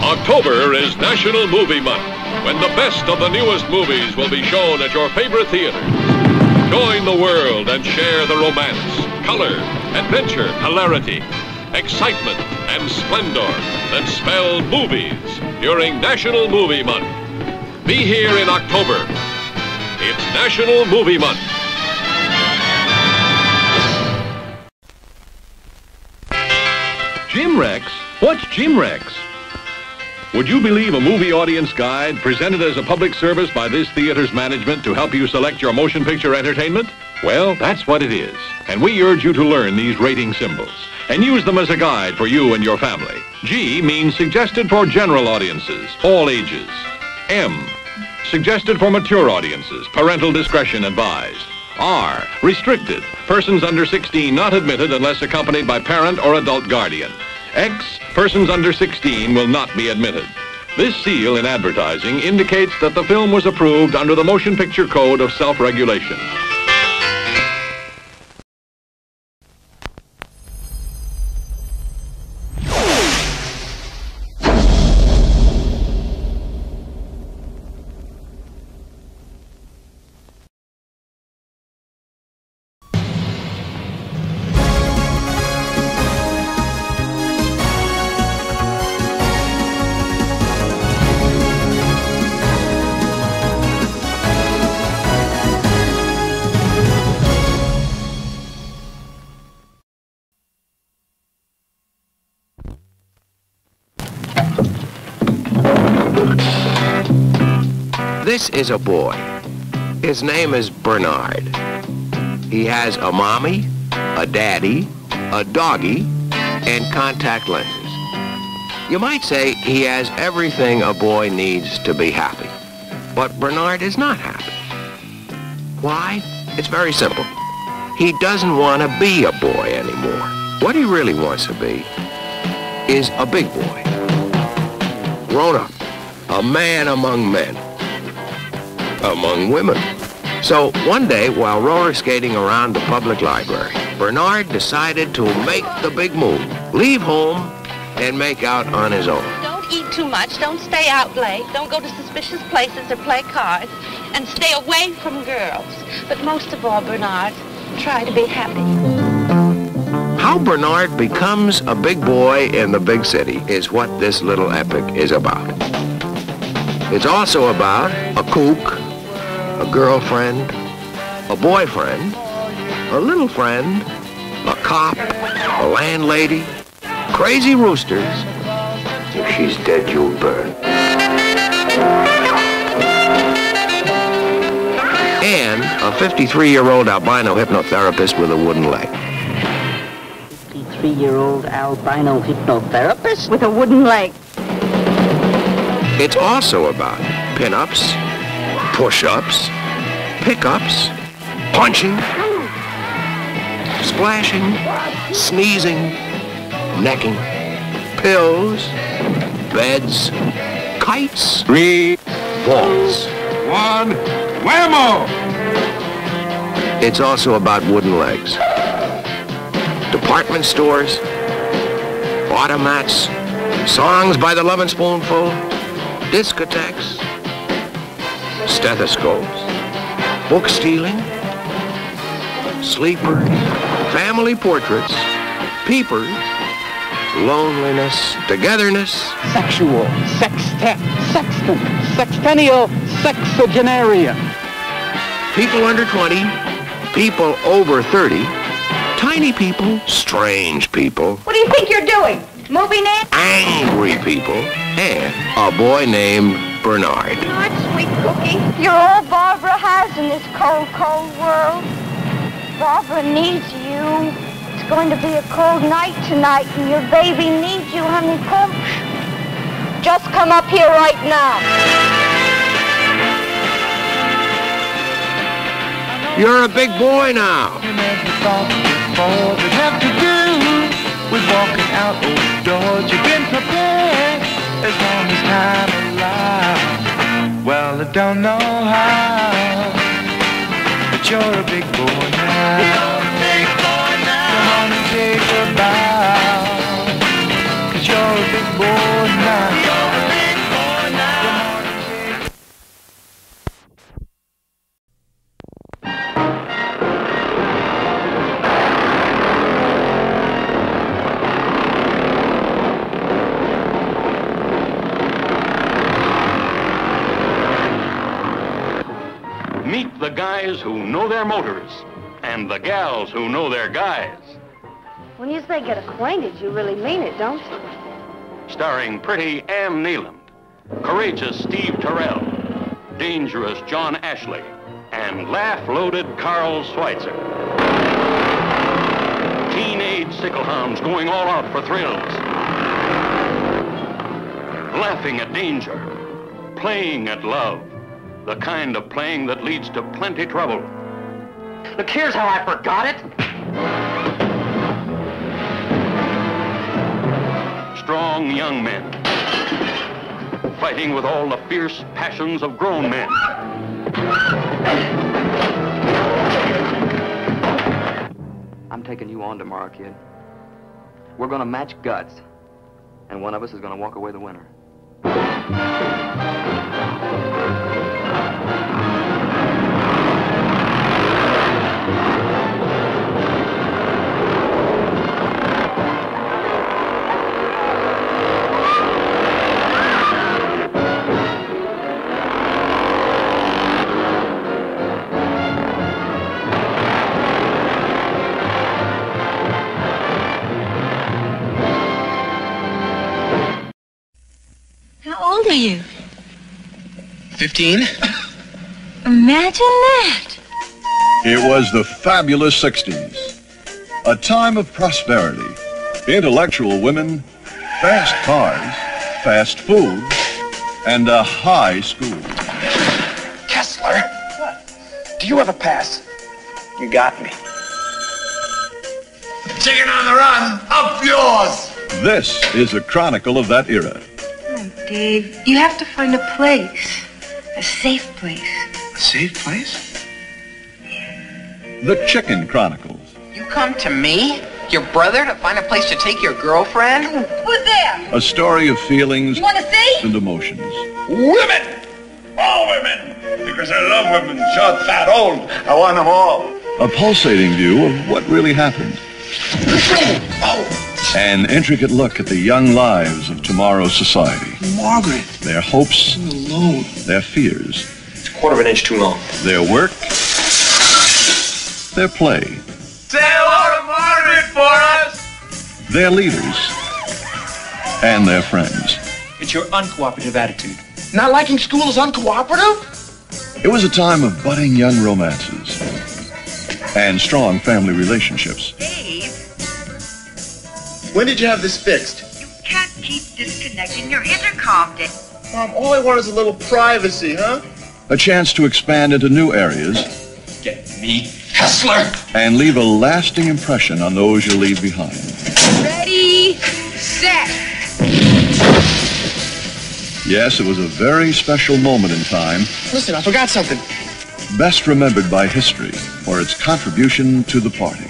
October is National Movie Month, when the best of the newest movies will be shown at your favorite theaters. Join the world and share the romance, color, adventure, hilarity, excitement, and splendor that spell movies during National Movie Month. Be here in October. It's National Movie Month. Jim Rex? What's Jim Rex? Would you believe a movie audience guide presented as a public service by this theater's management to help you select your motion picture entertainment? Well, that's what it is. And we urge you to learn these rating symbols and use them as a guide for you and your family. G means suggested for general audiences, all ages. M, suggested for mature audiences, parental discretion advised. R, restricted, persons under 16 not admitted unless accompanied by parent or adult guardian. X, persons under 16 will not be admitted. This seal in advertising indicates that the film was approved under the Motion Picture Code of Self-Regulation. This is a boy. His name is Bernard. He has a mommy, a daddy, a doggy, and contact lenses. You might say he has everything a boy needs to be happy. But Bernard is not happy. Why? It's very simple. He doesn't want to be a boy anymore. What he really wants to be is a big boy. Grown up. A man among men. Among women. So one day, while roller skating around the public library, Bernard decided to make the big move, leave home, and make out on his own. Don't eat too much, don't stay out late, don't go to suspicious places or play cards, and stay away from girls. But most of all, Bernard, try to be happy. How Bernard becomes a big boy in the big city is what this little epic is about. It's also about a kook, a girlfriend, a boyfriend, a little friend, a cop, a landlady, crazy roosters. If she's dead, you'll burn. And a 53-year-old albino hypnotherapist with a wooden leg. 53-year-old albino hypnotherapist with a wooden leg. It's also about pin-ups, push-ups, pick-ups, punching, splashing, sneezing, necking, pills, beds, kites, 3 balls. 1, whammo! It's also about wooden legs. Department stores, automats, songs by the Lovin' Spoonful, discotheques, stethoscopes, book stealing, sleepers, family portraits, peepers, loneliness, togetherness, Sexual, sextet, sextant, sextennial, sexagenarian. people under 20, people over 30, tiny people, strange people, What do you think you're doing? Moving in? angry people, and a boy named Bernard. Bernard, sweet cookie. You're all Barbara has in this cold, cold world. Barbara needs you. It's going to be a cold night tonight, and your baby needs you, honey. Come. Just come up here right now. You're a big boy now. All we have to do with walking out those doors. You've been prepared as long as time allows. Well, I don't know how, but you're a big boy now. You're a big boy now. Come on and take a bow, 'cause you're a big boy now. the guys who know their motors and the gals who know their guys. When you say get acquainted, you really mean it, don't you? Starring pretty Ann Neeland, courageous Steve Terrell, dangerous John Ashley, and laugh-loaded Carl Schweitzer. Teenage sicklehounds going all out for thrills. Laughing at danger, playing at love. The kind of playing that leads to plenty trouble. Look, here's how I forgot it. Strong young men, fighting with all the fierce passions of grown men. I'm taking you on tomorrow, kid. We're gonna match guts, and one of us is gonna walk away the winner. How old are you? 15. Imagine that. It was the fabulous 60s, a time of prosperity, intellectual women, fast cars, fast food, and a high school. Kessler. What? Do you have a pass? You got me. Chicken on the run, up yours! This is a chronicle of that era. Dave, you have to find a place. A safe place. A safe place? The Chicken Chronicles. You come to me, your brother, to find a place to take your girlfriend? Who's there? A story of feelings You want to see? and emotions. Women! All women! Because I love women, short, fat, old. I want them all. A pulsating view of what really happened. An intricate look at the young lives of tomorrow's society. Margaret. Their hopes. I'm alone. Their fears. It's a quarter of an inch too long. Their work. Their play. Say hello to Margaret for us! Their leaders. And their friends. It's your uncooperative attitude. Not liking school is uncooperative? It was a time of budding young romances and strong family relationships. Dave, When did you have this fixed? you can't keep disconnecting your intercom, Dave. Mom, all I want is a little privacy, huh? A chance to expand into new areas. Get me, Kessler! And leave a lasting impression on those you leave behind. Ready, set. Yes, it was a very special moment in time, Listen, I forgot something. best remembered by history for its contribution to the party.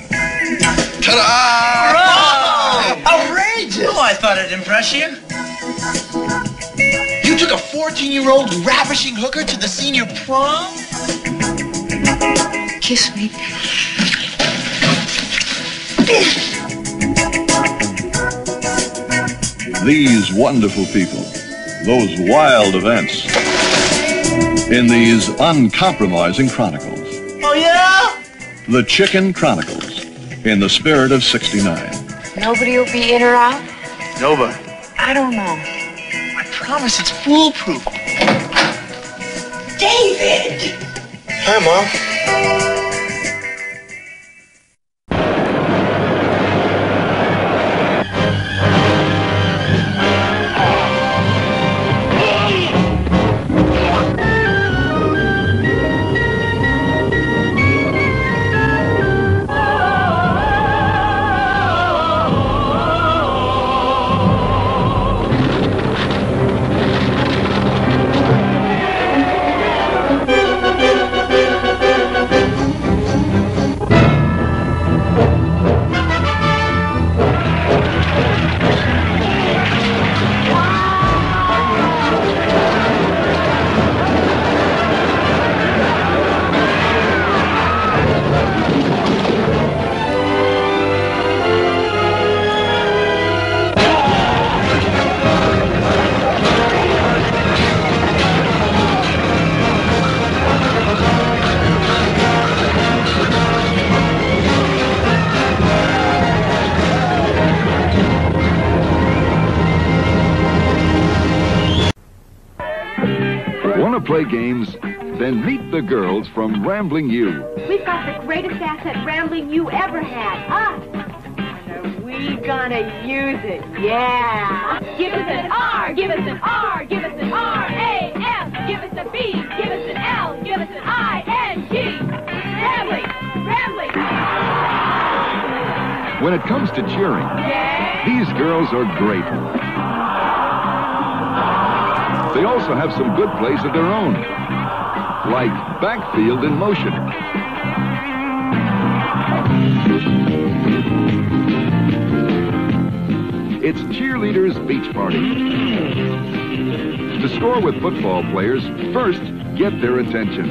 Ta-da! Outrageous! Oh, I thought it'd impress you. You took a 14-year-old ravishing hooker to the senior prom? Kiss me. These wonderful people, those wild events, in these uncompromising chronicles. Oh, yeah? The Chicken Chronicles, in the spirit of '69. Nobody will be in or out? Nobody. I don't know. I promise it's foolproof. David! Hi, Mom. play games? Then meet the girls from Rambling U. We've got the greatest asset Rambling U ever had, us. And we're gonna use it, yeah. Give us an R, give us an R, give us an R-A-M, give us a B, give us an L, give us an I-N-G. Rambling, Rambling. When it comes to cheering, these girls are great. They also have some good plays of their own, like backfield in motion. It's Cheerleaders Beach Party. To score with football players, first, get their attention.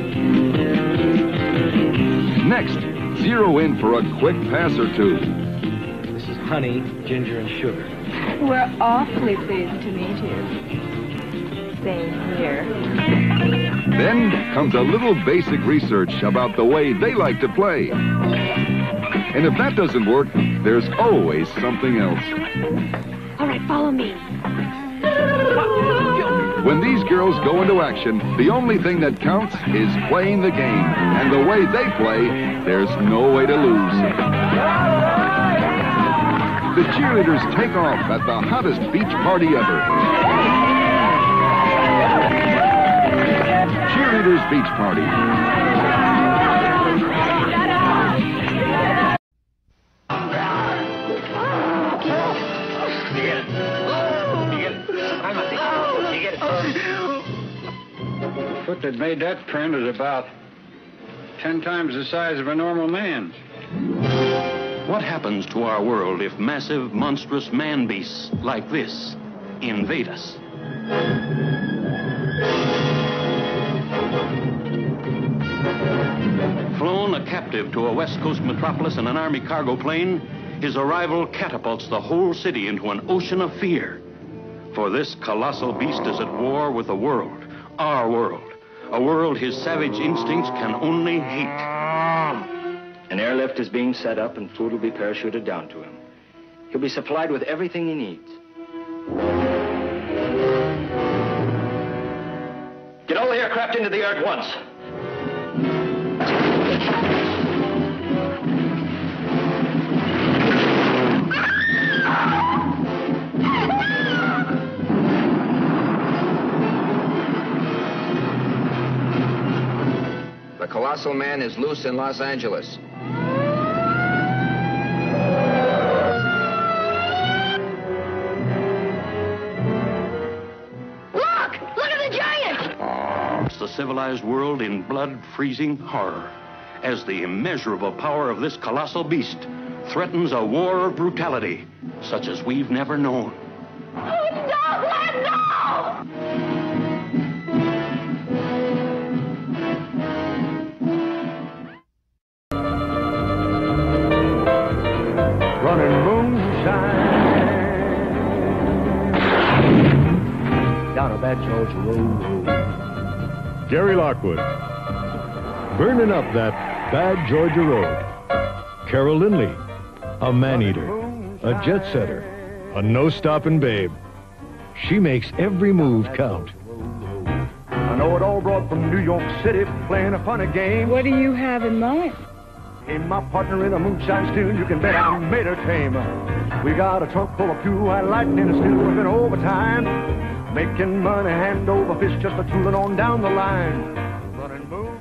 Next, zero in for a quick pass or two. This is Honey, Ginger, and Sugar. We're awfully pleased to meet you. Same here. Then comes a little basic research about the way they like to play. And if that doesn't work, there's always something else. All right, follow me. When these girls go into action, the only thing that counts is playing the game. And the way they play, there's no way to lose. The cheerleaders take off at the hottest beach party ever. Cheerleaders Beach Party. The foot that made that print is about 10 times the size of a normal man's. What happens to our world if massive, monstrous man-beasts like this invade us? Flown a captive to a West Coast metropolis in an Army cargo plane, his arrival catapults the whole city into an ocean of fear. For this colossal beast is at war with the world, our world, a world his savage instincts can only hate. An airlift is being set up and food will be parachuted down to him. He'll be supplied with everything he needs. Get all the aircraft into the air at once. The Colossal Man is loose in Los Angeles. The civilized world in blood-freezing horror as the immeasurable power of this colossal beast threatens a war of brutality such as we've never known. Running moonshine down a Bad Georgia road. Gary Lockwood, burning up that bad Georgia road. Carol Lindley, a man-eater, a jet-setter, a no-stopping babe. She makes every move count. I know it all brought from New York City, playing a funny game. What do you have in mind? Hey, my partner in a moonshine stew, you can bet I made her tame. We got a trunk full of pure white lightning and still working overtime. Making money hand over fist, just a tooling on down the line.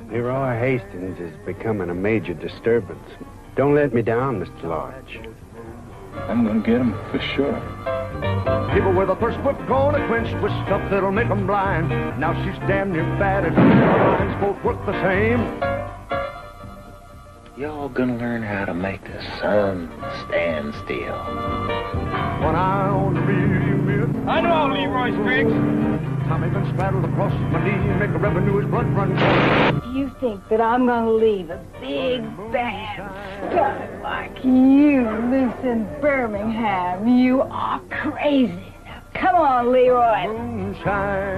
Leroy Hastings is becoming a major disturbance. Don't let me down, Mr. Lodge. I'm gonna get him for sure. People with a thirst whip gonna quench with stuff that'll make them blind. Now she's damn near bad and her lines both work the same. Y'all gonna learn how to make the sun stand still. One eye on the rear mirror. I know Leroy Spriggs. Tommy been straddled across my knee and make a revenue his blood run cold. You think that I'm gonna leave a big band star like you loose in Birmingham? You are crazy. Now, come on, Leroy.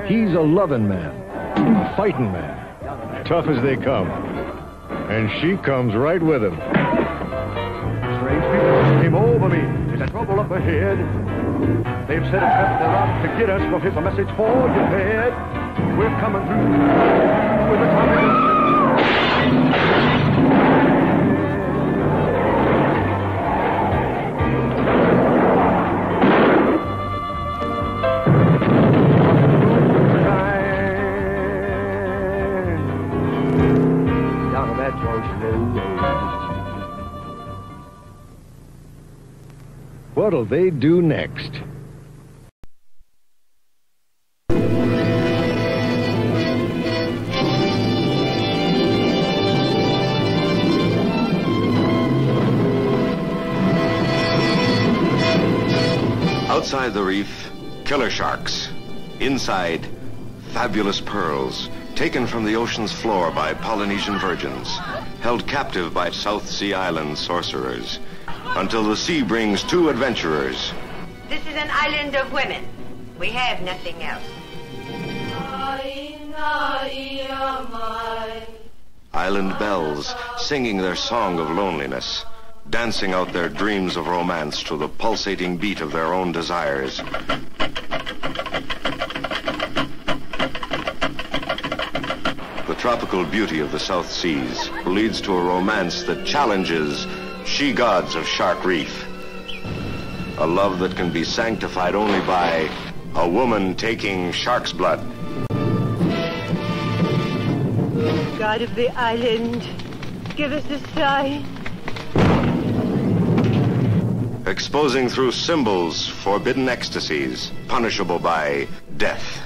He's a loving man, a fighting man, tough as they come. And she comes right with him. Strange people came over me. Is there trouble up ahead? They've set a trap, they're out to get us. Well, here's a message for your head. We're coming through with a time. Down on that George. What'll they do next? Outside the reef, killer sharks. Inside, fabulous pearls, taken from the ocean's floor by Polynesian virgins, held captive by South Sea Island sorcerers, until the sea brings two adventurers. This is an island of women. We have nothing else. Island belles, singing their song of loneliness, dancing out their dreams of romance to the pulsating beat of their own desires. The tropical beauty of the South Seas leads to a romance that challenges she-gods of Shark Reef. A love that can be sanctified only by a woman taking shark's blood. God of the island, give us a sign. Exposing through symbols forbidden ecstasies, punishable by death.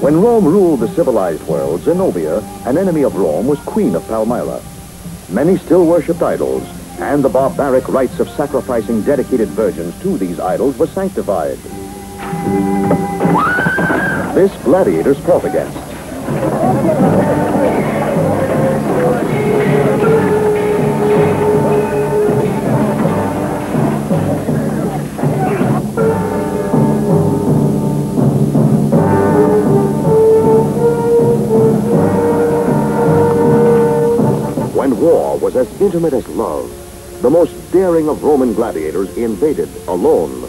When Rome ruled the civilized world, Zenobia, an enemy of Rome, was queen of Palmyra. Many still worshipped idols, and the barbaric rites of sacrificing dedicated virgins to these idols were sanctified. This gladiators fought against. When war was as intimate as love, the most daring of Roman gladiators invaded, alone,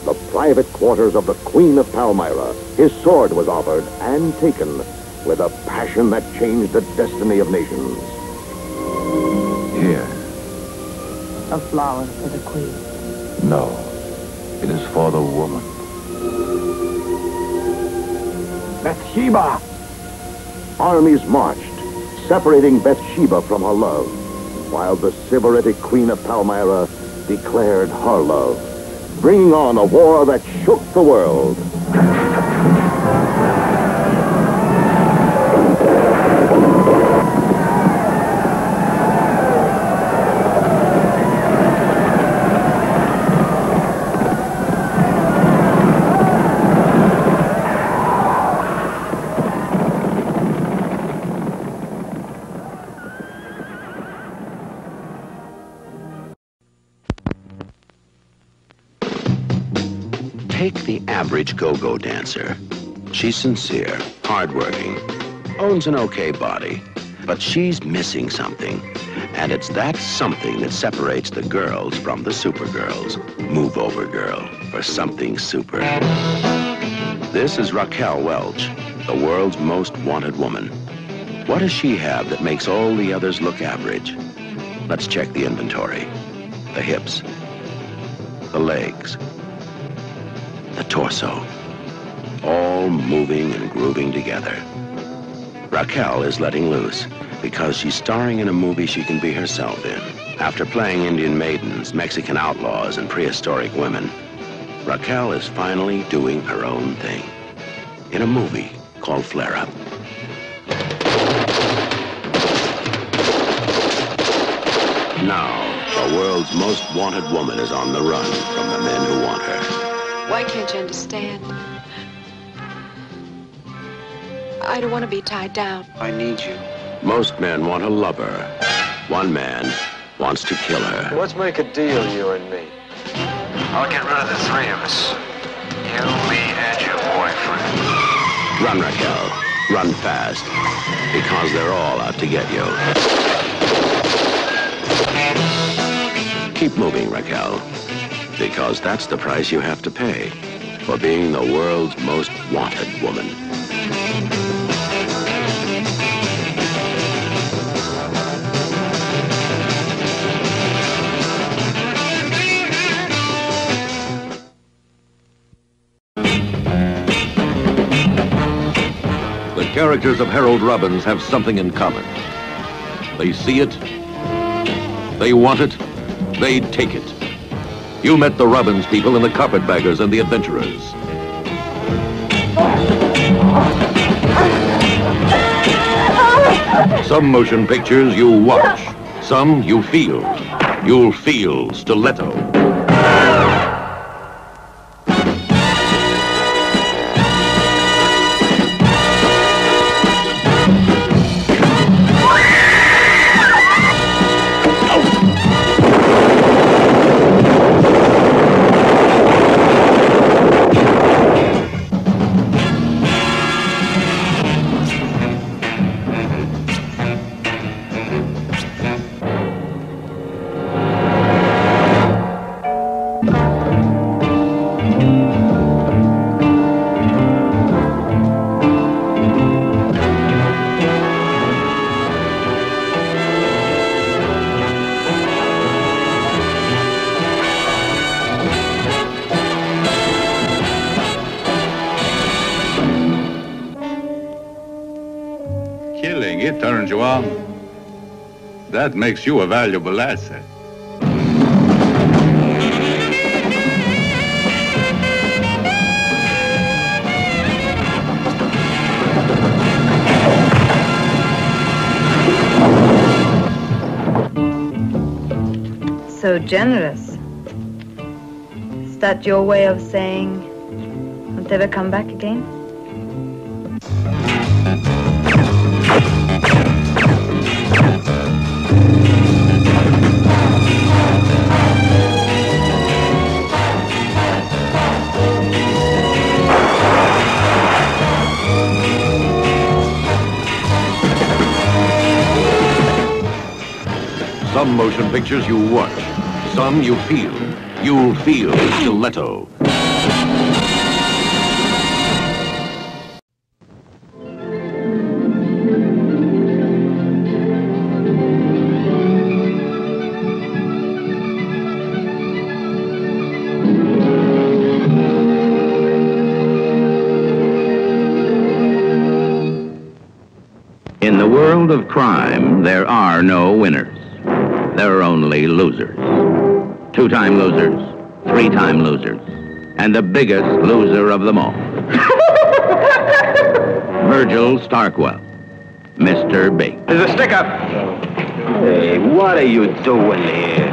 the private quarters of the Queen of Palmyra. His sword was offered and taken with a passion that changed the destiny of nations. Here. A flower for the queen. No. It is for the woman. Bathsheba! Armies marched, separating Bathsheba from her love, while the Sybaritic Queen of Palmyra declared her love, bringing on a war that shook the world. Take the average go-go dancer. She's sincere, hardworking, owns an okay body, but she's missing something. And it's that something that separates the girls from the supergirls. Move over, girl, for something super. This is Raquel Welch, the world's most wanted woman. What does she have that makes all the others look average? Let's check the inventory. The hips, the legs, the torso, all moving and grooving together. Raquel is letting loose because she's starring in a movie she can be herself in. After playing Indian maidens, Mexican outlaws, and prehistoric women, Raquel is finally doing her own thing in a movie called Flare Up. Now, the world's most wanted woman is on the run from the men who want her. Why can't you understand? I don't want to be tied down. I need you. Most men want a lover. One man wants to kill her. Let's make a deal, you and me. I'll get rid of the three of us. You, me, and your boyfriend. Run, Raquel. Run fast. Because they're all out to get you. Keep moving, Raquel. Because that's the price you have to pay for being the world's most wanted woman. The characters of Harold Robbins have something in common. They see it, they want it, they take it. You met the Robbins people in The Carpetbaggers and The Adventurers. Some motion pictures you watch, some you feel. You'll feel Stiletto. It turns you on. That makes you a valuable asset. So generous. Is that your way of saying, won't ever come back again? Some motion pictures you watch, some you feel. You'll feel Stiletto. In the world of crime, there are no winners. There are only losers. Two-time losers, three-time losers, and the biggest loser of them all. Virgil Starkwell, Mr. Big. There's a stick-up. Hey, what are you doing here?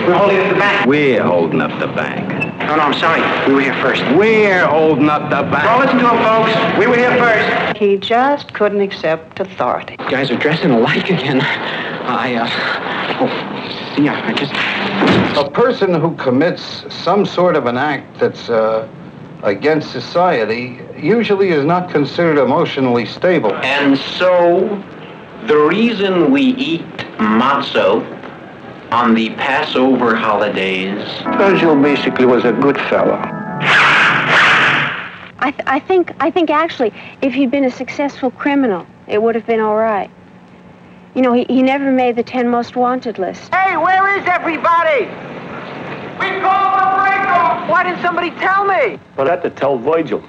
We're holding up the bank. We're holding up the bank. No, I'm sorry. We were here first. We're holding up the bank. Don't listen to him, folks. We were here first. He just couldn't accept authority. You guys are dressing alike again. A person who commits some sort of an act that's against society usually is not considered emotionally stable. And so, the reason we eat matzo on the Passover holidays... Virgil basically was a good fellow. I think actually, if he'd been a successful criminal, it would have been all right. You know, he never made the 10 most wanted list. Hey, where is everybody? We called the break-off. Why didn't somebody tell me? Well, I had to tell Virgil.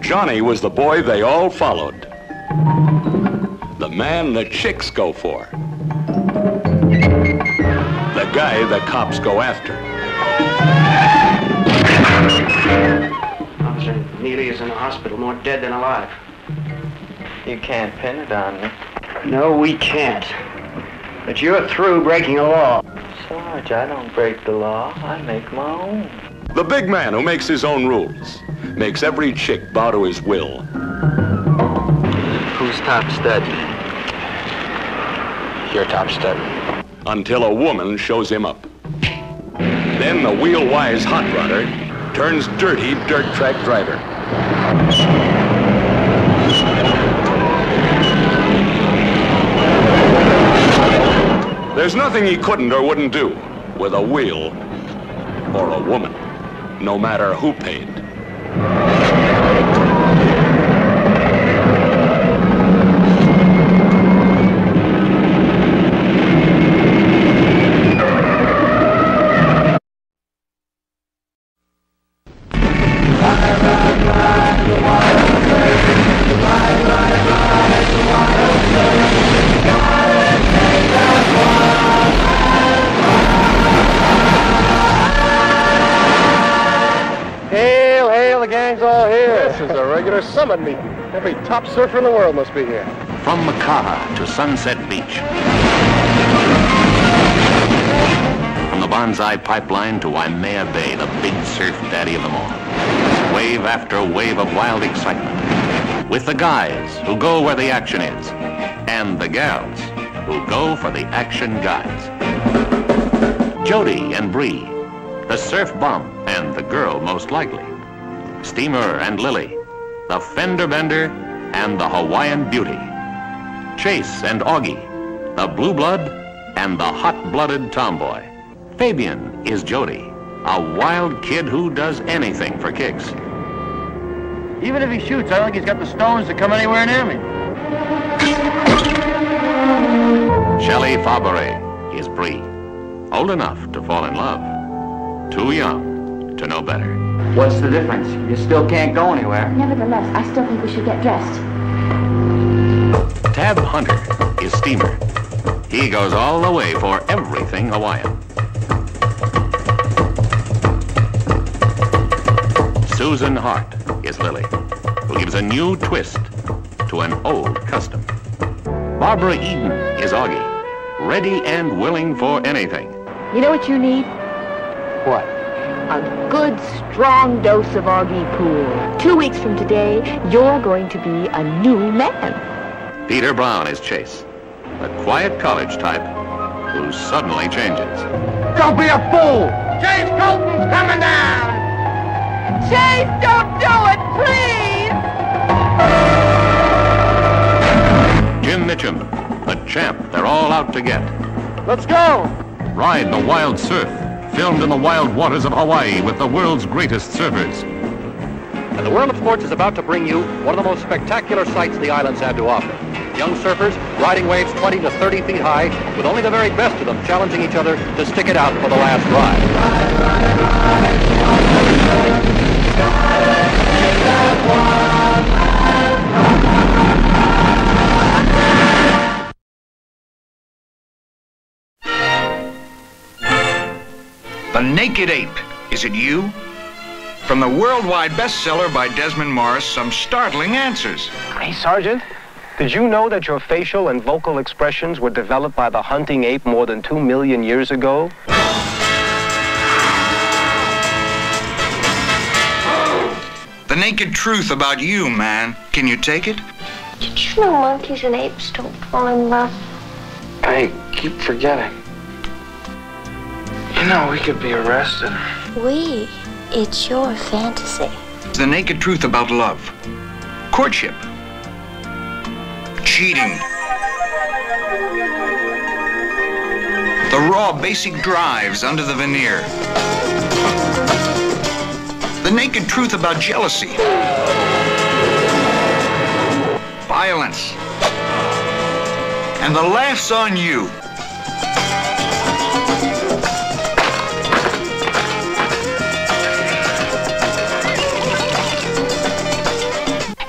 Johnny was the boy they all followed. The man the chicks go for. The guy the cops go after. Officer Neely is in the hospital, more dead than alive. You can't pin it on me. No, we can't. But you're through breaking the law. Sarge, I don't break the law. I make my own. The big man who makes his own rules. Makes every chick bow to his will. Who's top stud? You're top stud. Until a woman shows him up. Then the wheel-wise hot rodder turns dirty dirt track driver. There's nothing he couldn't or wouldn't do with a wheel or a woman, no matter who paid. Summit meeting. Every top surfer in the world must be here. From Makaha to Sunset Beach. From the Banzai Pipeline to Waimea Bay, the big surf daddy of them all. Wave after wave of wild excitement. With the guys who go where the action is. And the gals who go for the action guys. Jody and Bree. The surf bum and the girl most likely. Steamer and Lily. The fender bender and the Hawaiian beauty. Chase and Augie, the blue blood and the hot-blooded tomboy. Fabian is Jody, a wild kid who does anything for kicks. Even if he shoots, I don't think he's got the stones to come anywhere near me. Shelley Fabre is Bree, old enough to fall in love, too young to know better. What's the difference? You still can't go anywhere. Nevertheless, I still think we should get dressed. Tab Hunter is Steamer. He goes all the way for everything Hawaiian. Susan Hart is Lily, who gives a new twist to an old custom. Barbara Eden is Augie, ready and willing for anything. You know what you need? What? A good, strong dose of Augie Pool. 2 weeks from today, you're going to be a new man. Peter Brown is Chase, the quiet college type who suddenly changes. Don't be a fool! Chase Colton's coming down! Chase, don't do it, please! Jim Mitchum, the champ they're all out to get. Let's go! Ride the wild surf. Filmed in the wild waters of Hawaii with the world's greatest surfers. And the world of sports is about to bring you one of the most spectacular sights the islands had to offer. Young surfers riding waves 20 to 30 feet high, with only the very best of them challenging each other to stick it out for the last The Naked Ape. Is it you? From the worldwide bestseller by Desmond Morris, some startling answers. Hey, Sergeant. Did you know that your facial and vocal expressions were developed by the hunting ape more than 2 million years ago? The naked truth about you, man. Can you take it? Did you know monkeys and apes don't fall in love? I keep forgetting. You know, we could be arrested. We? It's your fantasy. The naked truth about love. Courtship. Cheating. The raw, basic drives under the veneer. The naked truth about jealousy. Violence. And the laughs on you.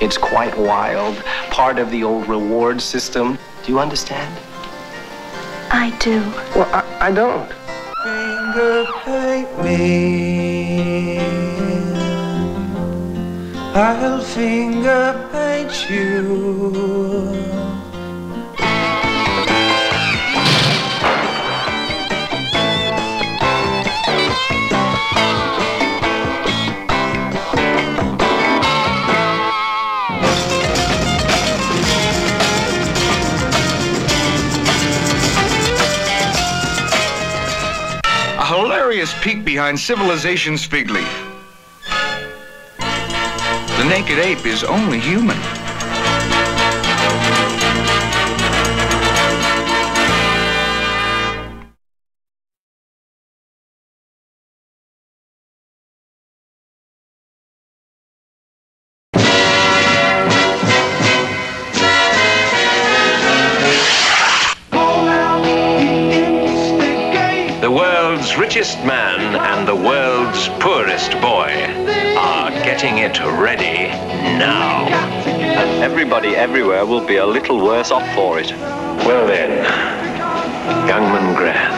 It's quite wild, part of the old reward system. Do you understand? I do. Well, I don't. Finger paint me. I'll finger paint you. A hilarious peek behind civilization's fig leaf. The naked ape is only human. The world's richest man and the world's poorest boy are getting it ready now. Everybody everywhere will be a little worse off for it. Well then, Youngman Grand,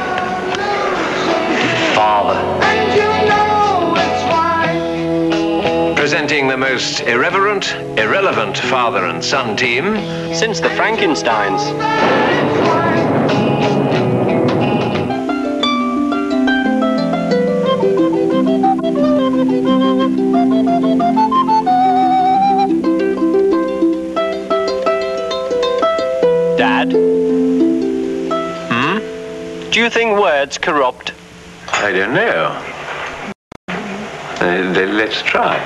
Father. Presenting the most irreverent, irrelevant father and son team since the Frankensteins. Dad? Do you think words corrupt? I don't know. Let's try.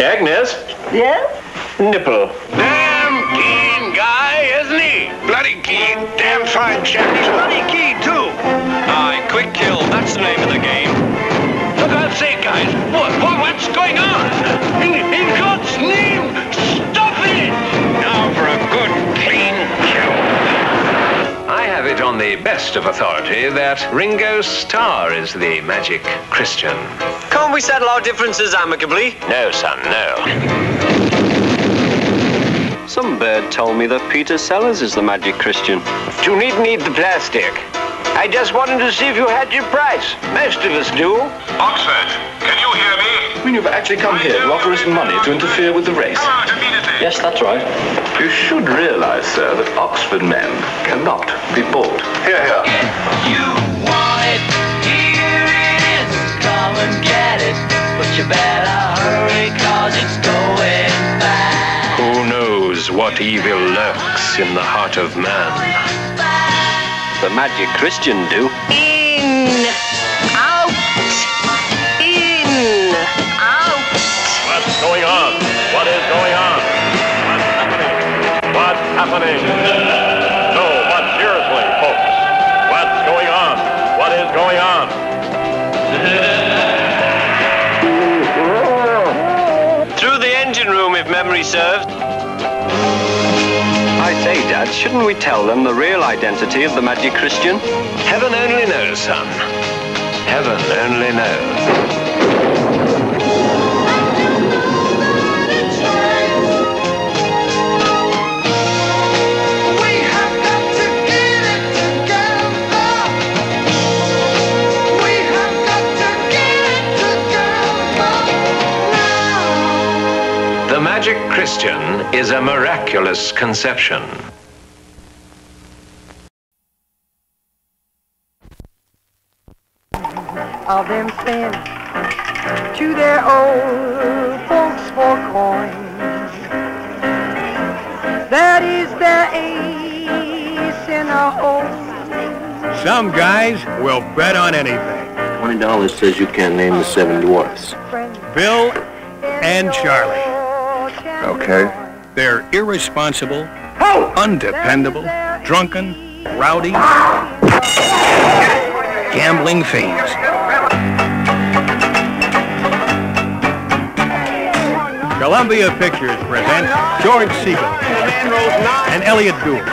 Agnes? Yes? Nipple. Damn keen guy, isn't he? Bloody keen. Damn fine chap. He's bloody keen, too. Aye, quick kill. That's the name of the game. For God's sake, guys. What's going on? In God's name, stop it! Now for a good, clean kill. I have it on the best of authority that Ringo Starr is the magic Christian. Can't we settle our differences amicably? No, son, no. Some bird told me that Peter Sellers is the magic Christian. You needn't eat the plastic. I just wanted to see if you had your price. Most of us do. Oxford, can you hear me? I mean, you've actually come here to offer us money to interfere with the race. Come out immediately. Yes, that's right. You should realize, sir, that Oxford men cannot be bought. Here, here. You want it, here it is. Come and get it, but you better hurry, cause it's going fast. Who knows what evil lurks in the heart of man? The magic Christian do. In, out, in, out. What's going on? What is going on? What's happening? No, but seriously, folks. What's going on? What is going on? Through the engine room, if memory serves. I say, Dad, shouldn't we tell them the real identity of the magic Christian? Heaven only knows, son. Heaven only knows. The magic Christian is a miraculous conception. Of them send to their old folks for coins. That is their ace in a hole. Some guys will bet on anything. $20 says you can't name the 7 dwarfs. Bill and Charlie. Okay. They're irresponsible, undependable, drunken, rowdy, gambling fiends. Columbia Pictures presents George Segal and Elliot Gould.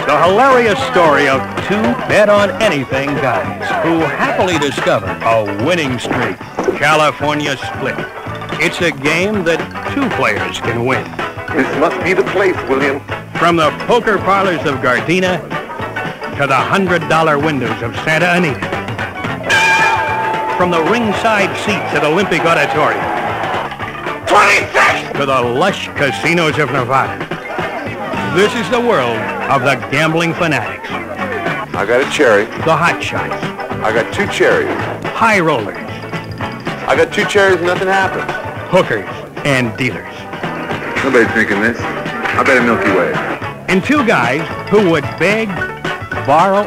The hilarious story of two bet-on-anything guys who happily discover a winning streak. California Split. It's a game that two players can win. This must be the place, William. From the poker parlors of Gardena to the $100 windows of Santa Anita. From the ringside seats at Olympic Auditorium. 26! To the lush casinos of Nevada. This is the world of the gambling fanatics. I got a cherry. The hot shots. I got 2 cherries. High rollers. I got 2 cherries and nothing happened. Hookers and dealers. Nobody's drinking this. I bet a Milky Way. And two guys who would beg, borrow,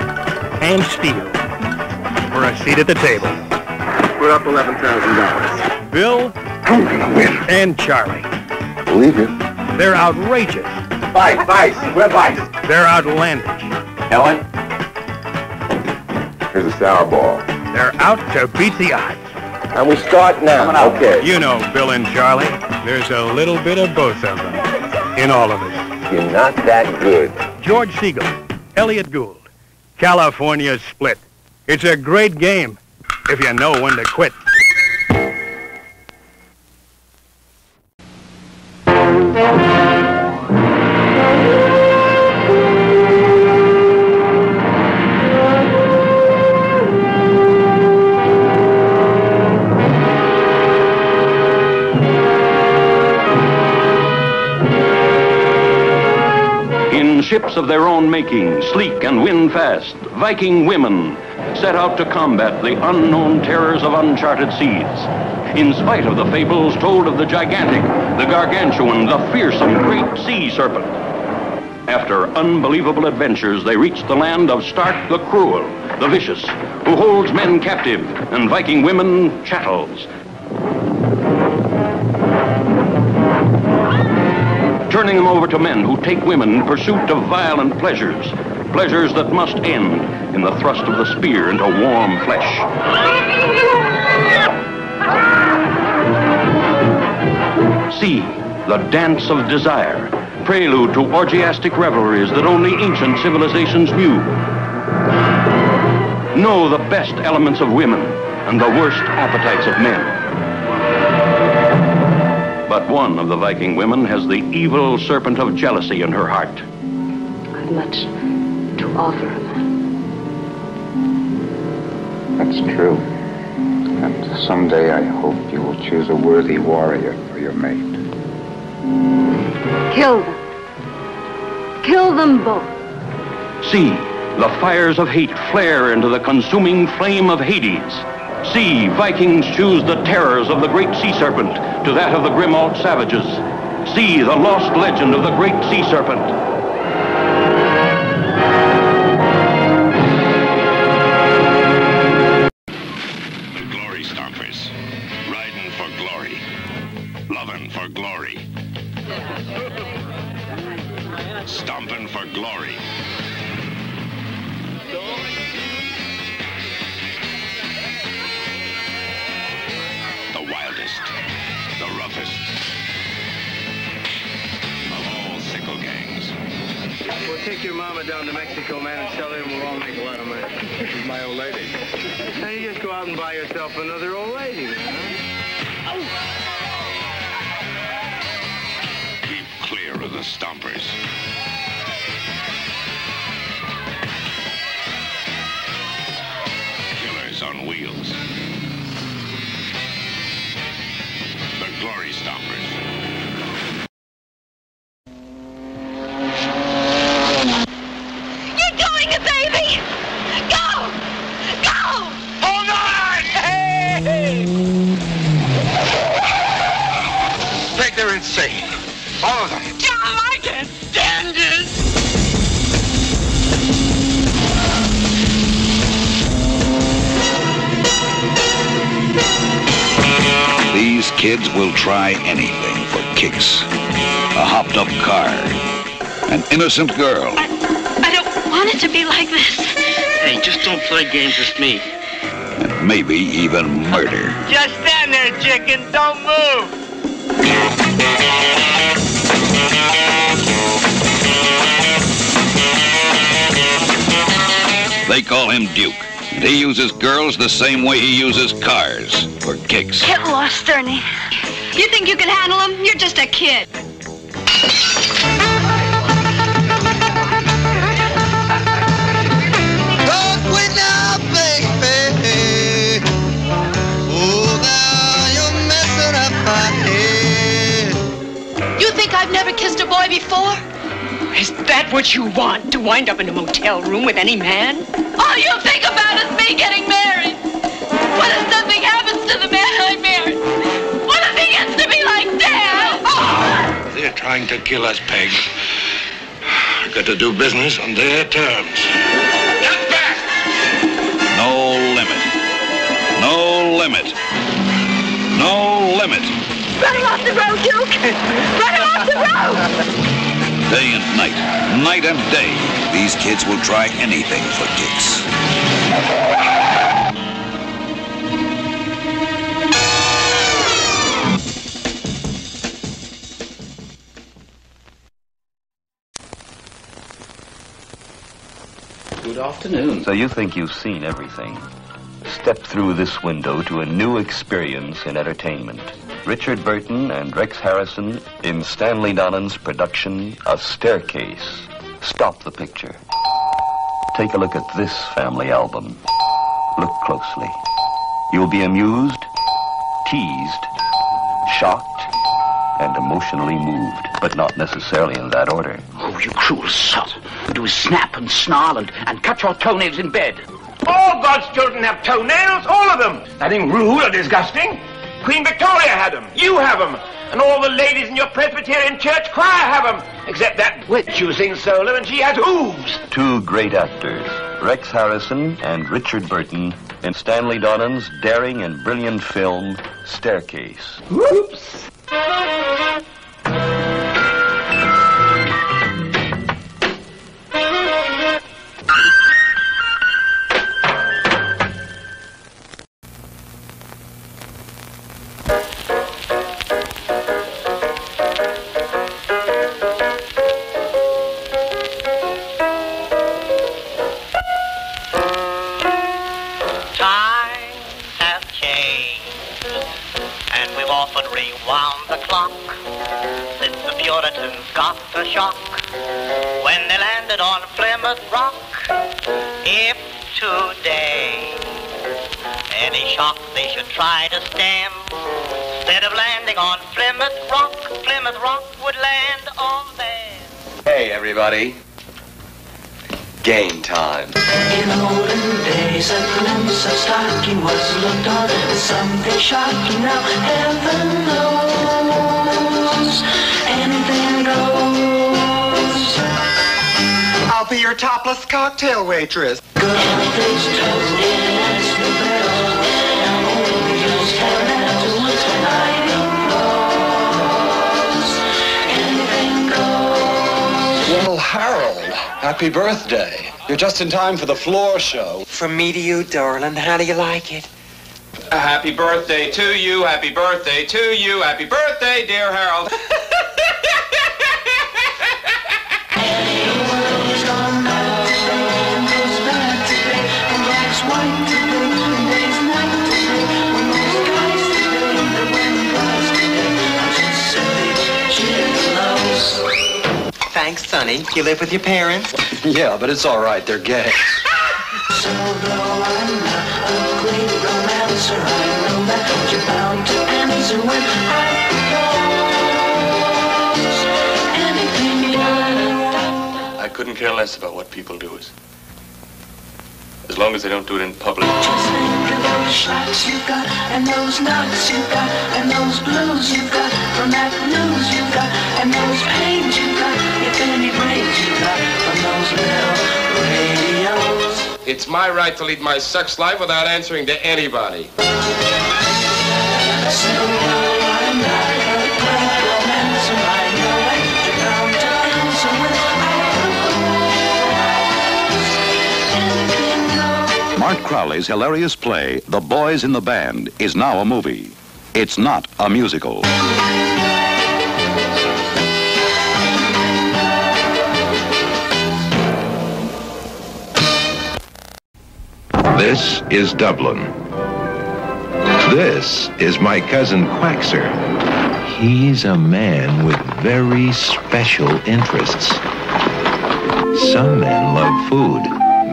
and steal for a seat at the table. Put up $11,000. Bill I'm gonna win. And Charlie. Believe you. They're outrageous. Vice. Where's Vice? They're outlandish. Helen? Here's a sour ball. They're out to beat the odds. And we start now. Okay. You know, Bill and Charlie, there's a little bit of both of them in all of us. You're not that good. George Segal, Elliot Gould, California Split. It's a great game if you know when to quit. Ships of their own making, sleek and win fast, Viking women set out to combat the unknown terrors of uncharted seas. In spite of the fables told of the gigantic, the gargantuan, the fearsome great sea serpent. After unbelievable adventures, they reached the land of Stark the Cruel, the vicious, who holds men captive and Viking women chattels. Turning them over to men who take women in pursuit of violent pleasures, pleasures that must end in the thrust of the spear into warm flesh. See, the dance of desire, prelude to orgiastic revelries that only ancient civilizations knew. Know the best elements of women and the worst appetites of men. But one of the Viking women has the evil serpent of jealousy in her heart. I've much to offer a man. That's true. And someday I hope you will choose a worthy warrior for your mate. Kill them. Kill them both. See, the fires of hate flare into the consuming flame of Hades. See, Vikings choose the terrors of the great sea serpent to that of the Grimald savages. See the lost legend of the great sea serpent. The Glory Stompers. Riding for glory. Loving for glory. Stomping for glory. The wildest, the roughest of all sickle gangs. Well, take your mama down to Mexico, man, and tell her we'll all make a lot of money. She's my old lady. Now you just go out and buy yourself another old lady, man, huh? Keep clear of the Stompers. Killers on wheels. The Glory Stompers. You're doing it, baby! Go! Go! Hold on! Hey! Greg, they're insane. All of them. John, I can't stand it! kids will try anything for kicks. A hopped-up car. An innocent girl. I don't want it to be like this. Hey, just don't play games with me. And maybe even murder. Just stand there, chicken. Don't move. They call him Duke. And he uses girls the same way he uses cars, for kicks. Get lost, Ernie. You think you can handle him? You're just a kid. You think I've never kissed a boy before? Is that what you want, to wind up in a motel room with any man? All you think about is me getting married. What if something happens to the man I married? What if he gets to be like Dad? Oh! They're trying to kill us, Peg. I've got to do business on their terms. Get back! No limit. No limit. No limit. Run him off the road, Duke! Run him off the road! Day and night, night and day, these kids will try anything for kicks. Good afternoon. So you think you've seen everything? Step through this window to a new experience in entertainment. Richard Burton and Rex Harrison in Stanley Donen's production, A Staircase. Stop the picture. Take a look at this family album. Look closely. You'll be amused, teased, shocked, and emotionally moved, but not necessarily in that order. Oh, you cruel sot. Do is snap and snarl and cut your toenails in bed. All God's children have toenails, all of them. Nothing rude or disgusting. Queen Victoria had them. You have them. And all the ladies in your Presbyterian church choir have them. Except that witch who sings solo, and she has hooves. Two great actors, Rex Harrison and Richard Burton, in Stanley Donen's daring and brilliant film, Staircase. Whoops. Rewound the clock since the Puritans got the shock when they landed on Plymouth Rock. If today any shock they should try to stem, instead of landing on Plymouth Rock would land on them. Hey, everybody. Game time. In olden days, a glimpse of stocking was looked on as something shocking. Now heaven knows anything goes. I'll be your topless cocktail waitress. Anything's told in its new bells. Now only just have afterwards lighting blows. Anything goes. Well, Harold, happy birthday. You're just in time for the floor show. From me to you, darling, how do you like it? Happy birthday to you, happy birthday to you, happy birthday, dear Harold. Anyone's gone mad today, and goes bad today, and black's white today, and day's night today, when those guys today, the women guys today, are just silly gigolo. Thanks, Sonny. You live with your parents? Yeah, but it's all right. They're gay. So though I'm not a great romancer, I know that you're bound to answer when I propose. Anything I couldn't care less about what people do, as long as they don't do it in public. Just think of those shots you got, and those knocks you got, and those blues you got, from that news you got, and those pains you got, if any brains you got, from those little radios. It's my right to lead my sex life without answering to anybody. So and I have quite romance, and I know that you're bound to answer with anything goes. Mark Crowley's hilarious play, The Boys in the Band, is now a movie. It's not a musical. This is Dublin. This is my cousin Quaxer. He's a man with very special interests. Some men love food,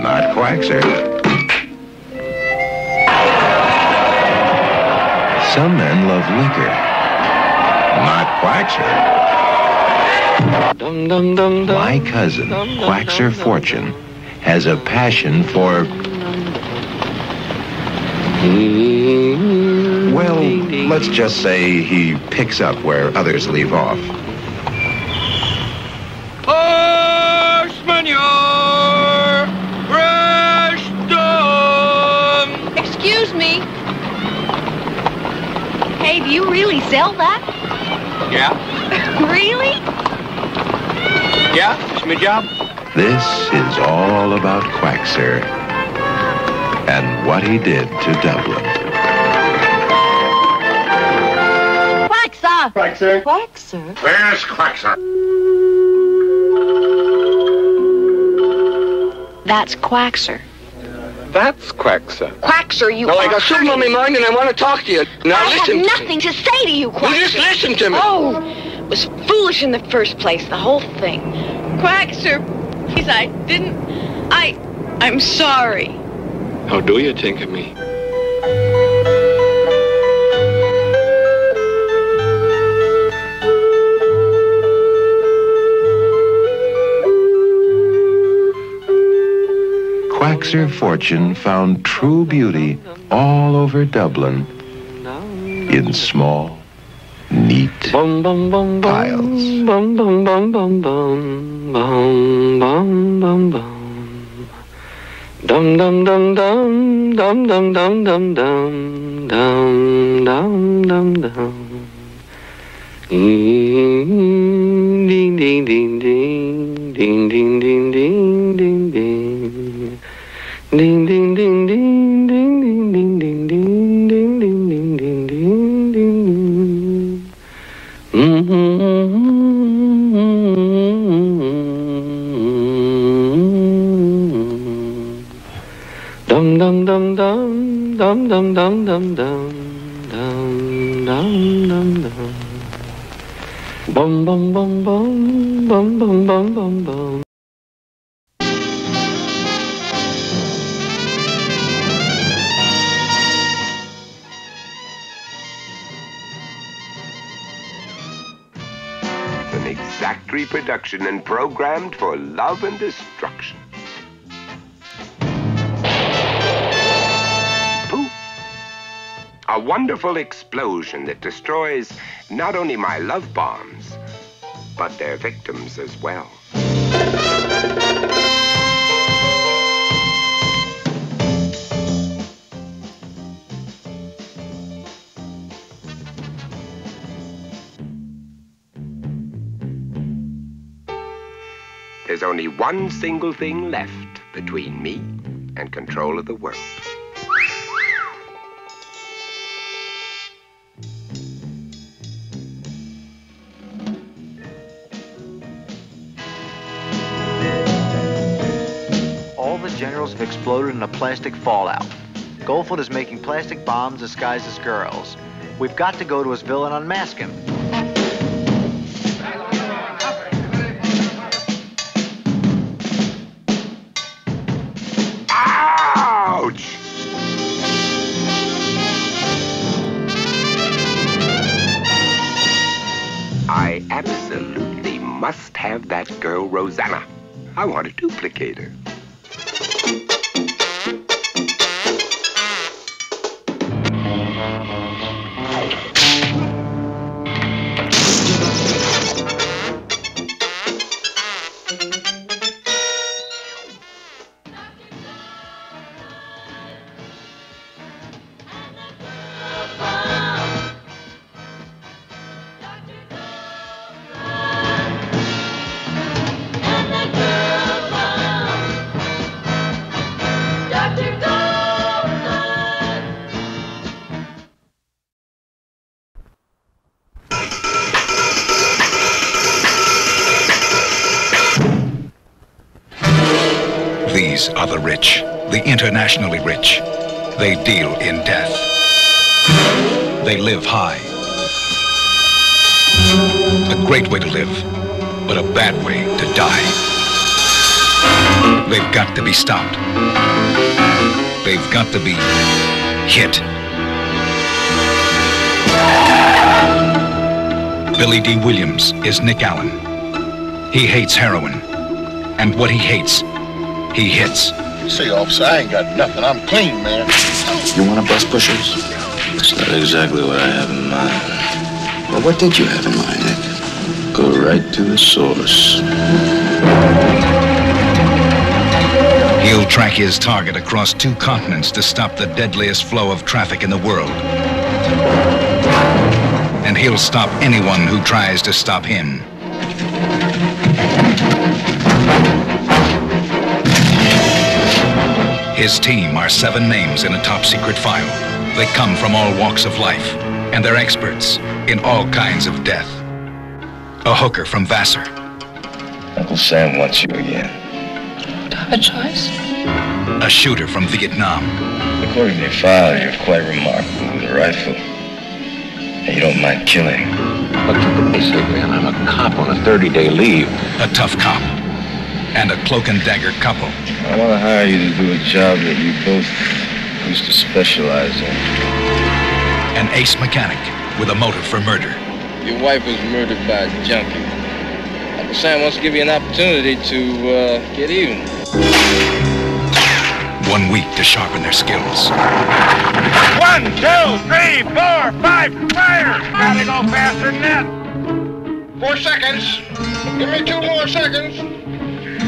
not Quaxer. Some men love liquor, not Quaxer. My cousin, Quaxer Fortune, has a passion for... well, let's just say he picks up where others leave off. Horse manure, fresh dumb. Excuse me. Hey, do you really sell that? Yeah? Really? Yeah, it's my job. This is all about Quaxer and what he did to Dublin. Quaxer! Quaxer? Quaxer? Where's Quaxer? That's Quaxer. That's Quaxer. Quaxer, you No, are I got something on my mind and I want to talk to you. Now I listen. have nothing to say to you, Quaxer. You just listen to me. Oh, it was foolish in the first place, the whole thing. Quaxer, please, I didn't... I'm sorry. How do you think of me? Quaxer Fortune found true beauty all over Dublin in small, neat piles. Dum dum dum dum dum dum dum dum dum dum dum dum dum. Ding ding ding ding ding ding ding ding ding ding. Ding ding ding ding ding ding ding ding ding ding ding ding ding ding ding. Dum dum dum dum dum dum dum dum dum dum dum dum dum. Bum bum bum bum bum bum bum bum bum. An exact reproduction and programmed for love and destruction. Poof! A wonderful explosion that destroys not only my love bombs, but their victims as well. There's only one single thing left between me and control of the world. All the generals have exploded in a plastic fallout. Goldfield is making plastic bombs disguised as girls. We've got to go to his villa and unmask him. Ouch! I absolutely must have that girl, Rosanna. I want to duplicate her. These are the rich, the internationally rich. They deal in death. They live high. A great way to live, but a bad way to die. They've got to be stopped. They've got to be hit. Billy D. Williams is Nick Allen. He hates heroin. And what he hates, he hits. See, officer, I ain't got nothing. I'm clean, man. You want to bust pushers? That's not exactly what I have in mind. Well, what did you have in mind, Nick? Go right to the source. He'll track his target across 2 continents to stop the deadliest flow of traffic in the world. And he'll stop anyone who tries to stop him. His team are 7 names in a top-secret file. They come from all walks of life, and they're experts in all kinds of death. A hooker from Vassar. Uncle Sam wants you again. Do I have a choice? A shooter from Vietnam. According to your file, you're quite remarkable with a rifle. And you don't mind killing. But for goodness sake, man, I'm a cop on a 30-day leave. A tough cop. And a cloak and dagger couple. I want to hire you to do a job that you both used to specialize in. An ace mechanic with a motive for murder. Your wife was murdered by a junkie. Uncle Sam wants to give you an opportunity to get even. 1 week to sharpen their skills. 1, 2, 3, 4, 5, fire! Gotta go faster than that. 4 seconds. Give me 2 more seconds.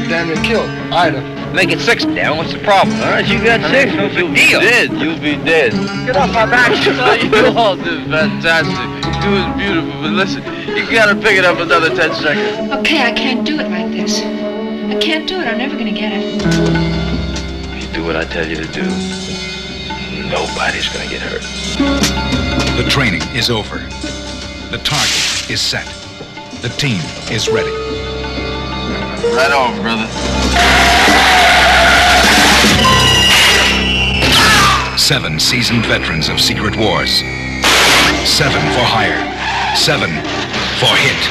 Damn, you killed Ida. Make it 6, Dan. What's the problem? All right, you got 6. No big deal. You'll be dead. Get off my back. You all did fantastic. It was beautiful, but listen, you gotta pick it up another 10 seconds. Okay, I can't do it like this. I can't do it. I'm never gonna get it. If you do what I tell you to do, nobody's gonna get hurt. The training is over. The target is set. The team is ready. Right on, brother. 7 seasoned veterans of secret wars. 7 for hire. 7 for hit.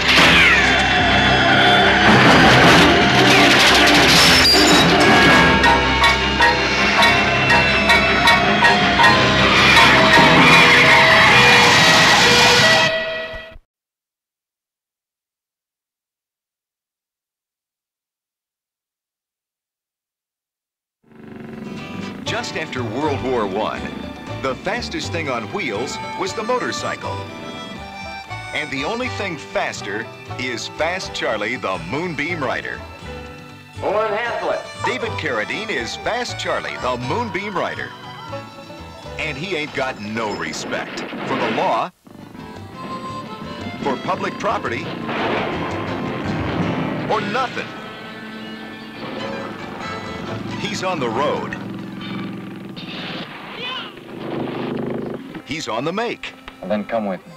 Just after World War I, the fastest thing on wheels was the motorcycle. And the only thing faster is Fast Charlie, the Moonbeam Rider. One handful. David Carradine is Fast Charlie, the Moonbeam Rider. And he ain't got no respect for the law, for public property, or nothing. He's on the road. He's on the make. Well, then come with me.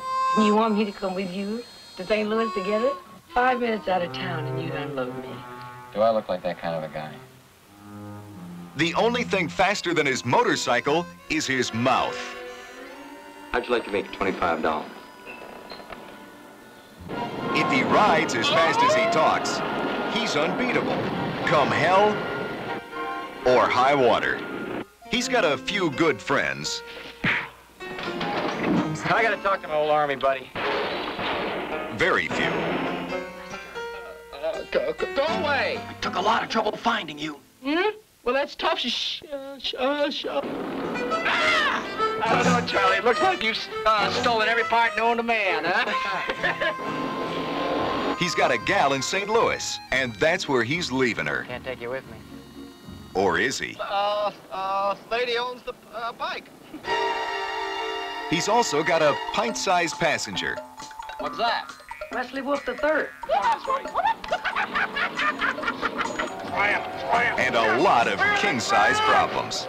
You want me to come with you to St. Louis to get it? 5 minutes out of town and you'd unload me. Do I look like that kind of a guy? The only thing faster than his motorcycle is his mouth. How'd you like to make it $25? If he rides as fast as he talks, he's unbeatable. Come hell or high water. He's got a few good friends. I gotta talk to my old army buddy. Very few. Go away. We took a lot of trouble finding you. Hmm? Well, that's tough. Ah! I don't know, Charlie. It looks like you've stolen every part known to man, huh? He's got a gal in St. Louis, and that's where he's leaving her. Can't take you with me. Or is he? Lady owns the bike. He's also got a pint-sized passenger. What's that? Wesley Wolf III. And a lot of king-size problems.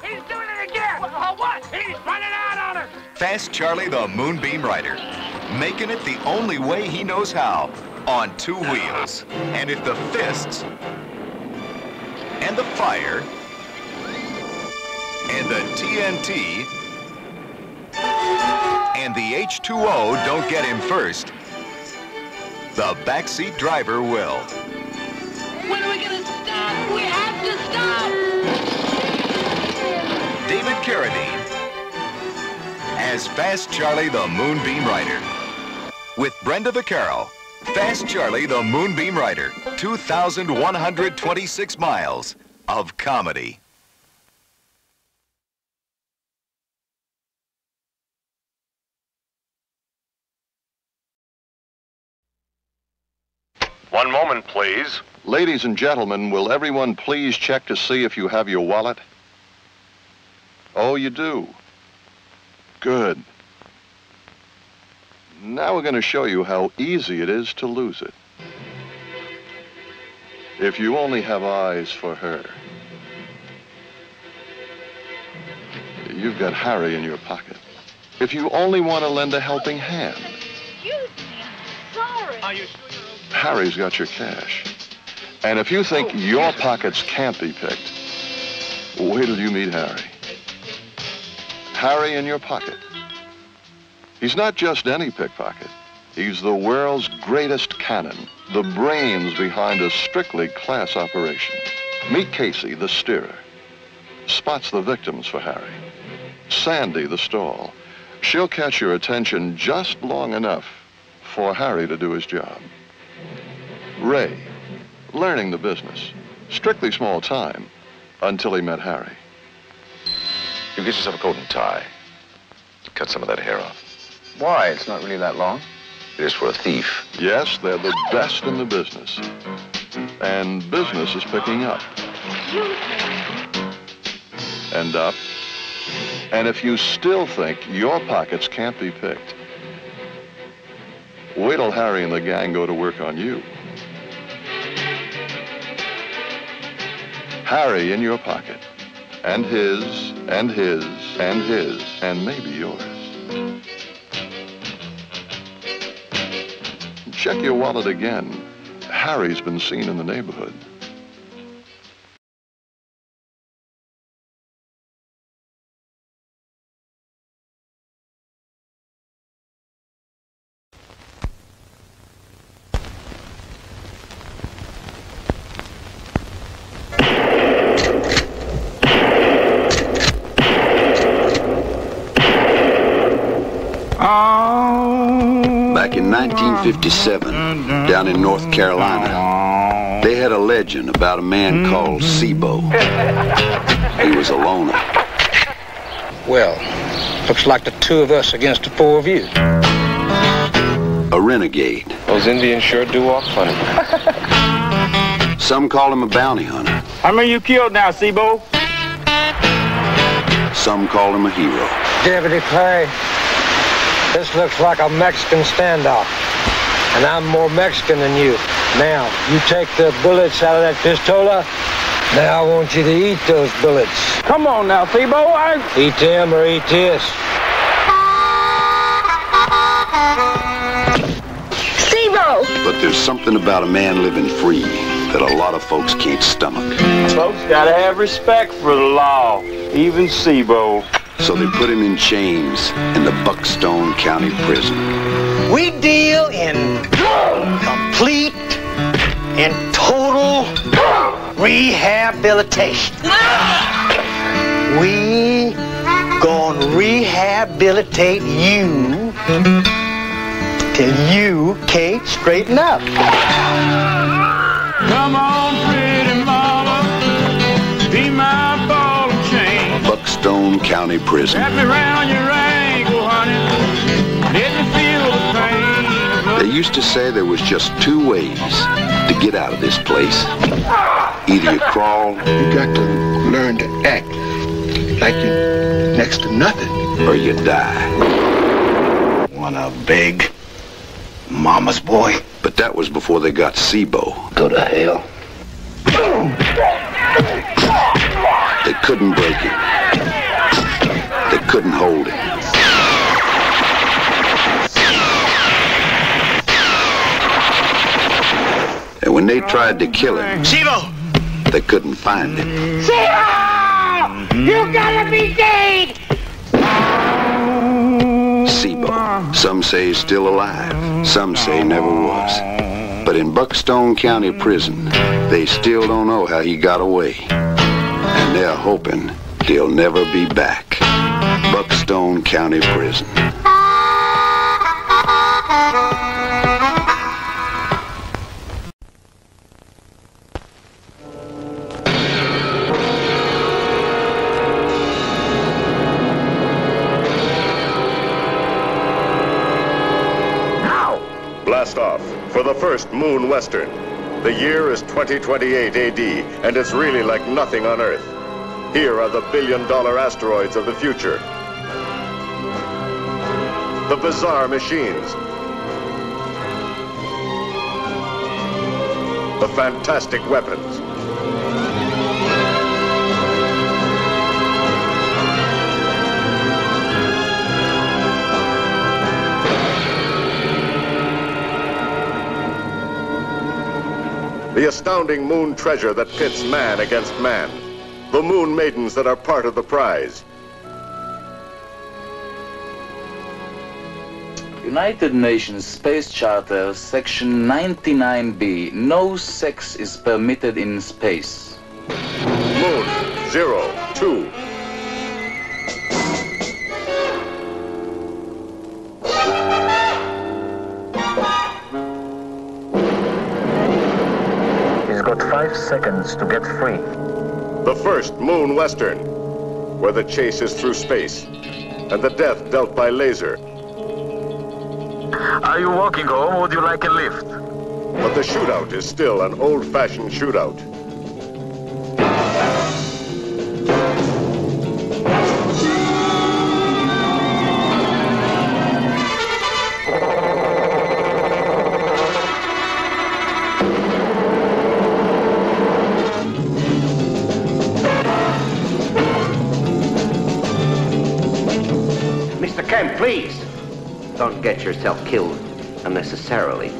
He's doing it again! What? He's running out on her! Fast Charlie, the Moonbeam Rider. Making it the only way he knows how. on two wheels. And if the fists and the fire and the TNT and the H2O don't get him first, the backseat driver will. When are we gonna stop? We have to stop! David Carradine as Fast Charlie the Moonbeam Rider. With Brenda Vaccaro, Fast Charlie the Moonbeam Rider. 2,126 miles of comedy. One moment, please. Ladies and gentlemen, will everyone please check to see if you have your wallet? Oh, you do? Good. Now we're going to show you how easy it is to lose it. If you only have eyes for her. You've got Harry in your pocket. If you only want to lend a helping hand. Excuse me, I'm sorry. Are you sure you're okay? Harry's got your cash. And if you think your pockets can't be picked, wait till you meet Harry. Harry in your pocket. He's not just any pickpocket. He's the world's greatest cannon, the brains behind a strictly class operation. Meet Casey, the steerer. Spots the victims for Harry. Sandy, the stall. She'll catch your attention just long enough for Harry to do his job. Ray, learning the business. Strictly small time until he met Harry. You get yourself a coat and tie. Cut some of that hair off. Why? It's not really that long. It is for a thief. Yes, they're the best in the business. And business is picking up. And up. And if you still think your pockets can't be picked, wait till Harry and the gang go to work on you. Harry in your pocket. And his, and his, and his, and maybe yours. Check your wallet again. Harry's been seen in the neighborhood. Back in 1957, down in North Carolina, they had a legend about a man called Sebo. He was a loner. Well, looks like the two of us against the four of you. A renegade. Those Indians sure do walk funny. Some call him a bounty hunter. How many you killed now, Sebo? Some call him a hero. Deputy Clay, this looks like a Mexican standoff. And I'm more Mexican than you. Now, you take the bullets out of that pistola. Now I want you to eat those bullets. Come on now, Sebo. Eat them or eat this. Sebo! But there's something about a man living free that a lot of folks can't stomach. Folks gotta have respect for the law, even Sebo. So they put him in chains in the Buckstone County Prison. We deal in complete and total rehabilitation. We gonna rehabilitate you till you can't straighten up. Come on, pretty mama, be my ball and chain. Buckstone County Prison. Wrap me round your ankle, honey. Let me feel the pain. They used to say there was just two ways to get out of this place. Either you crawl, You got to learn to act like you're next to nothing. or you die. Wanna beg mama's boy? But that was before they got Sebo. Go to hell. They couldn't break him. They couldn't hold him. And when they tried to kill him, Sibo! they couldn't find him. Sibo! You gotta be dead! Sibo. Some say he's still alive. Some say never was. But in Buckstone County Prison, they still don't know how he got away. And they're hoping he'll never be back. Buckstone County Prison. Blast off for the first Moon Western. The year is 2028 AD, and it's really like nothing on Earth. Here are the billion-dollar asteroids of the future. The bizarre machines. The fantastic weapons. The astounding moon treasure that pits man against man. The moon maidens that are part of the prize. United Nations Space Charter, Section 99B. No sex is permitted in space. Moon 02. He's got 5 seconds to get free. The first Moon Western, where the chase is through space, and the death dealt by laser. Are you walking home, or would you like a lift? But the shootout is still an old-fashioned shootout. Mr. Kemp, please. Don't get yourself killed unnecessarily.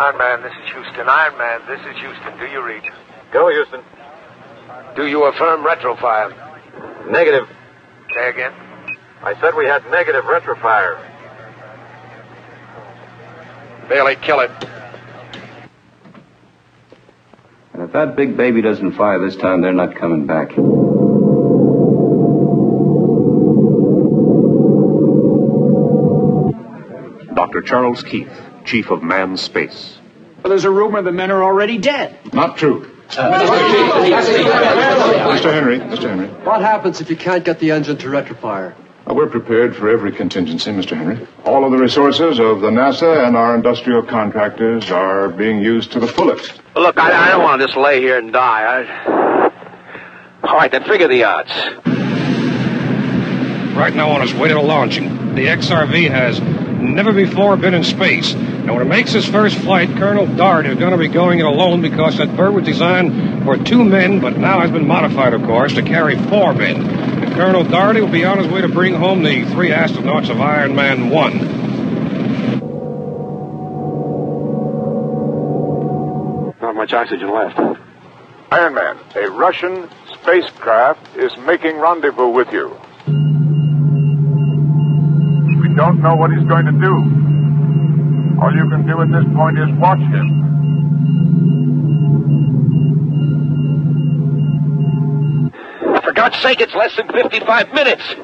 Iron Man, this is Houston. Iron Man, this is Houston. Do you read? Go, Houston. Do you affirm retrofire? Negative. Say again? I said we had negative retrofire. Bailey, kill it. And if that big baby doesn't fire this time, they're not coming back. Dr. Charles Keith, Chief of Manned Space. Well, there's a rumor the men are already dead. Not true. Mr. Henry. What happens if you can't get the engine to retrofire? We're prepared for every contingency, Mr. Henry. All of the resources of the NASA and our industrial contractors are being used to the fullest. Well, look, I don't want to just lay here and die. All right, then figure the odds. Right now on its way to launching, the XRV has never before been in space. And when it makes its first flight, Colonel Dart is going to be going it alone because that bird was designed for 2 men, but now has been modified, of course, to carry 4 men. And Colonel Dart will be on his way to bring home the 3 astronauts of Iron Man 1. Not much oxygen left. Iron Man, a Russian spacecraft is making rendezvous with you. We don't know what he's going to do. All you can do at this point is watch him. For God's sake, it's less than 55 minutes.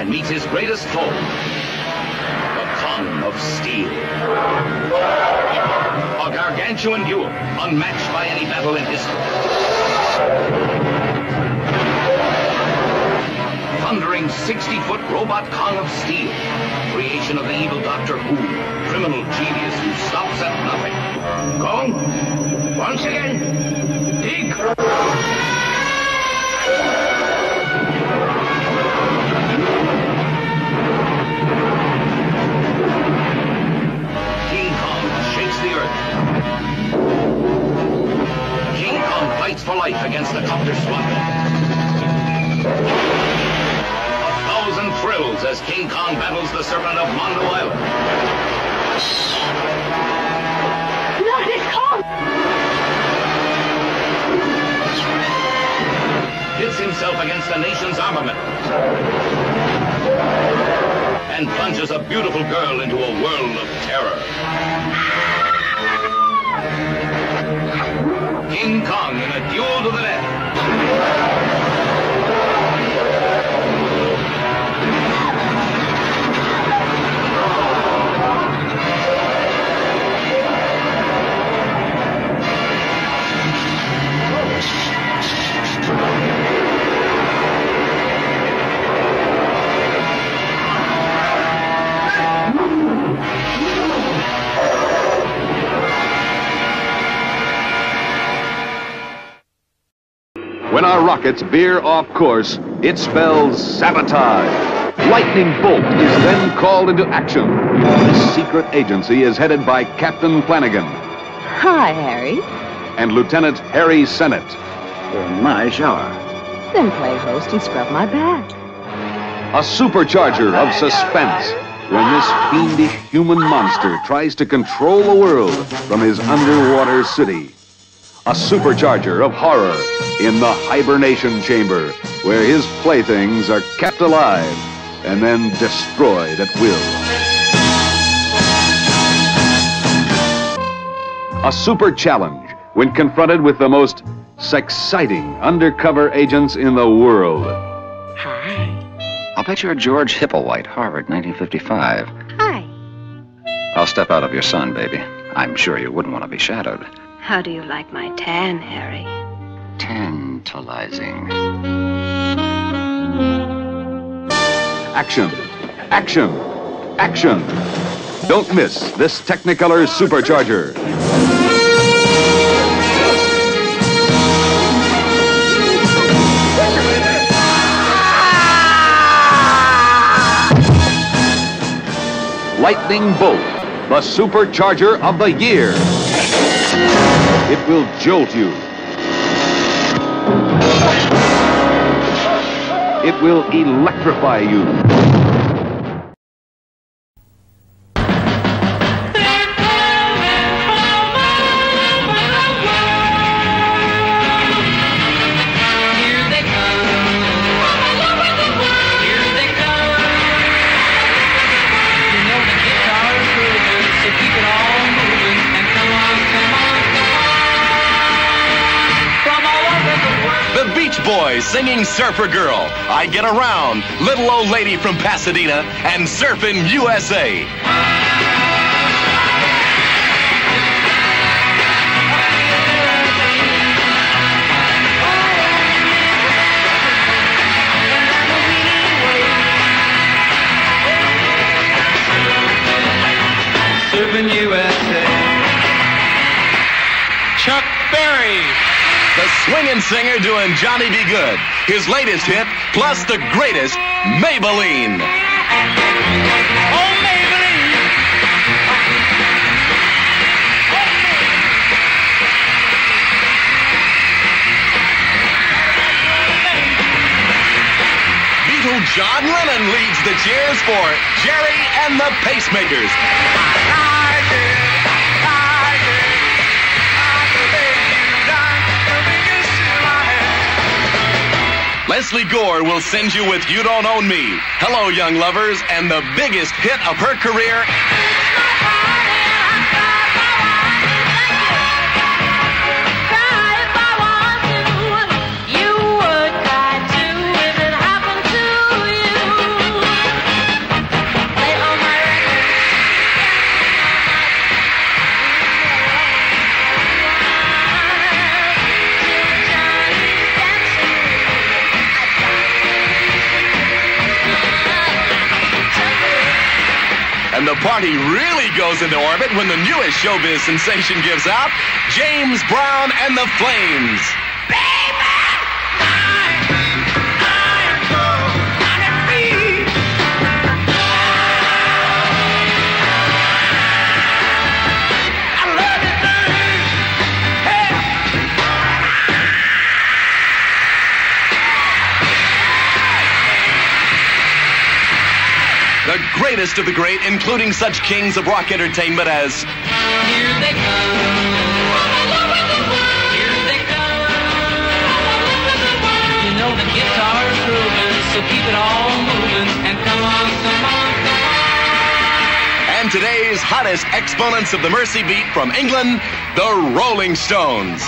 and meets his greatest foe, the Kong of Steel. A gargantuan duel, unmatched by any battle in history. Thundering 60-foot robot Kong of Steel, creation of the evil Doctor Who, criminal genius who stops at nothing. Kong, once again, dig! King Kong shakes the earth. King Kong fights for life against the copter squadron. Thrills as King Kong battles the Serpent of Mondo Island. Not it, Kong! Hits himself against the nation's armament. And plunges a beautiful girl into a world of terror. King Kong in a duel to the death. When our rockets veer off course, it spells sabotage. Lightning Bolt is then called into action. This secret agency is headed by Captain Flanagan. Hi, Harry. And Lieutenant Harry Sennett. In my shower. Then play host and scrub my back. A supercharger of suspense when this fiendish human monster tries to control the world from his underwater city. A supercharger of horror in the hibernation chamber, where his playthings are kept alive and then destroyed at will. A super challenge when confronted with the most exciting undercover agents in the world. Hi. I'll bet you're George Hipplewhite, Harvard, 1955. Hi. I'll step out of your sun, baby. I'm sure you wouldn't want to be shadowed. How do you like my tan, Harry? Tantalizing. Action, action, action. Don't miss this Technicolor supercharger. Lightning Bolt, the supercharger of the year. It will jolt you. It will electrify you. Boys singing Surfer Girl, I Get Around, Little Old Lady from Pasadena, and Surfin' USA. Surfin' USA. Chuck Berry. The swinging singer doing Johnny B. Good. His latest hit, plus the greatest, Maybelline. Oh, Maybelline. Beatle John Lennon leads the cheers for Jerry and the Pacemakers. Leslie Gore will send you with You Don't Own Me. Hello, young lovers, and the biggest hit of her career. And the party really goes into orbit when the newest showbiz sensation gives out, James Brown and the Flames. The greatest of the great, including such kings of rock entertainment as... Here they come. Here they come. You know the guitar's grooving, so keep it all moving. And come on, come on, come on. And today's hottest exponents of the Mercy Beat from England, the Rolling Stones.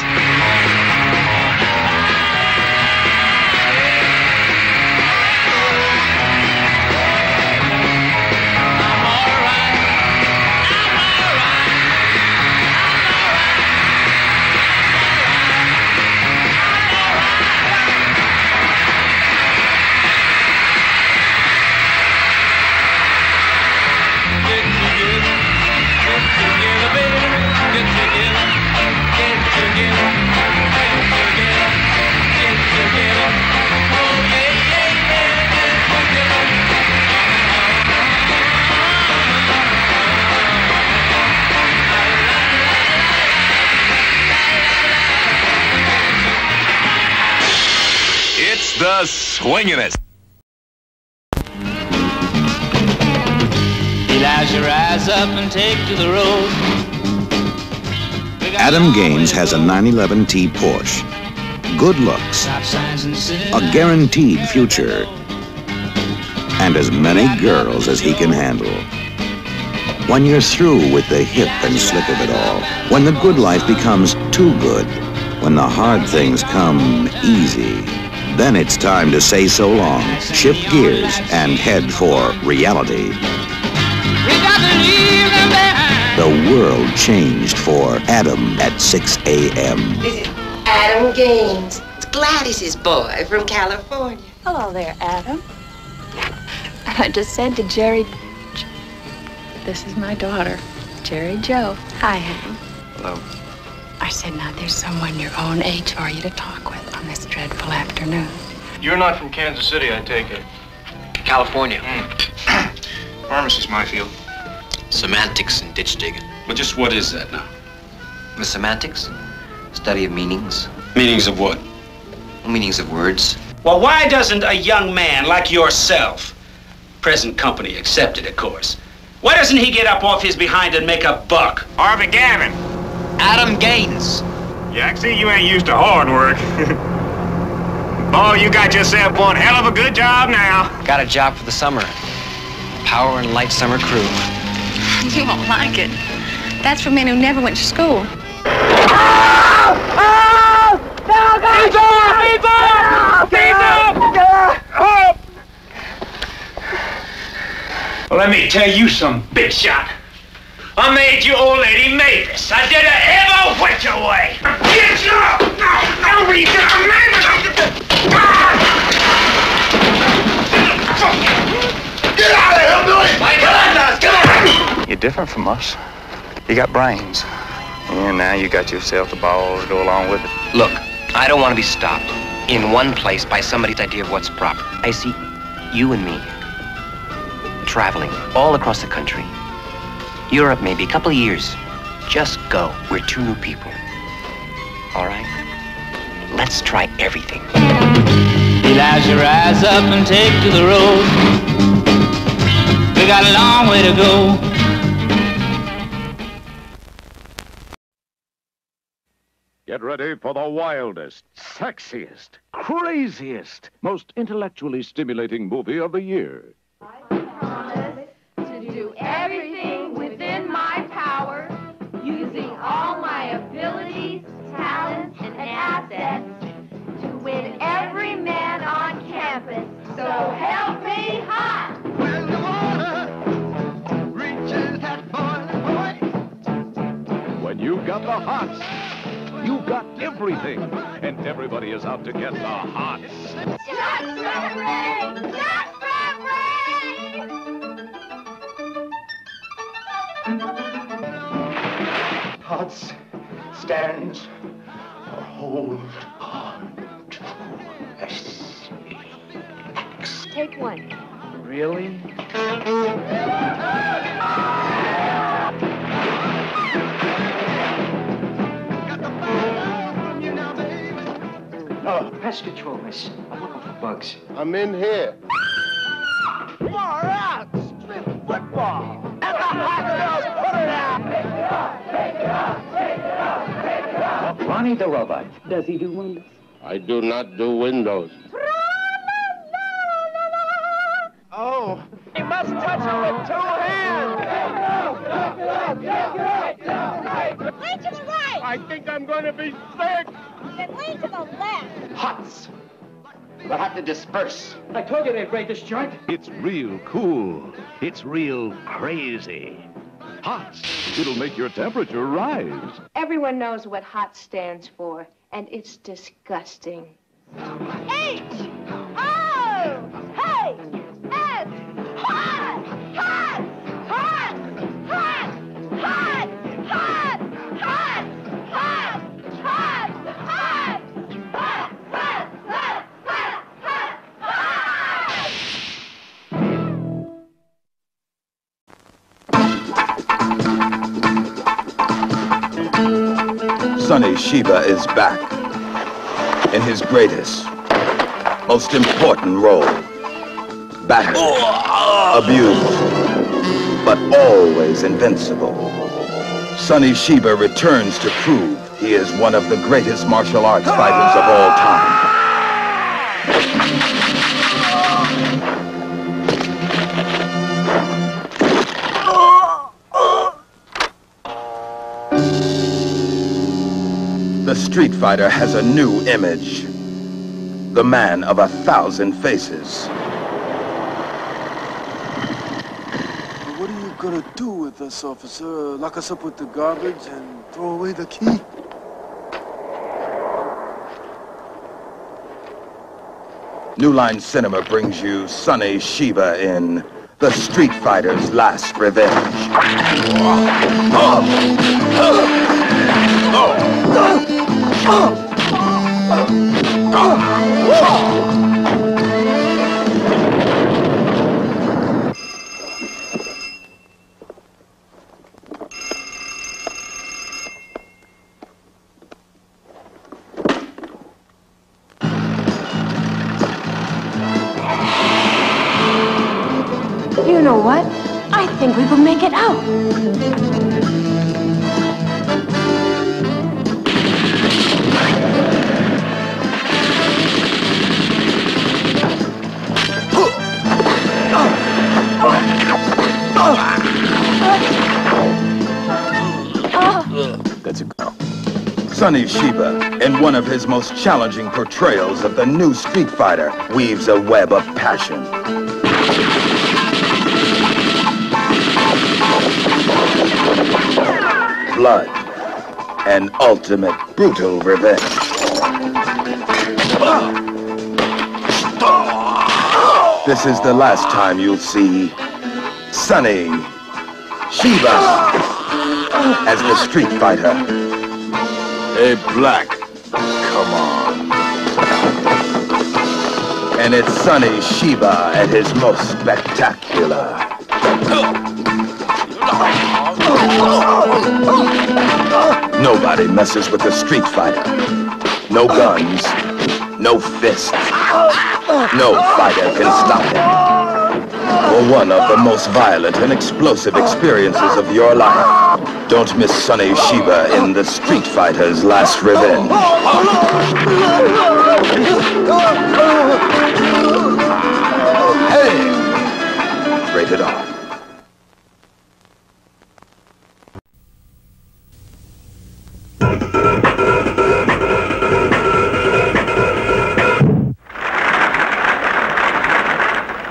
It's the swingin'est. Elijah, rise up and take to the road. Adam Gaines has a 911T Porsche. Good looks, a guaranteed future, and as many girls as he can handle. When you're through with the hip and slick of it all, when the good life becomes too good, when the hard things come easy, then it's time to say so long, shift gears, and head for reality. The world changed for Adam at 6 a.m. This is Adam Gaines. It's Gladys's boy from California. Hello there, Adam. I just said to Jerry, this is my daughter, Jerry Jo. Hi, Adam. Hello. I said, now there's someone your own age for you to talk with on this dreadful afternoon. You're not from Kansas City, I take it. California. Pharmacy's my field. Semantics and ditch digging. Well, just what is that now? The semantics? Study of meanings. Meanings of what? Meanings of words. Well, why doesn't a young man like yourself, present company accepted, of course, why doesn't he get up off his behind and make a buck? Harvey Gavin. Adam Gaines. Yeah, I see you ain't used to hard work. Oh, you got yourself one hell of a good job now. Got a job for the summer. Power and Light Summer Crew. You won't like it. That's for men who never went to school. Well, let me tell you some big shot. I made you old lady Mavis. I did it ever which way. Get you up! Now we get a man. Get out of here, Billy! My God, come on! You're different from us. You got brains. And now you got yourself the balls to go along with it. Look, I don't want to be stopped in one place by somebody's idea of what's proper. I see you and me traveling all across the country. Europe, maybe a couple of years. Just go. We're two new people. All right? Let's try everything. Elijah, rise up and take to the road. We got a long way to go. Get ready for the wildest, sexiest, craziest, most intellectually stimulating movie of the year. To do everything within my power, using all my abilities, talents, and assets to win every man on campus. So help me hot! When the water reaches that boiling point. When you got the hots, you got everything, and everybody is out to get the hots. Just for rain! Just for rain! Hearts stands or hold on to us. Take one. Really? Oh, pest control, miss. I'm looking for bugs. I'm in here. Far out! Strip football! And the hot girls put it out! Take it up! Take it up! Take it up! Take it up! Ronnie the robot. Does he do windows? I do not do windows. Oh, he must touch it with 2 hands! Lean to the right! I think I'm going to be sick. Then lean to the left! Hots! We'll have to disperse. I told you they'd raid this joint. It's real cool. It's real crazy. Hot. It'll make your temperature rise. Everyone knows what HOT stands for, and it's disgusting. H! O! H! S! Hot! Hot! Hot! Hot! Hot! Hot! Hot! Hot! Hot! Hot! Hot! Hot! Hot! Sonny Shiba is back in his greatest, most important role. Battered, abused, but always invincible. Sonny Shiba returns to prove he is one of the greatest martial arts fighters of all time. The Street Fighter has a new image. The man of 1,000 faces. What are you gonna do with us, officer? Lock us up with the garbage and throw away the key? New Line Cinema brings you Sonny Shiba in The Street Fighter's Last Revenge. You know what? I think we will make it out. That's a go. Sonny Shiba, in one of his most challenging portrayals of the new Street Fighter, weaves a web of passion. Blood and ultimate brutal revenge. This is the last time you'll see Sonny Shiba as the Street Fighter. Hey, Black, come on. And it's Sonny Shiba at his most spectacular. Nobody messes with the Street Fighter. No guns, no fists. No fighter can stop him. For one of the most violent and explosive experiences of your life, don't miss Sonny Shiba in The Street Fighter's Last Revenge. Hey! Rated R.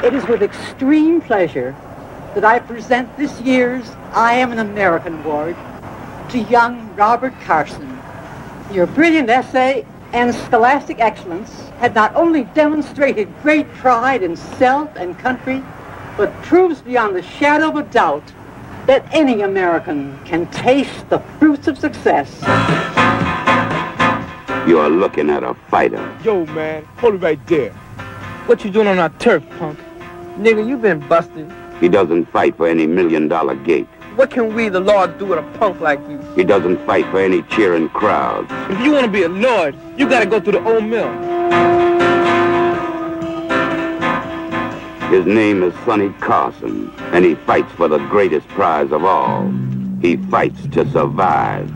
It is with extreme pleasure that I present this year's I Am an American Award to young Robert Carson. Your brilliant essay and scholastic excellence had not only demonstrated great pride in self and country, but proves beyond the shadow of a doubt that any American can taste the fruits of success. You are looking at a fighter. Yo, man, hold it right there. What you doing on our turf, punk? Nigga, you been busted. He doesn't fight for any $1 million gate. What can we, the Lord, do with a punk like you? He doesn't fight for any cheering crowds. If you want to be a Lord, you got to go through the old mill. His name is Sonny Carson, and he fights for the greatest prize of all. He fights to survive.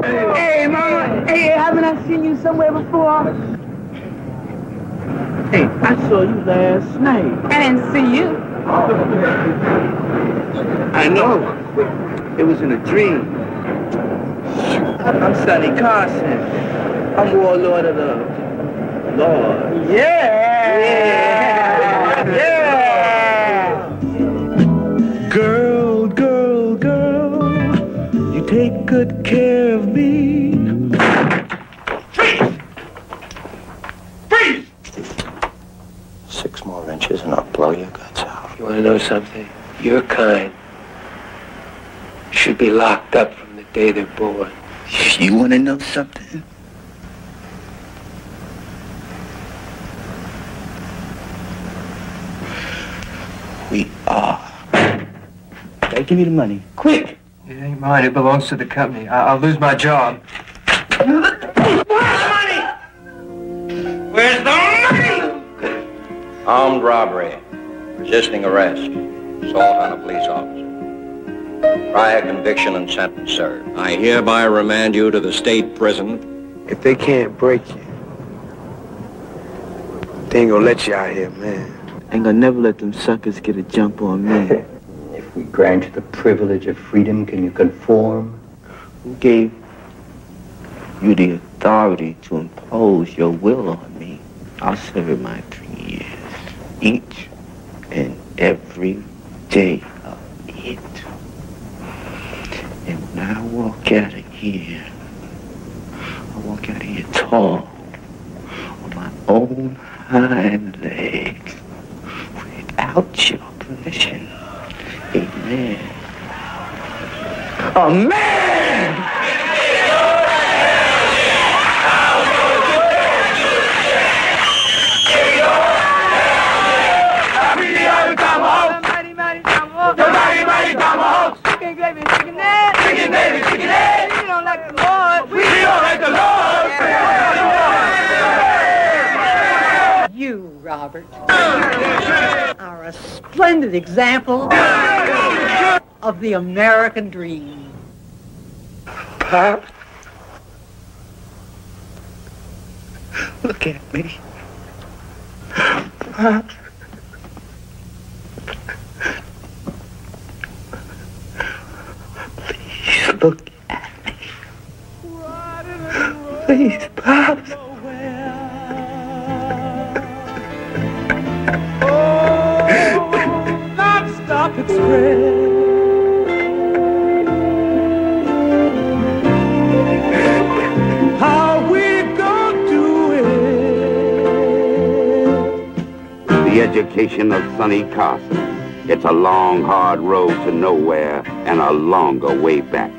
Hey, mama. Hey, haven't I seen you somewhere before? Hey, I saw you last night. I didn't see you. I know. It was in a dream. I'm Sonny Carson. I'm warlord of the Lord. Yeah! Girl, girl, girl, you take good care of me. Freeze! Freeze! 6 more inches and I'll blow your guts out. You want to know something? Your kind should be locked up from the day they're born. You want to know something? We are. Hey, give me the money. Quick! It ain't mine. It belongs to the company. I'll lose my job. Where's the money? Where's the money? Armed robbery, resisting arrest, assault on a police officer. Prior conviction and sentence served. I hereby remand you to the state prison. If they can't break you, they ain't gonna let you out here, man. Ain't gonna never let them suckers get a jump on me. If we grant you the privilege of freedom, can you conform? Who gave you the authority to impose your will on me? I'll serve my 3 years, each and every day of it. And when I walk out of here, I walk out of here tall, on my own hind legs, without your permission. Amen. Oh, man! You, Robert, are a splendid example of the American dream. Pop, look at me. Pop. Please look at me. Please, Pop. Non-stop express. How we gonna do it? The education of Sonny Carson. It's a long, hard road to nowhere and a longer way back.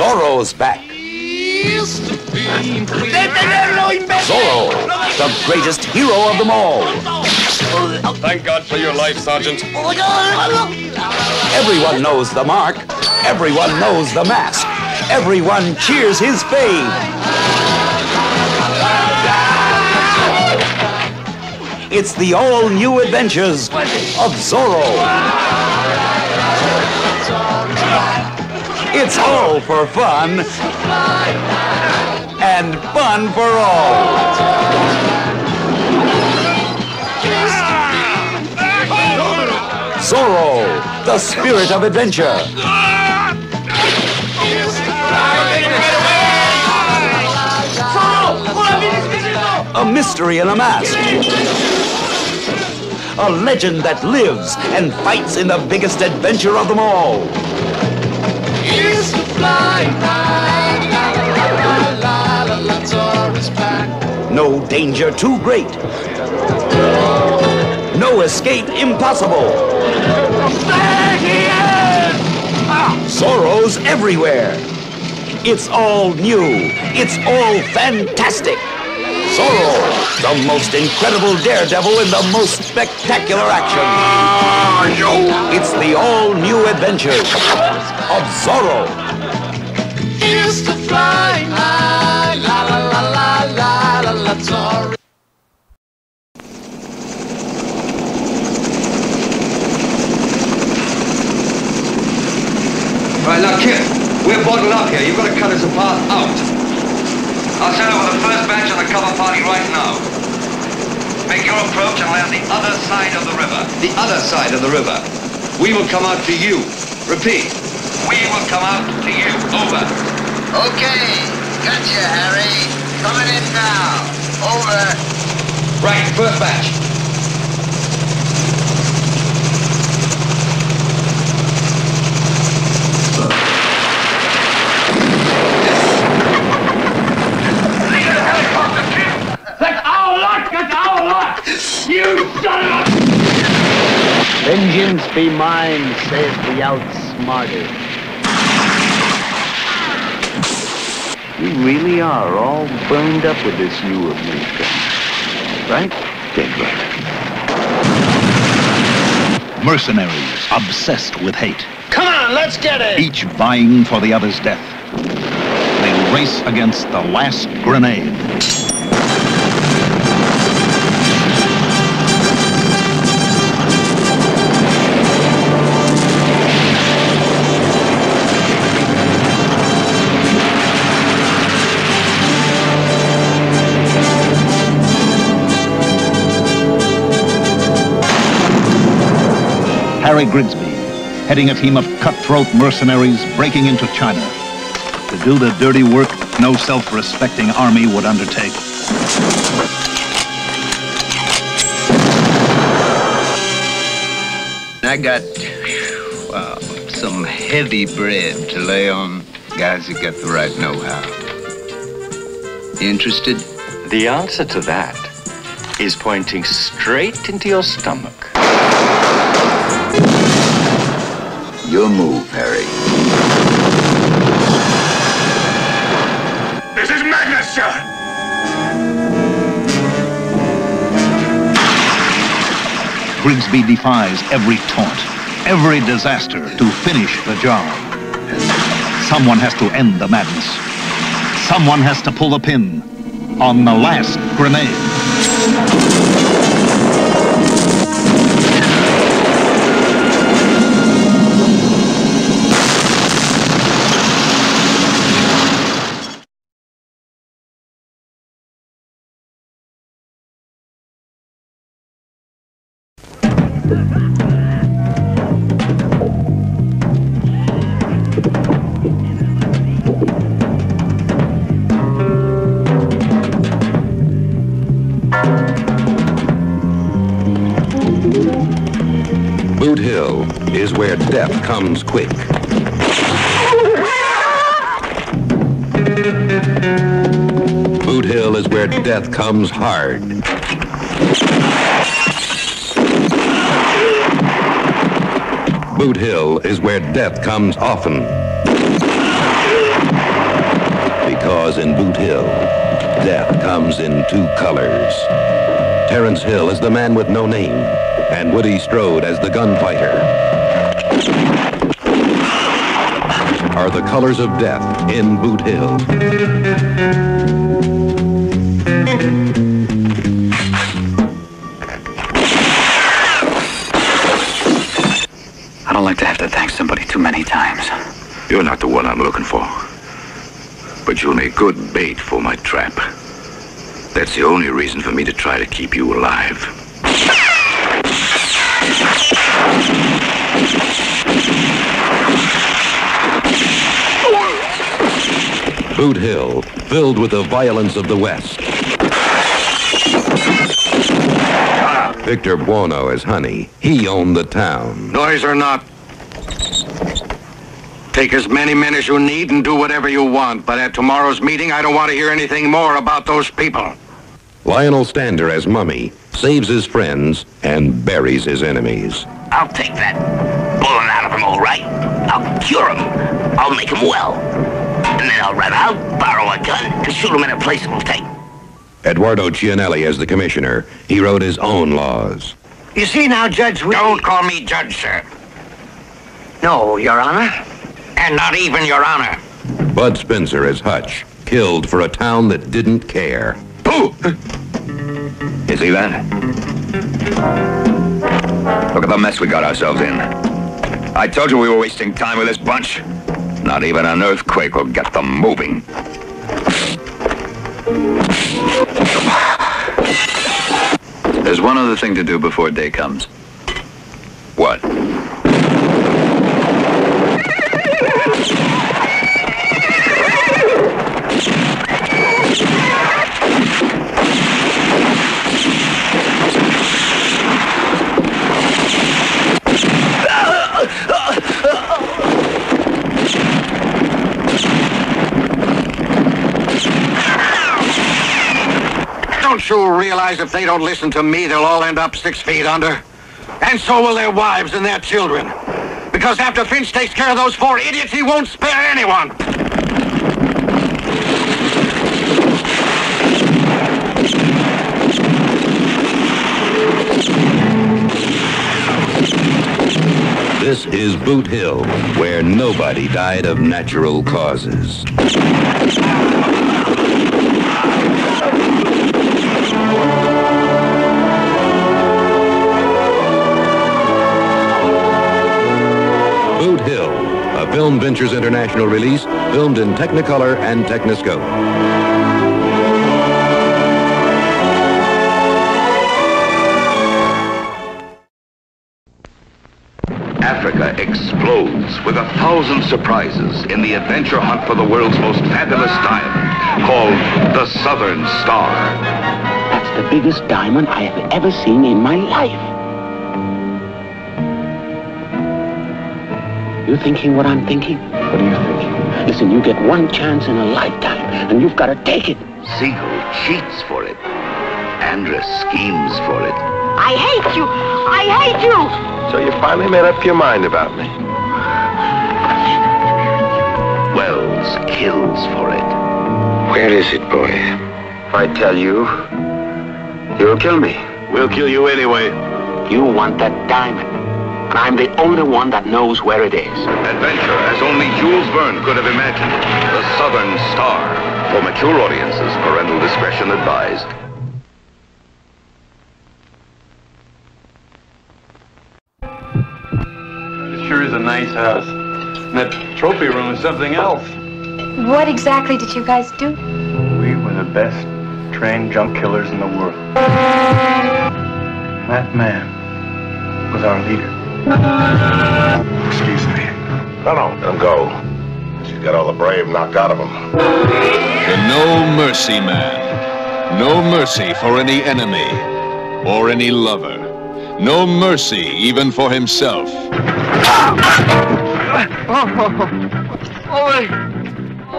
Zorro's back. Zorro, the greatest hero of them all. Thank God for your life, Sergeant. Everyone knows the mark. Everyone knows the mask. Everyone cheers his fame. It's the all-new adventures of Zorro. It's all for fun, and fun for all. Zorro, the spirit of adventure. A a mystery in a mask. A legend that lives and fights in the biggest adventure of them all. Here's the flying high, la la la la la la, Taurus pack. No danger too great. No escape impossible. Back here! Zorro's everywhere. It's all new. It's all fantastic. Zorro, the most incredible daredevil in the most spectacular action. It's the all-new adventures of Zorro. Here's the flying high, la la la la la la la, Taurus. Right, now, Kip, we're bottled up here. You've got to cut us apart out. I'll send over the first batch of the cover party right now. Make your approach and land the other side of the river. The other side of the river. We will come out to you. Repeat. We will come out to you. Over. Okay. Gotcha, Harry. Coming in now. Over. Right, first batch. That's our luck! That's our luck! You son of a... Vengeance be mine, says the outsmarter. You really are all burned up with this new America. Right? Dead right. Mercenaries obsessed with hate. Come on, let's get it! Each vying for the other's death. They race against the last grenade. Harry Grigsby, heading a team of cutthroat mercenaries breaking into China to do the dirty work no self-respecting army would undertake. I got, well, some heavy bread to lay on guys who got the right know-how. Interested? The answer to that is pointing straight into your stomach. Your move, Harry. This is madness, sir! Grigsby defies every taunt, every disaster to finish the job. Someone has to end the madness. Someone has to pull the pin on the last grenade. Boot Hill is where death comes quick. Boot Hill is where death comes hard. Boot Hill is where death comes often. Because in Boot Hill, death comes in two colors. Terence Hill is the man with no name, and Woody Strode as the gunfighter are the colors of death in Boot Hill. I don't like to have to thank somebody too many times. You're not the one I'm looking for. But you'll make good bait for my trap. That's the only reason for me to try to keep you alive. Boot Hill, filled with the violence of the West. Victor Buono as Honey. He owned the town. Noise or not, take as many men as you need and do whatever you want. But at tomorrow's meeting, I don't want to hear anything more about those people. Lionel Stander as Mummy saves his friends and buries his enemies. I'll take that bullet out of him, all right. I'll cure him. I'll make him well. And then I'll run out, borrow a gun, to shoot him in a place it will take. Eduardo Cianelli as the commissioner. He wrote his own laws. You see now, Judge, Don't call me Judge, sir. No, Your Honor. And not even Your Honor. Bud Spencer as Hutch, killed for a town that didn't care. Pooh! You see that? Look at the mess we got ourselves in. I told you we were wasting time with this bunch. Not even an earthquake will get them moving. There's one other thing to do before day comes. What? Don't you realize if they don't listen to me, they'll all end up 6 feet under? And so will their wives and their children. Because after Finch takes care of those 4 idiots, he won't spare anyone. This is Boot Hill, where nobody died of natural causes. Boot Hill, a Film Ventures International release, filmed in Technicolor and Techniscope. Africa explodes with 1,000 surprises in the adventure hunt for the world's most fabulous diamond, called the Southern Star. That's the biggest diamond I have ever seen in my life. You thinking what I'm thinking? What are you thinking? Listen, you get one chance in a lifetime, and you've got to take it. Siegel cheats for it. Andrus schemes for it. I hate you! I hate you! So you finally made up your mind about me? Wells kills for it. Where is it, boy? If I tell you, you'll kill me. We'll kill you anyway. You want that diamond, and I'm the only one that knows where it is. Adventure as only Jules Verne could have imagined. The Southern Star. For mature audiences, parental discretion advised. Sure is a nice house. And that trophy room is something else. What exactly did you guys do? We were the best trained junk killers in the world. That man was our leader. Excuse me. No, let him go. She's got all the brave knocked out of him. The No Mercy Man. No mercy for any enemy or any lover. No mercy even for himself.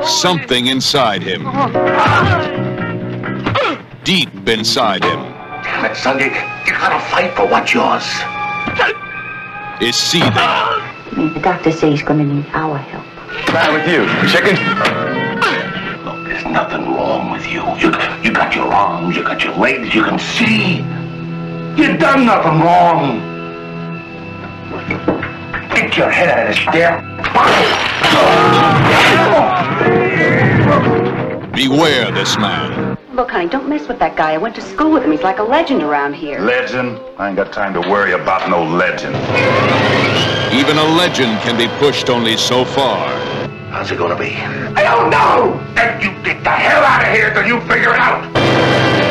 Something inside him, deep inside him, Damn it, son, you gotta fight for what's yours. is seething. The doctor says he's gonna need our help. Back with you, chicken. Look, there's nothing wrong with you. You got your arms, you got your legs, you can see. You done nothing wrong. Get your head out of this damn. Beware this man. Look, honey, don't mess with that guy. I went to school with him. He's like a legend around here. Legend? I ain't got time to worry about no legend. Even a legend can be pushed only so far. How's it gonna be? I don't know! And you get the hell out of here till you figure it out!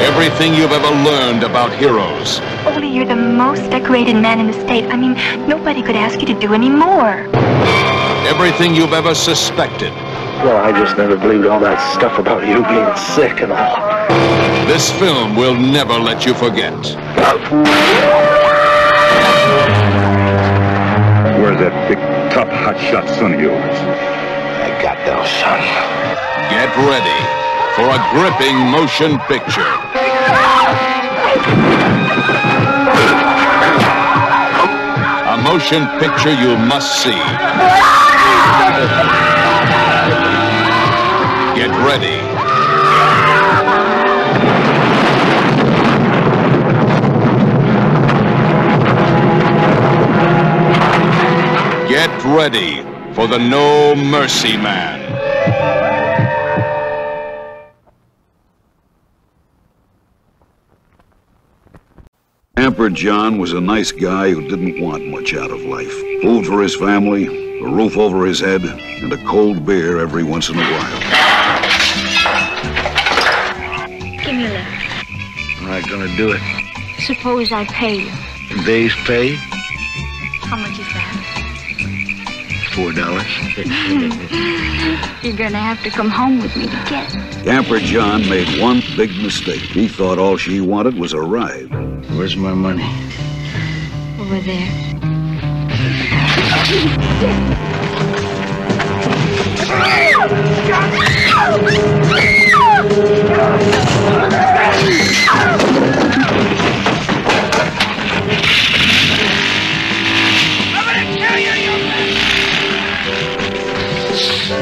Everything you've ever learned about heroes. Ole, you're the most decorated man in the state. I mean, nobody could ask you to do any more. Everything you've ever suspected. Well, I just never believed all that stuff about you being sick and all. This film will never let you forget. Where's that big, tough, hotshot son of yours? I got those, son. Get ready for a gripping motion picture. A motion picture you must see. Get ready. Get ready for the No Mercy Man. Camper John was a nice guy who didn't want much out of life. Food for his family, a roof over his head, and a cold beer every once in a while. Give me a lift. I'm not gonna do it. Suppose I pay you. Day's pay? How much is that? $4. You're gonna have to come home with me to get it. Camper John made one big mistake. He thought all she wanted was a ride. Where's my money? Over there.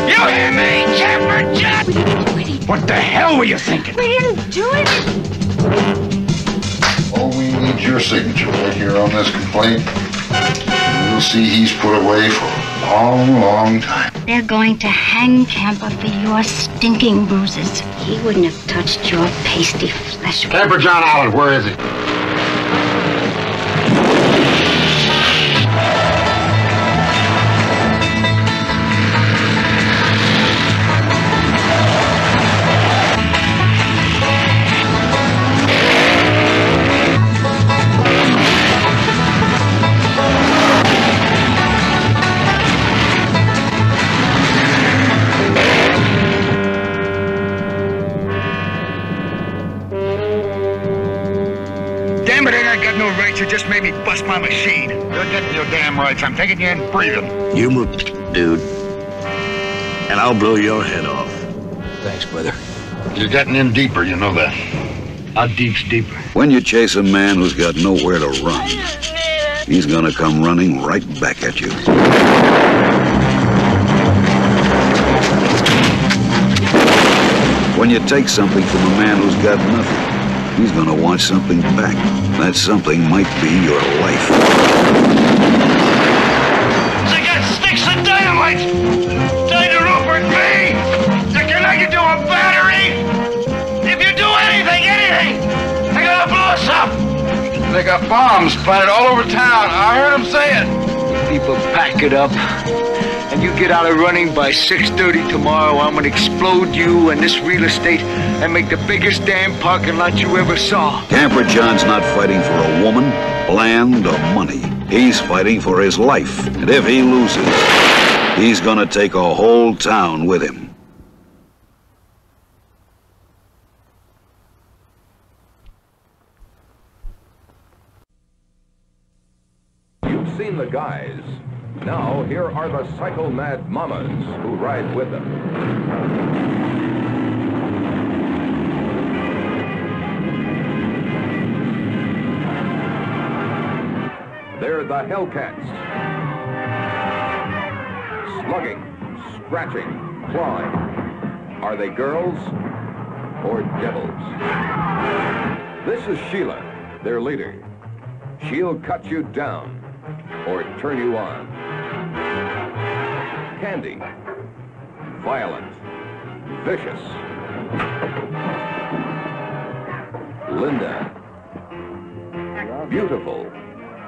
You hear me, Camper John? What the hell were you thinking? We didn't do it. All we need is your signature right here on this complaint. And we'll see he's put away for a long, long time. They're going to hang Camper for your stinking bruises. He wouldn't have touched your pasty flesh. Camper John Allen, where is he? You just made me bust my machine. You're getting your damn rights. I'm taking you in breathing. You move, dude. And I'll blow your head off. Thanks, brother. You're getting in deeper, you know that. How deep's deeper? When you chase a man who's got nowhere to run, he's gonna come running right back at you. When you take something from a man who's got nothing, he's gonna want something back. That something might be your life. They got sticks of dynamite! Tied to Rupert me! They're connected to a battery! If you do anything, they're gonna blow us up! They got bombs planted all over town. I heard them say it. People pack it up. And you get out of running by 6:30 tomorrow, I'm gonna explode you and this real estate and make the biggest damn parking lot you ever saw. Camper John's not fighting for a woman, land, or money. He's fighting for his life. And if he loses, he's gonna take a whole town with him. You've seen the guys. Now, here are the psycho-mad mamas who ride with them. They're the Hellcats. Slugging, scratching, clawing. Are they girls or devils? This is Sheila, their leader. She'll cut you down or turn you on. Candy, violent, vicious. Linda, beautiful,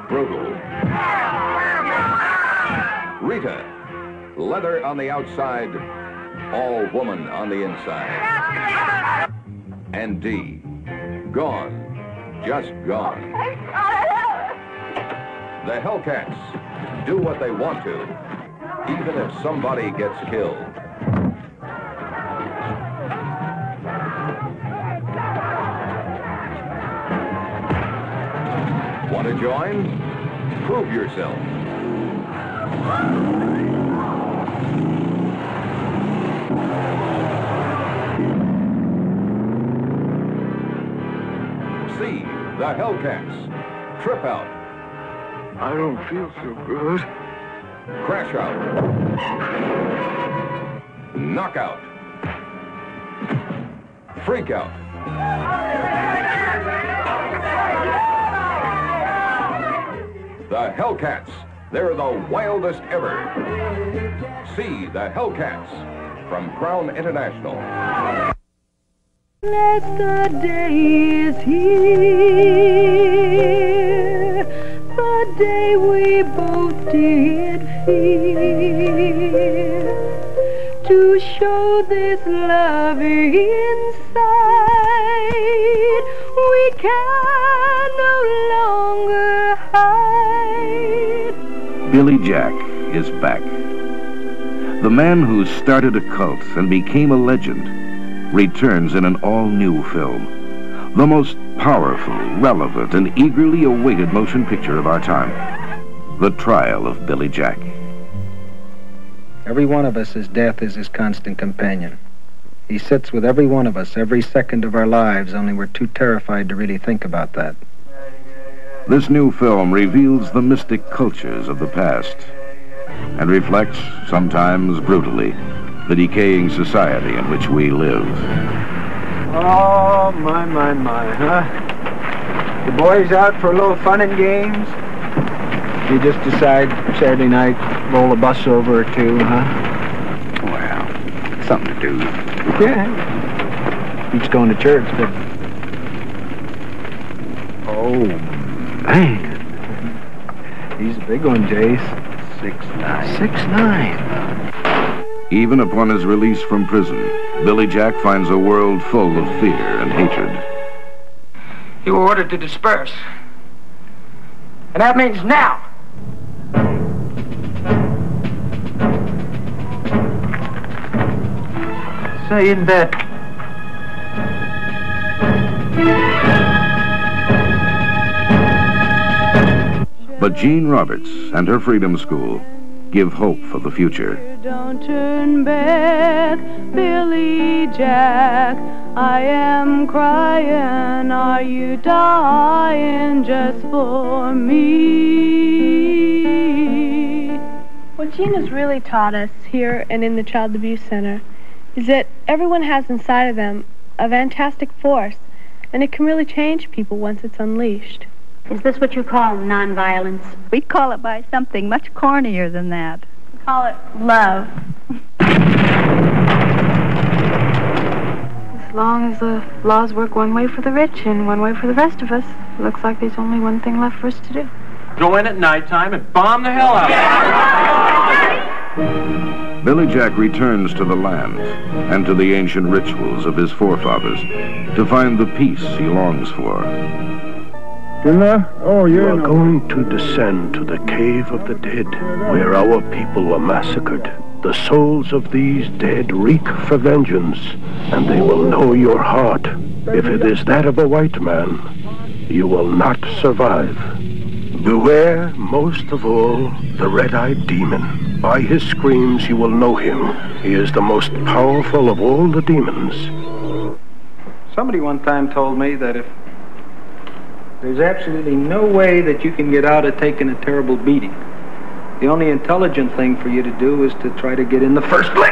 brutal. Rita, leather on the outside, all woman on the inside. And Dee, gone, just gone. The Hellcats do what they want to, even if somebody gets killed. Want to join? Prove yourself. See the Hellcats. Trip Out. I don't feel so good. Crash Out. Knockout. Freak Out. The Hellcats. They're the wildest ever. See the Hellcats from Crown International. The day is here, the day we both did fear, to show this love inside, we can no longer hide. Billy Jack is back. The man who started a cult and became a legend returns in an all-new film. The most powerful, relevant, and eagerly awaited motion picture of our time. The Trial of Billy Jack. Every one of us, as death is his constant companion. He sits with every one of us every second of our lives, only we're too terrified to really think about that. This new film reveals the mystic cultures of the past and reflects, sometimes brutally, the decaying society in which we live. Oh, my, huh? The boys out for a little fun and games? You just decide Saturday night, roll a bus over or two, huh? Well, something to do. Yeah. Beats going to church, but... Oh, man. He's a big one, Jace. 6'9". 6'9". Even upon his release from prison, Billy Jack finds a world full of fear and hatred. You were ordered to disperse. And that means now. Saying that. But Jean Roberts and her Freedom School give hope for the future. Don't turn back, Billy Jack. I am crying. Are you dying just for me? What Jean has really taught us here and in the Child Abuse Center is that everyone has inside of them a fantastic force, and it can really change people once it's unleashed. Is this what you call nonviolence? We call it by something much cornier than that. We call it love. As long as the laws work one way for the rich and one way for the rest of us, it looks like there's only one thing left for us to do. Go in at nighttime and bomb the hell out of it. Billy Jack returns to the land and to the ancient rituals of his forefathers to find the peace he longs for. You are going to descend to the cave of the dead, where our people were massacred. The souls of these dead reek for vengeance, and they will know your heart. If it is that of a white man, you will not survive. Beware, most of all, the red-eyed demon. By his screams you will know him. He is the most powerful of all the demons. Somebody one time told me that if there's absolutely no way that you can get out of taking a terrible beating, the only intelligent thing for you to do is to try to get in the first place.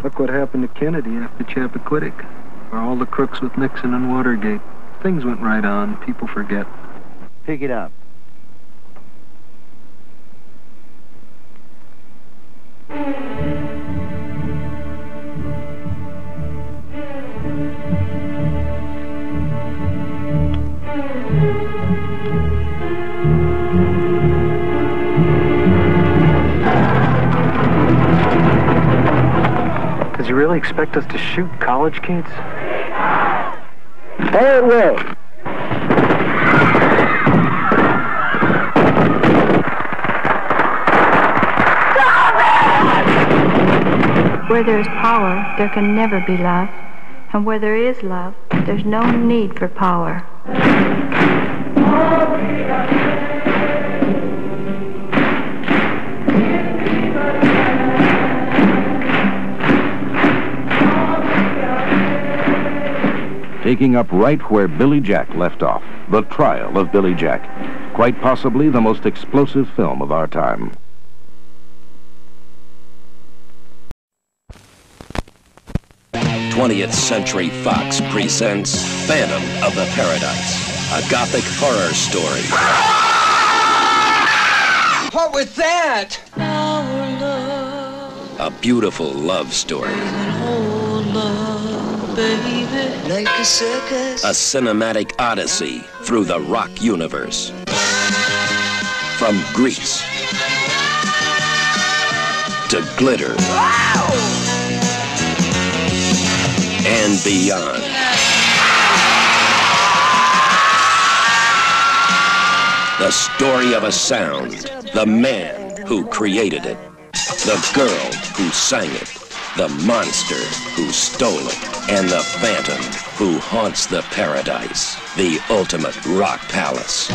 Look what happened to Kennedy after Chappaquiddick, or all the crooks with Nixon and Watergate. Things went right on. People forget. Pick it up. Does he really expect us to shoot college kids? Fire away. Where there is power, there can never be love. And where there is love, there's no need for power. Taking up right where Billy Jack left off, The Trial of Billy Jack. Quite possibly the most explosive film of our time. Twentieth Century Fox presents Phantom of the Paradise, a gothic horror story. What was that? A beautiful love story. Baby, like a circus. A cinematic odyssey through the rock universe. From Grease to glitter. Wow! And beyond. The story of a sound, the man who created it, the girl who sang it, the monster who stole it, and the phantom who haunts the paradise, the ultimate rock palace.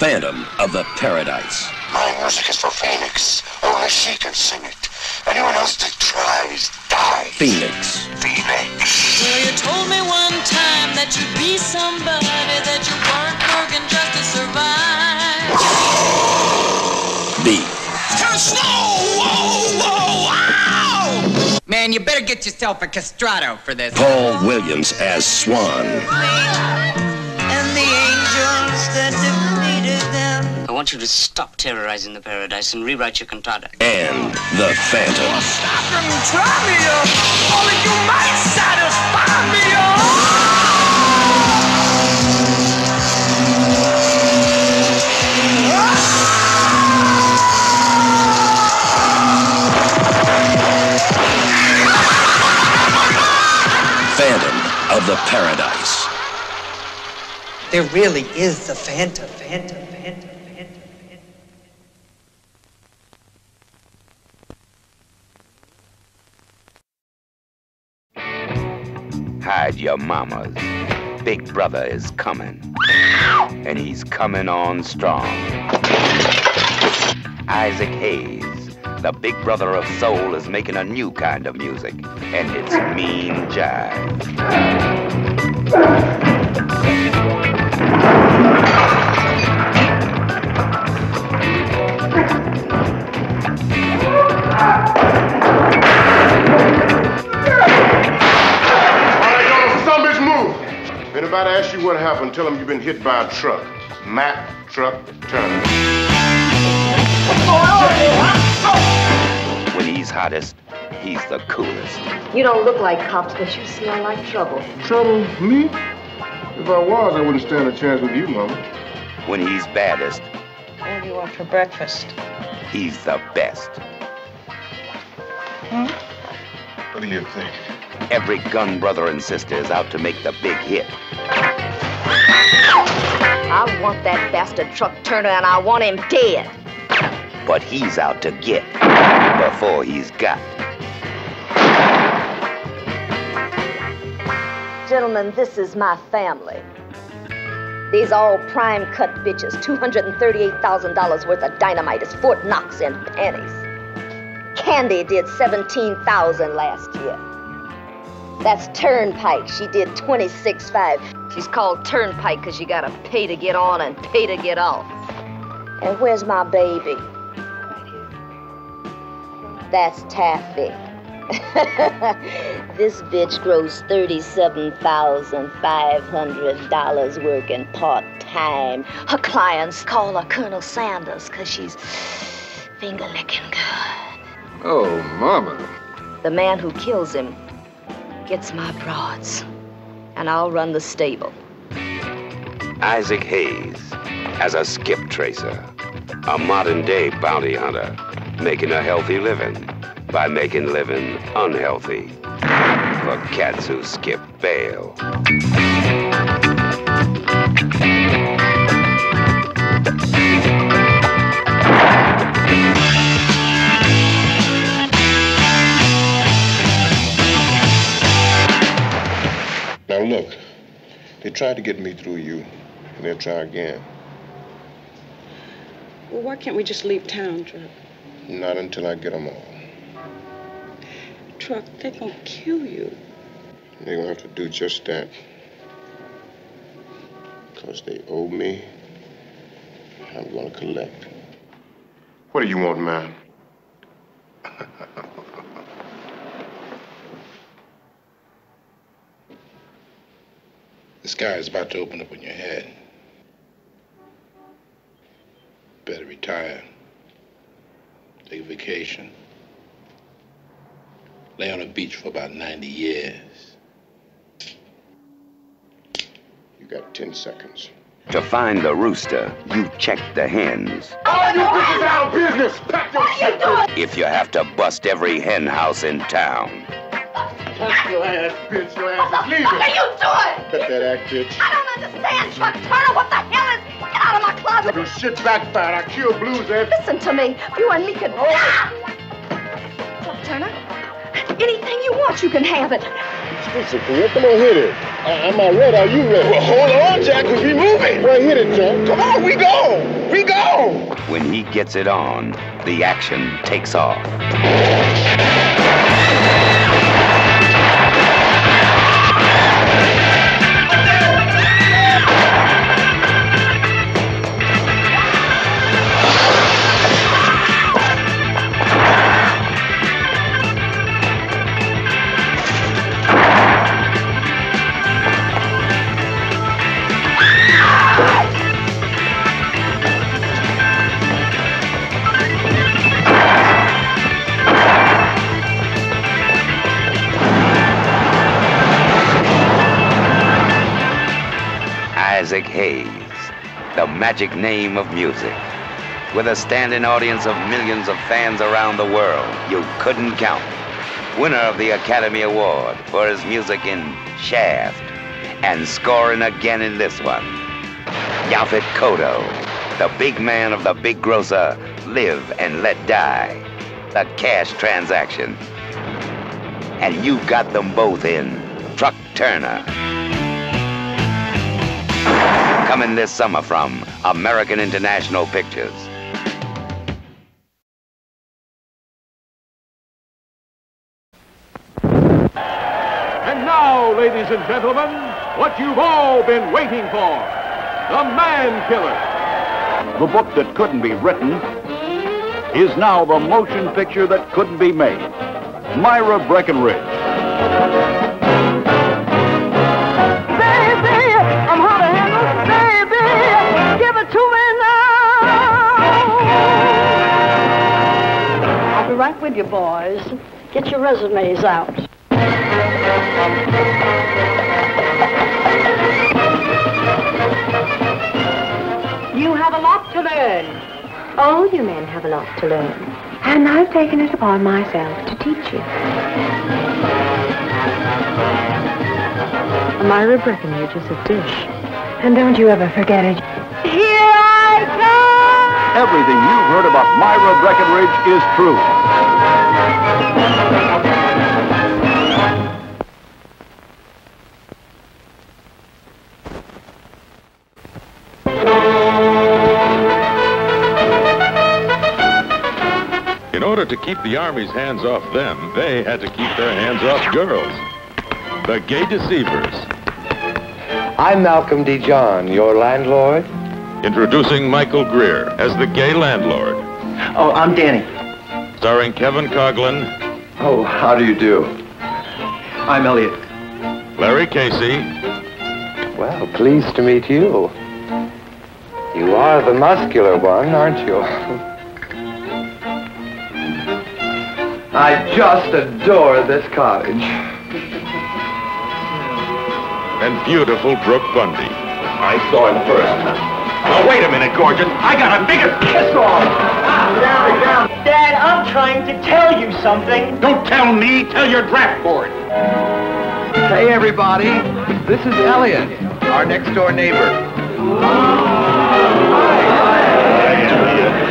Phantom of the Paradise. My music is for Phoenix. Only she can sing it. Anyone else that tries dies. Phoenix. Phoenix. Well, you told me one time that you'd be somebody, that you weren't working just to survive. B. Snow! Whoa! Whoa! Ow! Man, you better get yourself a castrato for this. Paul Williams as Swan. And the angels that defeated them. I want you to stop terrorizing the paradise and rewrite your cantata. And the Phantom. Stop and try me, only you might satisfy me, Phantom of the Paradise. There really is the Phantom. Hide your mamas. Big brother is coming. And he's coming on strong. Isaac Hayes, the big brother of soul, is making a new kind of music. And it's mean jive. If anybody asks you what happened, tell them you've been hit by a truck. Mack Truck Turner. When he's hottest, he's the coolest. You don't look like cops, but you smell like trouble. Trouble? Me? If I was, I wouldn't stand a chance with you, Mama. When he's baddest, What do you want for breakfast? he's the best. What do you think? Every gun brother and sister is out to make the big hit. I want that bastard Truck Turner, and I want him dead. But he's out to get before he's got. Gentlemen, this is my family. These all prime cut bitches. $238,000 worth of dynamite is Fort Knox and pennies. Candy did $17,000 last year. That's Turnpike. She did $26,500. She's called Turnpike because you gotta pay to get on and pay to get off. And where's my baby? Right here. That's Taffy. This bitch grows $37,500 working part-time. Her clients call her Colonel Sanders because she's finger-licking good. Oh, Mama. The man who kills him gets my broads, and I'll run the stable. Isaac Hayes as a skip tracer, a modern-day bounty hunter, making a healthy living by making living unhealthy for cats who skip bail. They tried to get me through you, and they'll try again. Well, why can't we just leave town, Truck? Not until I get them all. Truck, they're gonna kill you. They're gonna have to do just that. Because they owe me, I'm gonna collect. What do you want, man? The sky is about to open up in your head. Better retire. Take a vacation. Lay on a beach for about 90 years. You got 10 seconds. To find the rooster, you check the hens. All you bitches out of business! Pack your shit! If you have to bust every hen house in town. Pack your ass, bitch. Your ass is leaving. What are you doing? Cut that act, bitch. I don't understand, Chuck Turner. What the hell is... Get out of my closet. Your shit backfired. I killed Blues, Ed. Listen to me. You and me could... Chuck Turner, anything you want, you can have it. Listen, come on, hit it. I'm not ready. Are you ready? Well, hold on, Jack. We'll be moving. Well, hit it, Jack. Come on, we go. We go. When he gets it on, the action takes off. Isaac Hayes, the magic name of music. With a standing audience of millions of fans around the world, you couldn't count. Winner of the Academy Award for his music in Shaft, and scoring again in this one. Yaphet Kotto, the big man of the big grosser, Live and Let Die, the cash transaction. And you got them both in Truck Turner. Coming this summer from American International Pictures. And now, ladies and gentlemen, what you've all been waiting for, The Man Killer. The book that couldn't be written is now the motion picture that couldn't be made. Myra Breckinridge. Baby, I'm hard to handle. Baby, give it to me now. I'll be right with you, boys. Get your resumes out. You have a lot to learn. All you men have a lot to learn. And I've taken it upon myself to teach you. Myra Breckinridge is a dish. And don't you ever forget it. Here I come! Everything you've heard about Myra Breckinridge is true. In order to keep the Army's hands off them, they had to keep their hands off girls. The Gay Deceivers. I'm Malcolm D. John, your landlord. Introducing Michael Greer as the gay landlord. Oh, I'm Danny. Starring Kevin Coughlin. Oh, how do you do? I'm Elliot. Larry Casey. Well, pleased to meet you. You are the muscular one, aren't you? I just adore this cottage. And beautiful Brooke Bundy. I saw him first. Oh, wait a minute, Gorgon. I got a bigger kiss off. Dad, I'm trying to tell you something. Don't tell me. Tell your draft board. Hey, everybody. This is Elliot, our next-door neighbor.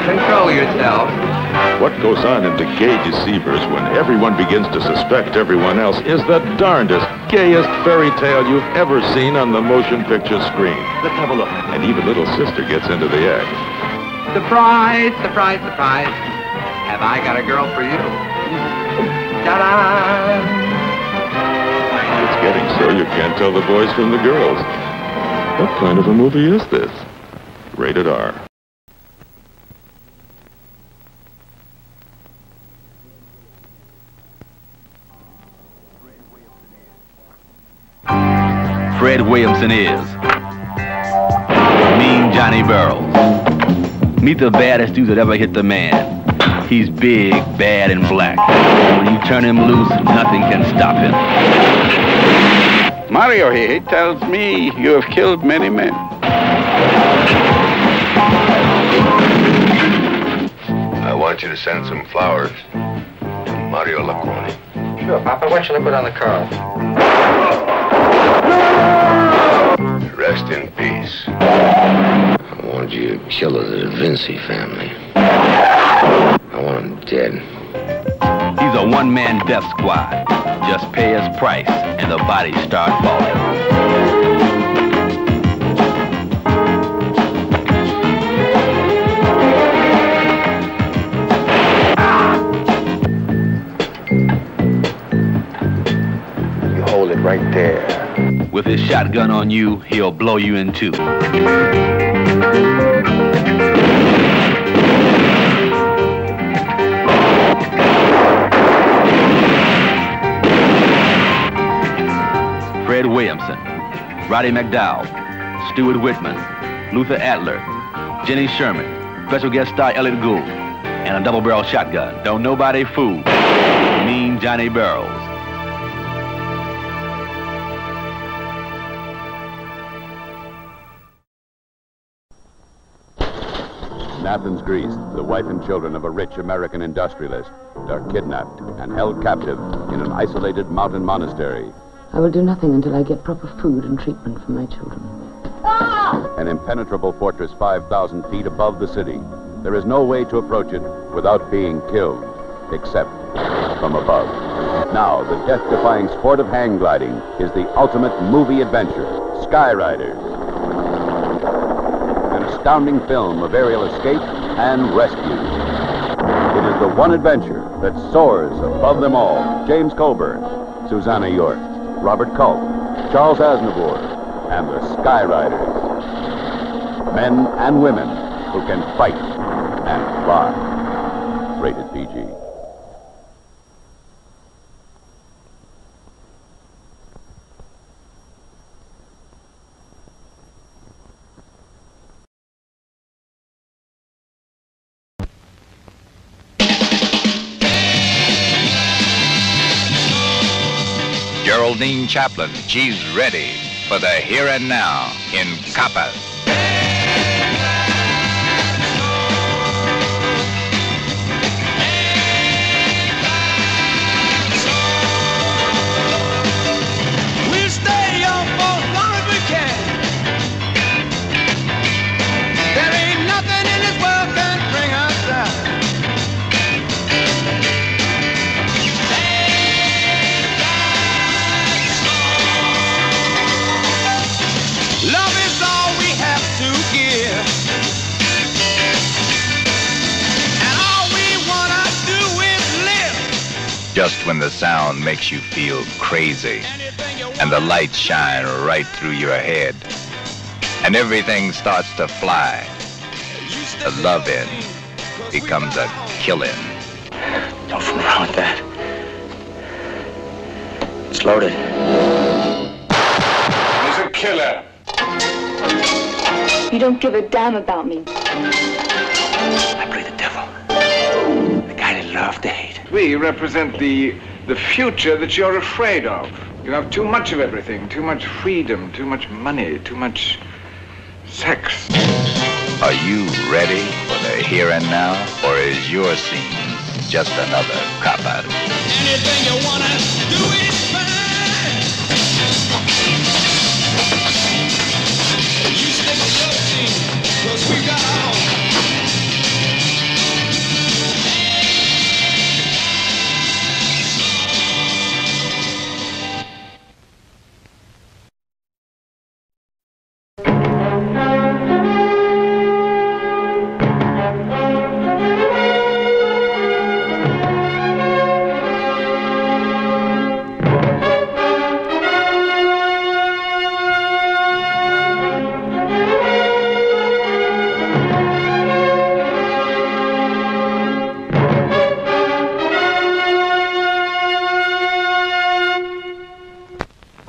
Control yourself. What goes on in The Gay Deceivers when everyone begins to suspect everyone else is the darndest, gayest fairy tale you've ever seen on the motion picture screen. Let's have a look. And even little sister gets into the act. Surprise, surprise, surprise. Have I got a girl for you? Ta-da! It's getting so you can't tell the boys from the girls. What kind of a movie is this? Rated R. Fred Williamson is Mean Johnny Burroughs. Meet the baddest dude that ever hit the man. He's big, bad, and black. And when you turn him loose, nothing can stop him. Mario here, he tells me you have killed many men. I want you to send some flowers to Mario Lacroni. Sure, Papa. Why shall I put on the card? Rest in peace. I want you to kill the Da Vinci family. I want them dead. He's a one-man death squad. Just pay his price, and the bodies start falling. Hold it right there. With his shotgun on you, he'll blow you in two. Fred Williamson, Roddy McDowell, Stuart Whitman, Luther Adler, Jenny Sherman, special guest star Elliot Gould, and a double-barrel shotgun. Don't nobody fool Mean Johnny Burroughs. In Athens, Greece, the wife and children of a rich American industrialist are kidnapped and held captive in an isolated mountain monastery. I will do nothing until I get proper food and treatment for my children. An impenetrable fortress 5,000 feet above the city. There is no way to approach it without being killed, except from above. Now, the death-defying sport of hang gliding is the ultimate movie adventure, Skyriders. An astounding film of aerial escape and rescue. It is the one adventure that soars above them all. James Coburn, Susanna York, Robert Culp, Charles Aznavour, and the Skyriders. Men and women who can fight and fly. Rated PG. Geraldine Chaplin, she's ready for the here and now in Coppers. We'll stay young for as long as we can. There ain't nothing in this world can bring us down. Love is all we have to give, and all we wanna do is live. Just when the sound makes you feel crazy and the lights shine right through your head and everything starts to fly, the loving becomes a killing. Don't fool around with that. It's loaded. He's a killer. You don't give a damn about me. I play the devil. The guy that loved to hate. We represent the future that you're afraid of. You have too much of everything, too much freedom, too much money, too much sex. Are you ready for the here and now, or is your scene just another cop-out? Anything you wanna do is fine. You stick to your scene, 'cause we got our own.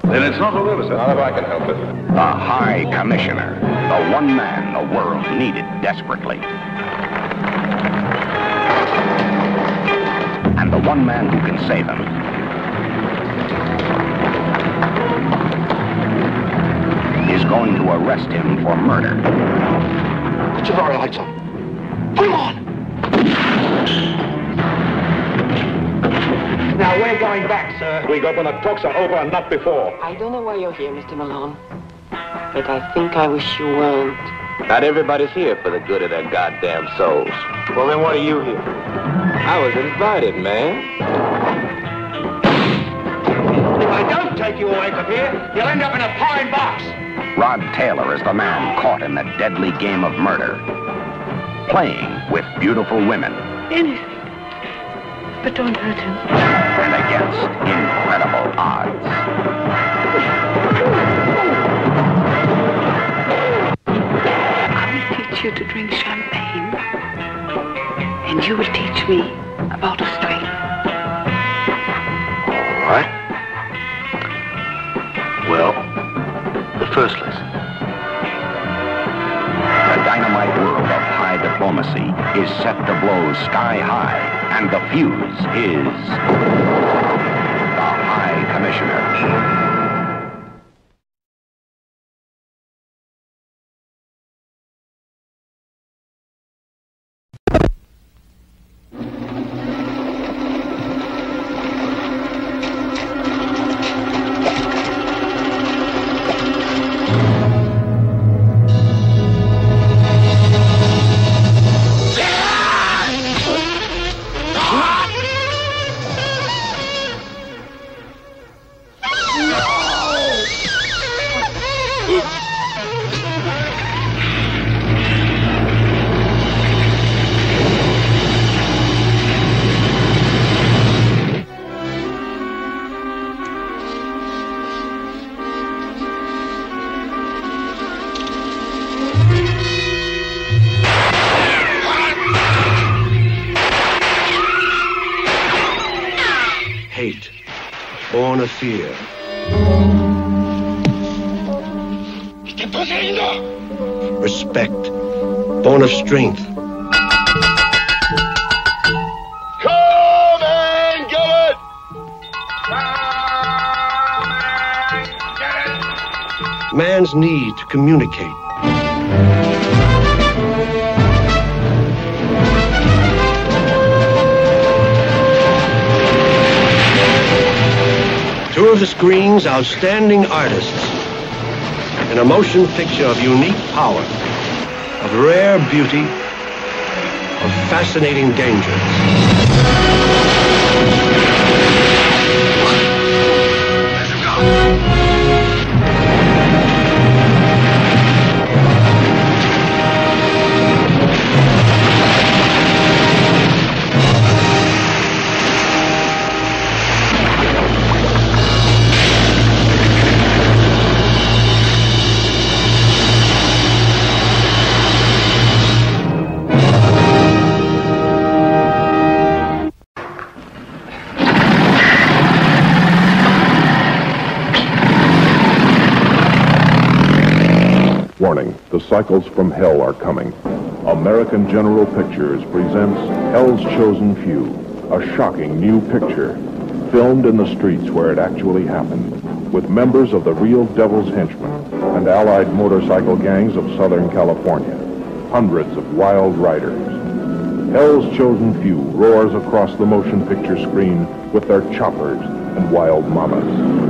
Then it's not Olivia. Not if I can help it. The High Commissioner, the one man the world needed desperately. And the one man who can save him. Is going to arrest him for murder. Put your bar lights on. Put them on! Now, we're going back, sir. We go when the talks are over and not before. I don't know why you're here, Mr. Malone. But I think I wish you weren't. Not everybody's here for the good of their goddamn souls. Well, then what are you here? I was invited, man. If I don't take you away from here, you'll end up in a pine box. Rod Taylor is the man caught in the deadly game of murder. Playing with beautiful women. Anything. But don't hurt him. And against incredible odds. I will teach you to drink champagne. And you will teach me about a string. All right. Well, the first lesson. The dynamite world of high diplomacy is set to blow sky high, and the fuse is the High Commissioner. Hate, born of fear. Respect, born of strength. Come and get it! Man's need to communicate. Two of the screen's outstanding artists in a motion picture of unique power, of rare beauty, of fascinating danger. Warning, the cycles from hell are coming. American General Pictures presents Hell's Chosen Few, a shocking new picture, filmed in the streets where it actually happened, with members of the real Devil's Henchmen and allied motorcycle gangs of Southern California, hundreds of wild riders. Hell's Chosen Few roars across the motion picture screen with their choppers and wild mamas.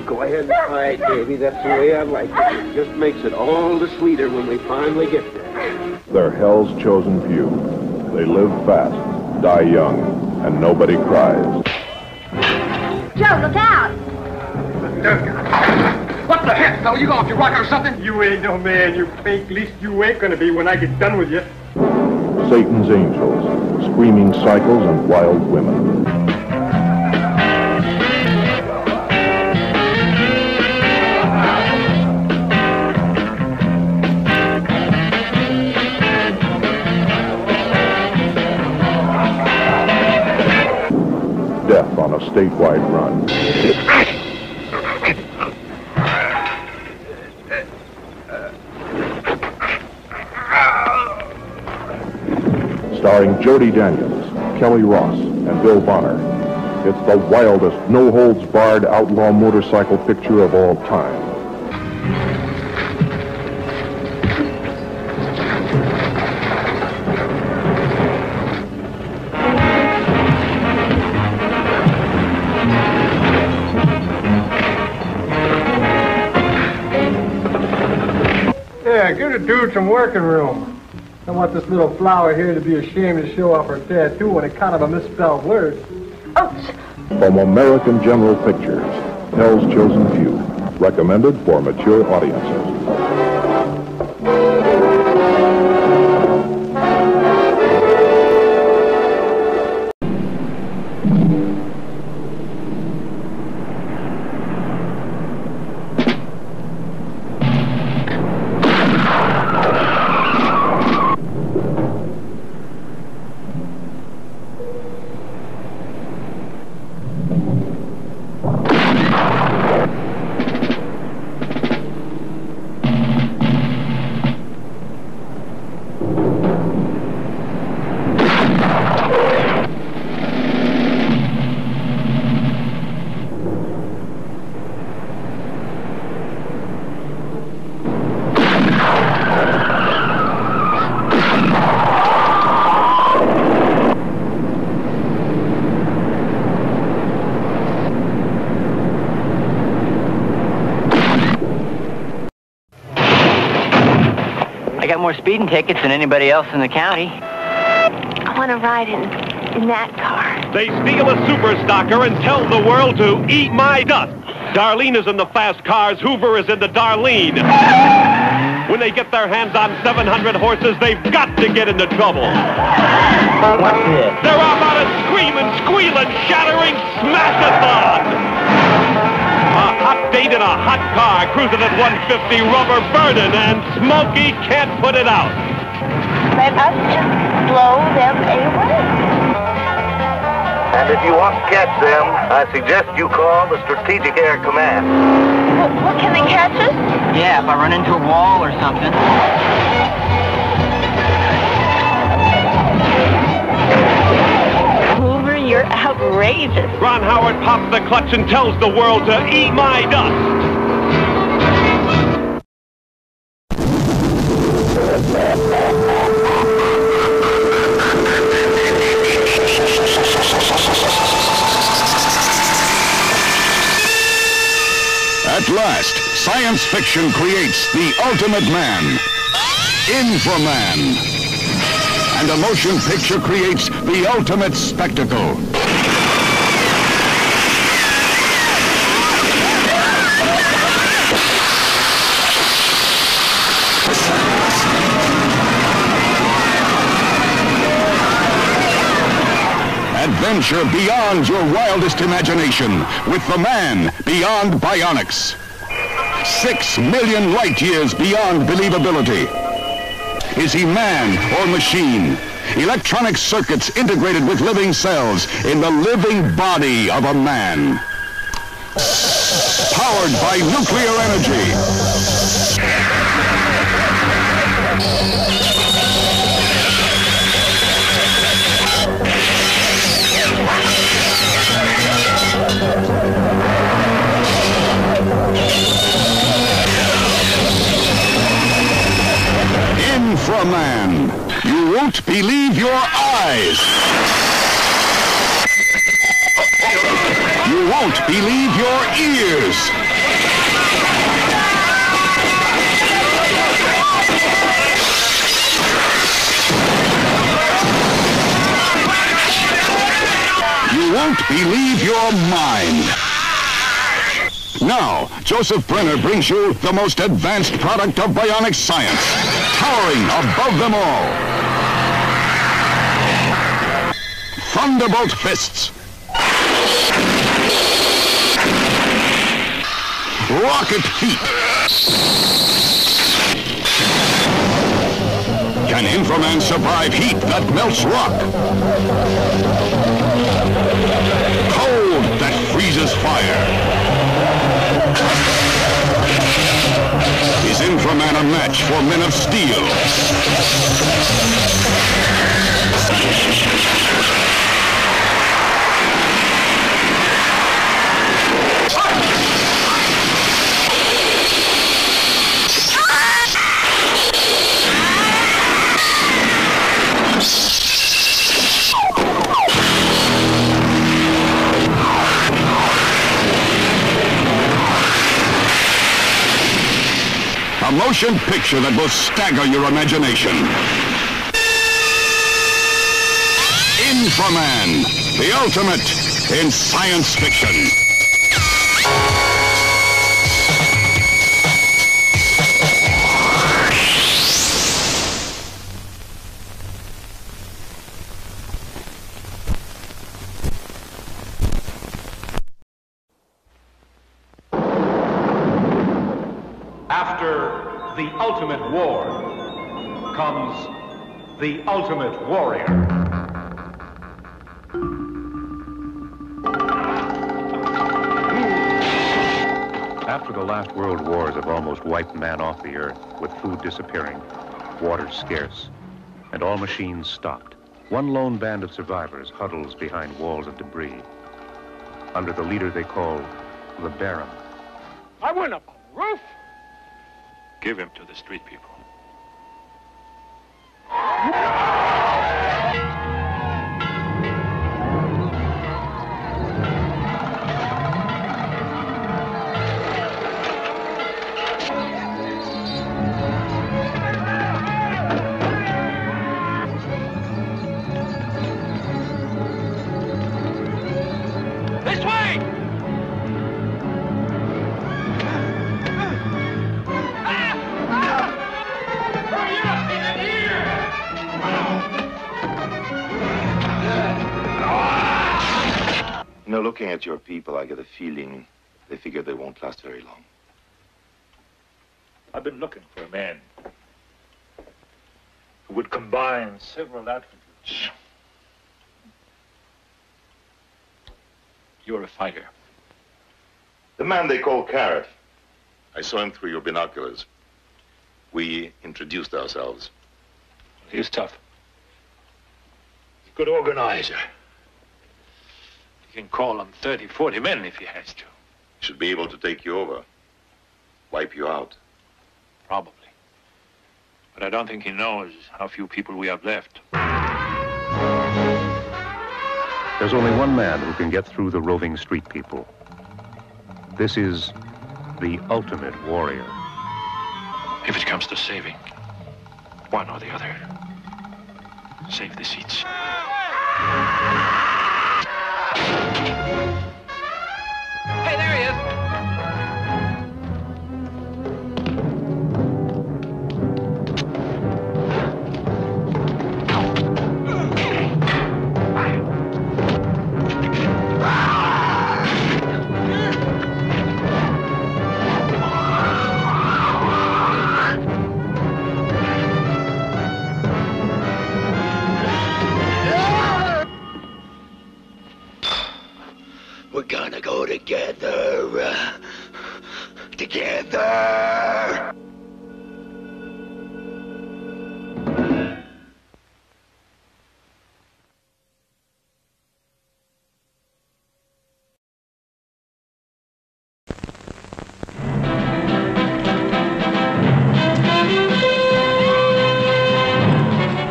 Go ahead and fight, baby. That's the way I like it. It just makes it all the sweeter when we finally get there. They're Hell's Chosen Few. They live fast, die young, and nobody cries. Joe, look out! fella. You go off your rocker or something? You ain't no man, you fake. At least you ain't gonna be when I get done with you. Satan's angels, screaming cycles and wild women. Death on a statewide run. Starring Jody Daniels, Kelly Ross, and Bill Bonner. It's the wildest, no-holds-barred outlaw motorcycle picture of all time. Yeah, give the dude some working room. I want this little flower here to be ashamed to show off her tattoo on account of a misspelled word. From American General Pictures, Hell's Chosen Few. Recommended for mature audiences. I got more speeding tickets than anybody else in the county. I want to ride in that car. They steal a super stocker and tell the world to eat my dust. Darlene is in the fast cars, Hoover is in the Darlene. When they get their hands on 700 horses, they've got to get into trouble. What's this? They're about a screaming, squealing, shattering smash-a-thon. A hot date in a hot car, cruising at 150, rubber burning, and Smokey can't put it out. Let us just blow them away. And if you want to catch them, I suggest you call the Strategic Air Command. What can they catch us? Yeah, if I run into a wall or something. Hoover, you're outrageous. Ron Howard pops the clutch and tells the world to eat my dust. At last, science fiction creates the ultimate man, Inframan. And a motion picture creates the ultimate spectacle. Adventure beyond your wildest imagination with the man beyond bionics. 6 million light years beyond believability. Is he man or machine? Electronic circuits integrated with living cells in the living body of a man. Powered by nuclear energy. Inframan. You won't believe your eyes. You won't believe your ears. You won't believe your mind. Now, Joseph Brenner brings you the most advanced product of bionic science, towering above them all. Thunderbolt fists. Rocket feet. Can Inframan survive heat that melts rock? Cold that freezes fire? Is Inframan a match for men of steel? A motion picture that will stagger your imagination. Inframan, the ultimate in science fiction. After the ultimate war comes the ultimate warrior. After the last world wars have almost wiped man off the earth, with food disappearing, water scarce, and all machines stopped, one lone band of survivors huddles behind walls of debris, under the leader they call the Baron. I went up on the roof. Give him to the street people. This way! You know, looking at your people, I get a feeling they figure they won't last very long. I've been looking for a man who would combine several attributes. You're a fighter. The man they call Carrot. I saw him through your binoculars. We introduced ourselves. He's tough. He's a good organizer. He can call on 30, 40 men if he has to. He should be able to take you over. Wipe you out. Probably. But I don't think he knows how few people we have left. There's only one man who can get through the roving street people. This is the ultimate warrior. If it comes to saving, one or the other, save the seats. Hey, there he is. We're gonna go together. Together.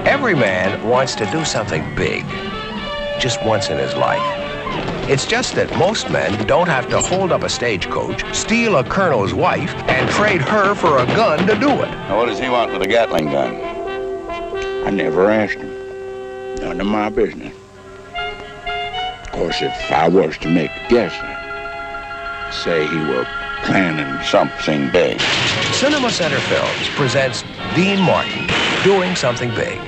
Every man wants to do something big, just once in his life. It's just that most men don't have to hold up a stagecoach, steal a colonel's wife, and trade her for a gun to do it. Now, what does he want with a Gatling gun? I never asked him. None of my business. Of course, if I was to make a guess, say he were planning something big. Cinema Center Films presents Dean Martin doing something big.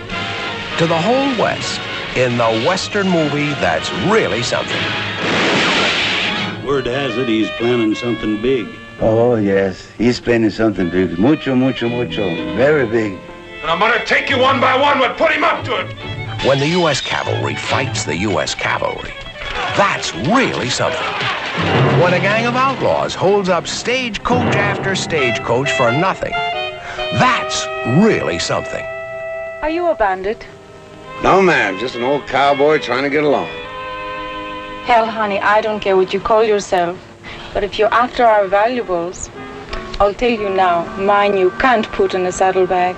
To the whole West, in the Western movie that's really something. Word has it he's planning something big. Oh, yes. He's planning something big. Mucho, mucho, mucho. Very big. And I'm gonna take you one by one, but put him up to it. When the U.S. cavalry fights the U.S. cavalry, that's really something. When a gang of outlaws holds up stagecoach after stagecoach for nothing, that's really something. Are you a bandit? No, ma'am. Just an old cowboy trying to get along. Hell, honey, I don't care what you call yourself. But if you're after our valuables, I'll tell you now, mine you can't put in a saddlebag.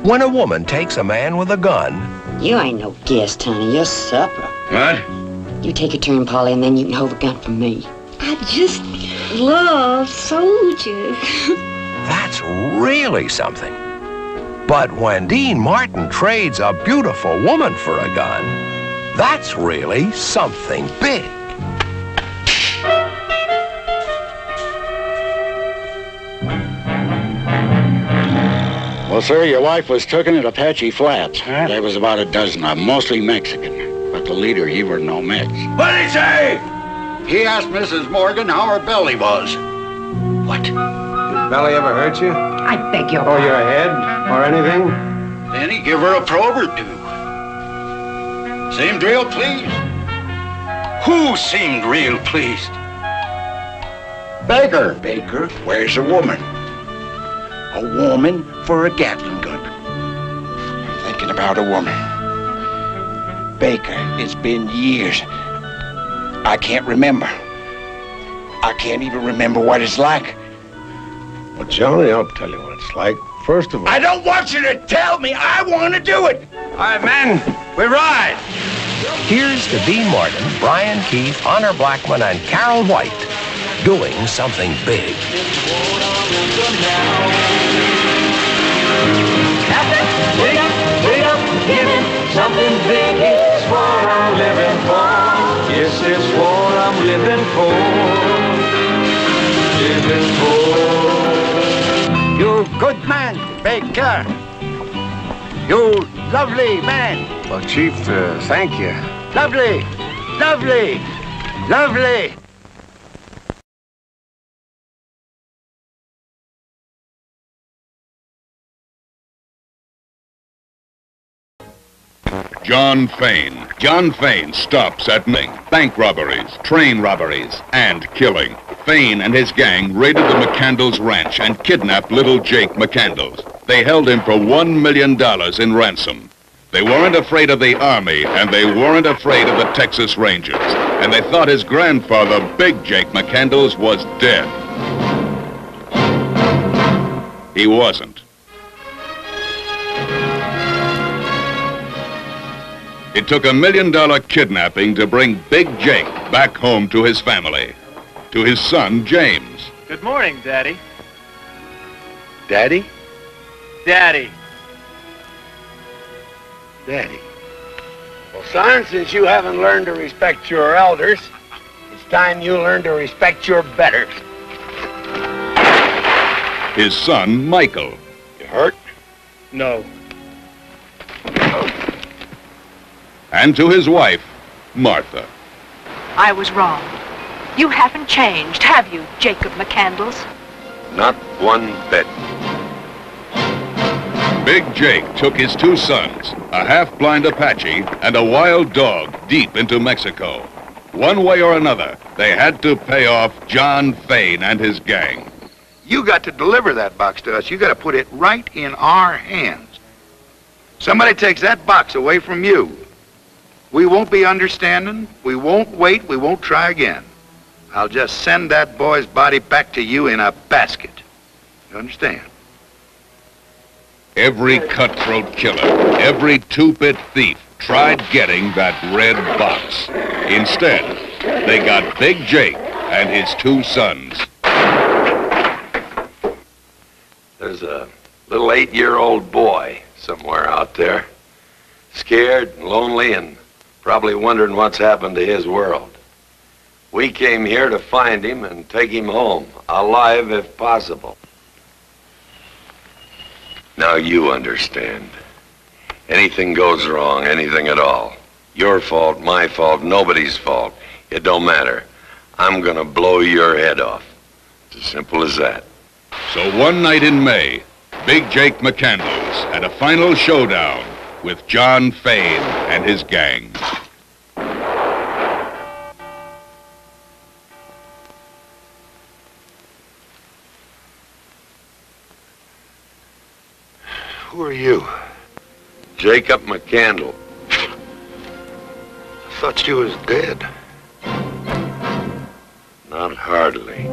When a woman takes a man with a gun... You ain't no guest, honey. You're supper. What? You take a turn, Polly, and then you can hold a gun for me. I just love soldiers. That's really something. But when Dean Martin trades a beautiful woman for a gun, that's really something big. Well, sir, your wife was taken at Apache Flats. Huh? There was about a dozen of them, mostly Mexican. But the leader, he were no mix. What did he say? He asked Mrs. Morgan how her belly was. What? Did belly ever hurt you? I beg your Or your head? Or anything? Then he give her a probe or two. Seemed real pleased. Who seemed real pleased? Baker. Baker, where's the woman? A woman for a Gatling gun. Thinking about a woman. Baker, it's been years. I can't remember. I can't even remember what it's like. Well, Johnny, I'll tell you what it's like. First of all... I don't want you to tell me. I want to do it. All right, men, we ride. Here's to Dean Martin, Brian Keith, Honor Blackman, and Carol White doing something big. Captain, dig up, give it something big. It's what I'm living for. Yes, it's what I'm living for. Living for. You good man, Baker. You lovely man. Well, Chief, thank you. Lovely, lovely, lovely. John Fane. John Fane stops at bank robberies, train robberies, and killing. Fane and his gang raided the McCandles ranch and kidnapped little Jake McCandles. They held him for $1 million in ransom. They weren't afraid of the Army, and they weren't afraid of the Texas Rangers. And they thought his grandfather, Big Jake McCandles, was dead. He wasn't. It took $1 million kidnapping to bring Big Jake back home to his family, to his son, James. Good morning, Daddy. Daddy? Daddy. Daddy. Well, son, since you haven't learned to respect your elders, it's time you learn to respect your betters. His son, Michael. You hurt? No. And to his wife, Martha. I was wrong. You haven't changed, have you, Jacob McCandles? Not one bit. Big Jake took his two sons, a half-blind Apache and a wild dog, deep into Mexico. One way or another, they had to pay off John Fane and his gang. You got to deliver that box to us. You got to put it right in our hands. Somebody takes that box away from you. We won't be understanding. We won't wait. We won't try again. I'll just send that boy's body back to you in a basket. You understand? Every cutthroat killer, every two-bit thief tried getting that red box. Instead, they got Big Jake and his two sons. There's a little 8-year-old boy somewhere out there, scared and lonely and probably wondering what's happened to his world. We came here to find him and take him home, alive if possible. Now you understand. Anything goes wrong, anything at all. Your fault, my fault, nobody's fault. It don't matter. I'm gonna blow your head off. It's as simple as that. So one night in May, Big Jake McCandless had a final showdown with John Fane and his gang. Who are you? Jacob McCandle. I thought you was dead. Not hardly.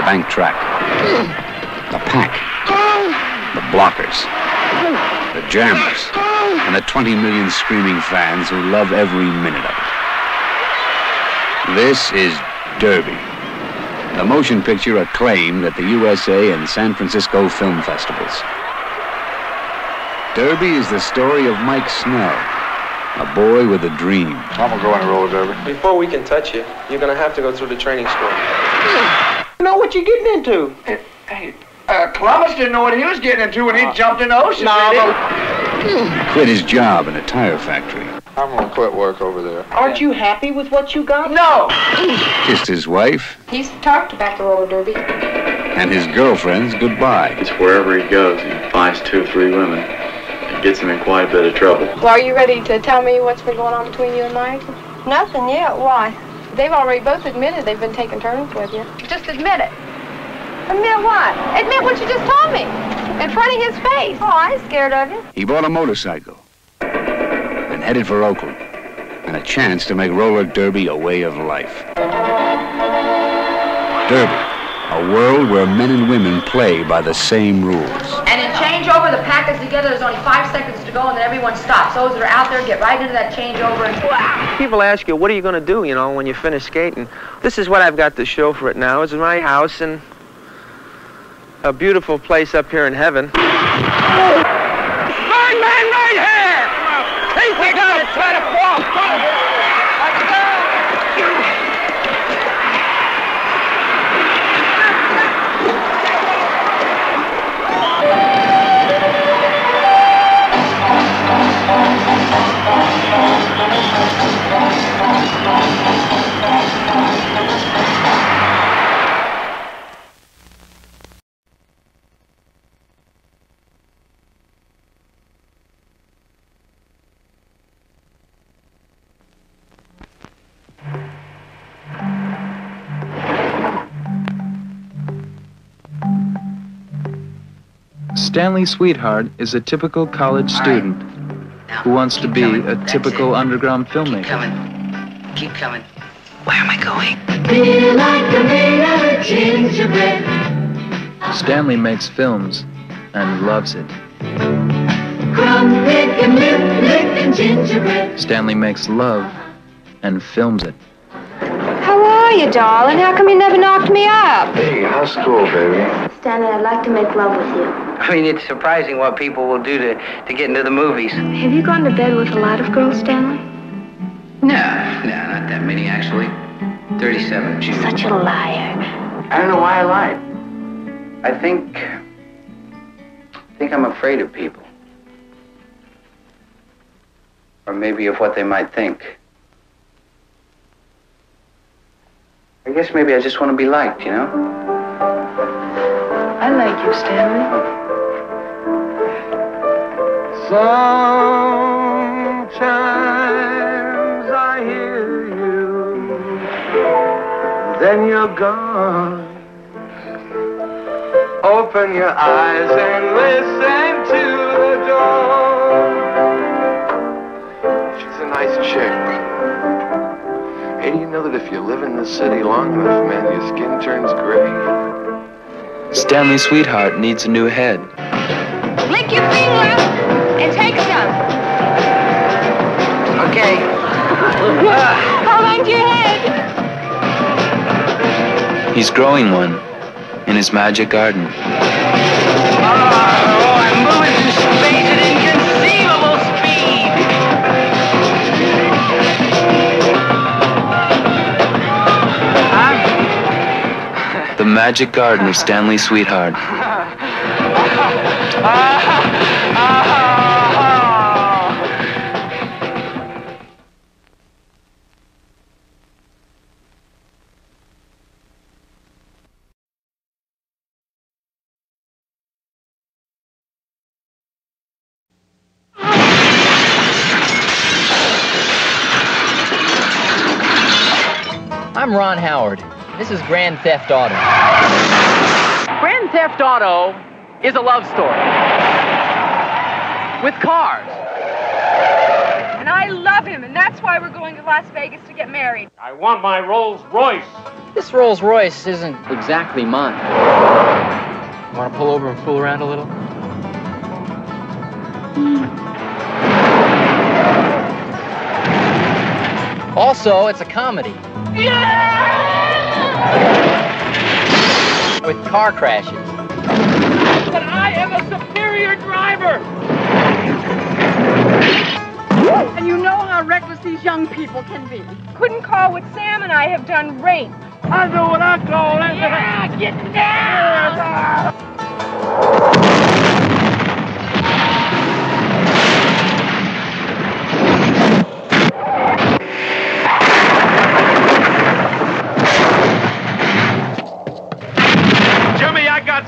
Bank track, the pack, the blockers, the jammers, and the 20 million screaming fans who love every minute of it. This is Derby, the motion picture acclaimed at the USA and San Francisco film festivals. Derby is the story of Mike Snell, a boy with a dream. I'm gonna go on a roller derby. Before we can touch you, you're gonna have to go through the training school. You know what you're getting into. Hey, Columbus didn't know what he was getting into when he jumped in the ocean. He quit his job in a tire factory. I'm gonna quit work over there. Aren't you happy with what you got? No! Kissed his wife. He's talked about the roller derby. And his girlfriend's goodbye. It's wherever he goes, he finds 2 or 3 women. It gets him in quite a bit of trouble. Well, are you ready to tell me what's been going on between you and Mike? Nothing yet. Why? They've already both admitted they've been taking turns with you. Just admit it. Admit what? Admit what you just told me. In front of his face. Oh, I ain't scared of you. He bought a motorcycle and headed for Oakland, and a chance to make roller derby a way of life. Derby, a world where men and women play by the same rules. And in changeover, the pack is together. There's only 5 seconds to go, and then everyone stops. Those that are out there get right into that changeover and wow. People ask you, what are you going to do, you know, when you finish skating? This is what I've got to show for it now. It's my house and a beautiful place up here in heaven. Right man right here! Take it out! Try to fall! Stanley Sweetheart is a typical college student who wants to be a typical underground filmmaker. Keep coming. Where am I going? Feel like a made out of gingerbread. Stanley makes films and loves it. Crumb picking, lip licking gingerbread. Stanley makes love and films it. How are you, darling? How come you never knocked me up? Hey, how's school, baby? Stanley, I'd like to make love with you. I mean, it's surprising what people will do to get into the movies. Have you gone to bed with a lot of girls, Stanley? No, not that many, actually. 37. Such a liar. I don't know why I lied. I think I'm afraid of people. Or maybe of what they might think. I guess maybe I just want to be liked, you know? I like you, Stanley. Sometimes I hear you, then you're gone. Open your eyes and listen to the door. She's a nice chick. Hey, do you know that if you live in the city long enough, man, your skin turns gray? Stanley Sweetheart needs a new head. Lick your finger and take some. Okay. Hold on to your head. He's growing one in his magic garden. I'm moving through space at inconceivable speed. The magic garden of Stanley Sweetheart. I'm Ron Howard. This is Grand Theft Auto. Grand Theft Auto is a love story. With cars. And I love him, and that's why we're going to Las Vegas to get married. I want my Rolls Royce. This Rolls Royce isn't exactly mine. Want to pull over and fool around a little? Also, it's a comedy. With car crashes. But I am a superior driver! And you know how reckless these young people can be. Couldn't call what Sam and I have done rape. I know what I call it. Yeah, get down!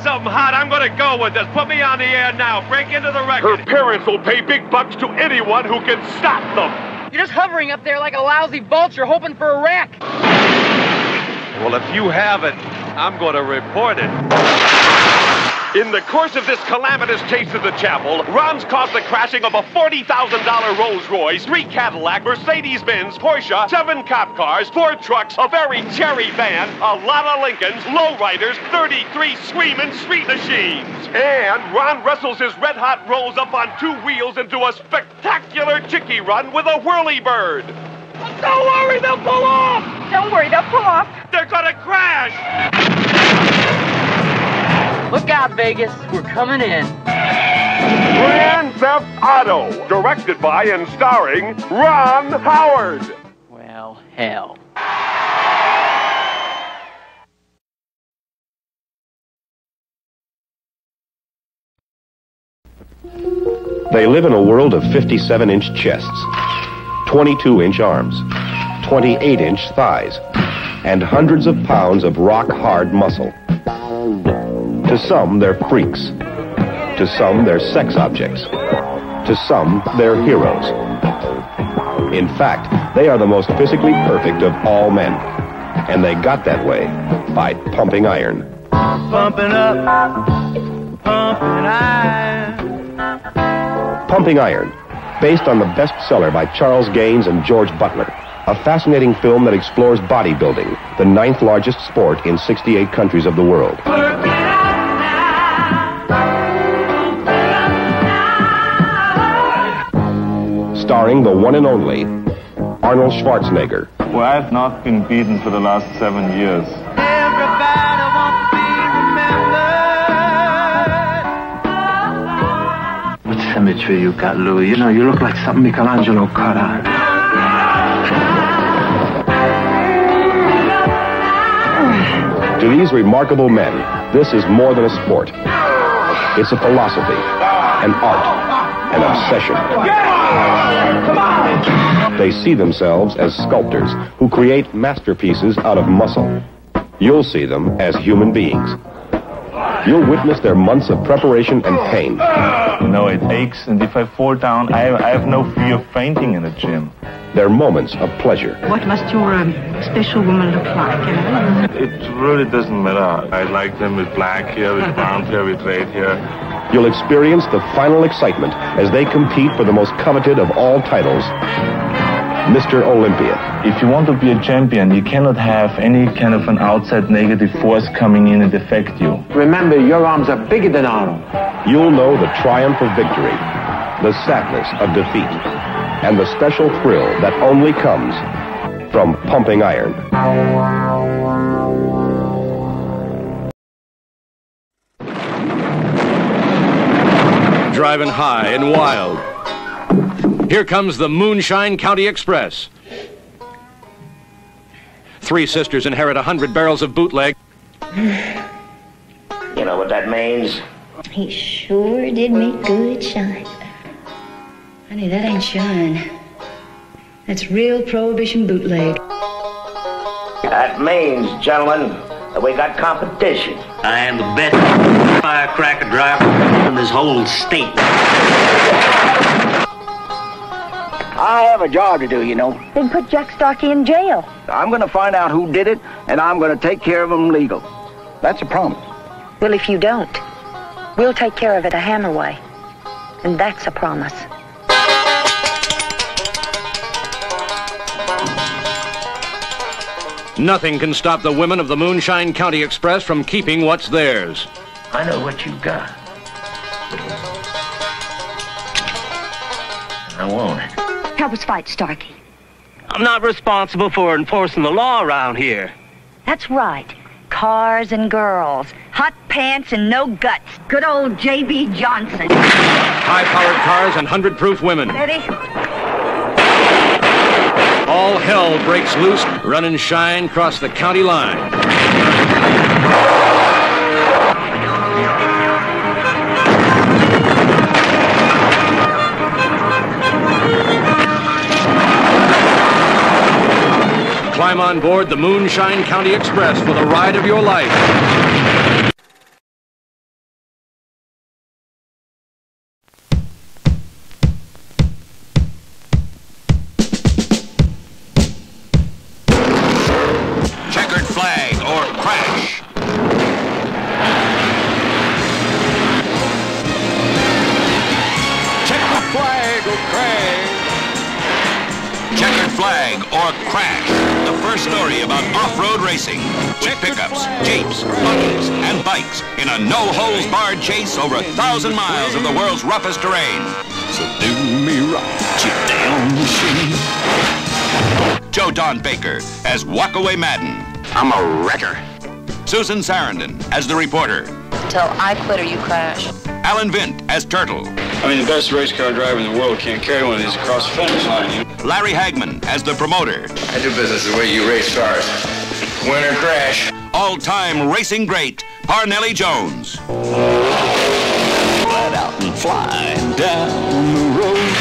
Something hot. I'm gonna go with this. Put me on the air now. Break into the record. Her parents will pay big bucks to anyone who can stop them. You're just hovering up there like a lousy vulture hoping for a wreck. Well, if you haven't, I'm gonna report it. In the course of this calamitous chase to the chapel, Ron's caused the crashing of a $40,000 Rolls Royce, 3 Cadillac, Mercedes-Benz, Porsche, 7 cop cars, 4 trucks, a very cherry van, a lot of Lincolns, lowriders, 33 screaming street machines. And Ron wrestles his red-hot Rolls up on 2 wheels into a spectacular chickie run with a whirly-bird. Don't worry, they'll pull off! Don't worry, they'll pull off. They're gonna crash! Look out, Vegas. We're coming in. Grand Theft Auto, directed by and starring Ron Howard. Well, hell. They live in a world of 57-inch chests, 22-inch arms, 28-inch thighs, and hundreds of pounds of rock-hard muscle. To some, they're freaks. To some, they're sex objects. To some, they're heroes. In fact, they are the most physically perfect of all men. And they got that way by pumping iron. Pumping up, pumping iron. Pumping Iron, based on the bestseller by Charles Gaines and George Butler. A fascinating film that explores bodybuilding, the 9th largest sport in 68 countries of the world. Starring the one and only Arnold Schwarzenegger. Well, I've not been beaten for the last 7 years. What symmetry you got, Louis. You know, you look like something Michelangelo cut out. To these remarkable men, this is more than a sport. It's a philosophy, an art, an obsession. They see themselves as sculptors who create masterpieces out of muscle. You'll see them as human beings. You'll witness their months of preparation and pain. You know, it aches, and if I fall down, I have no fear of fainting in the gym. Their moments of pleasure. What must your special woman look like? It really doesn't matter. I like them with black hair, with brown hair, with red hair. You'll experience the final excitement as they compete for the most coveted of all titles, Mr. Olympia. If you want to be a champion, you cannot have any kind of an outside negative force coming in and affect you. Remember, your arms are bigger than Arnold. You'll know the triumph of victory, the sadness of defeat, and the special thrill that only comes from pumping iron. Driving high and wild. Here comes the Moonshine County Express. Three sisters inherit 100 barrels of bootleg. You know what that means? He sure did make good shine. Honey, that ain't shine. That's real Prohibition bootleg. That means, gentlemen, that we got competition. I am the best firecracker driver in this whole state. I have a job to do, you know. Then put Jack Starkey in jail. I'm going to find out who did it, and I'm going to take care of them legal. That's a promise. Well, if you don't, we'll take care of it a Hammer way. And that's a promise. Nothing can stop the women of the Moonshine County Express from keeping what's theirs. I know what you got. I want it. Help us fight, Starkey. I'm not responsible for enforcing the law around here. That's right. Cars and girls. Hot pants and no guts. Good old J.B. Johnson. High-powered cars and 100-proof women. Ready? All hell breaks loose, run and shine across the county line. Climb on board the Moonshine County Express for the ride of your life. Checkered flag or crash. Checkered flag or crash. Checkered flag or crash. The first story about off-road racing. With pickups, jeeps, buggies, and bikes in a no-holds-barred chase over 1,000 miles of the world's roughest terrain. So do me right, you damn machine. Joe Don Baker as Walkaway Madden. I'm a wrecker. Susan Sarandon as the reporter. Till I quit or you crash. Alan Vint as Turtle. I mean, the best race car driver in the world can't carry one of these across the finish line, you know? Larry Hagman as the promoter. I do business the way you race cars. Win or crash. All-time racing great, Parnelli Jones. Flat out and flying down the road.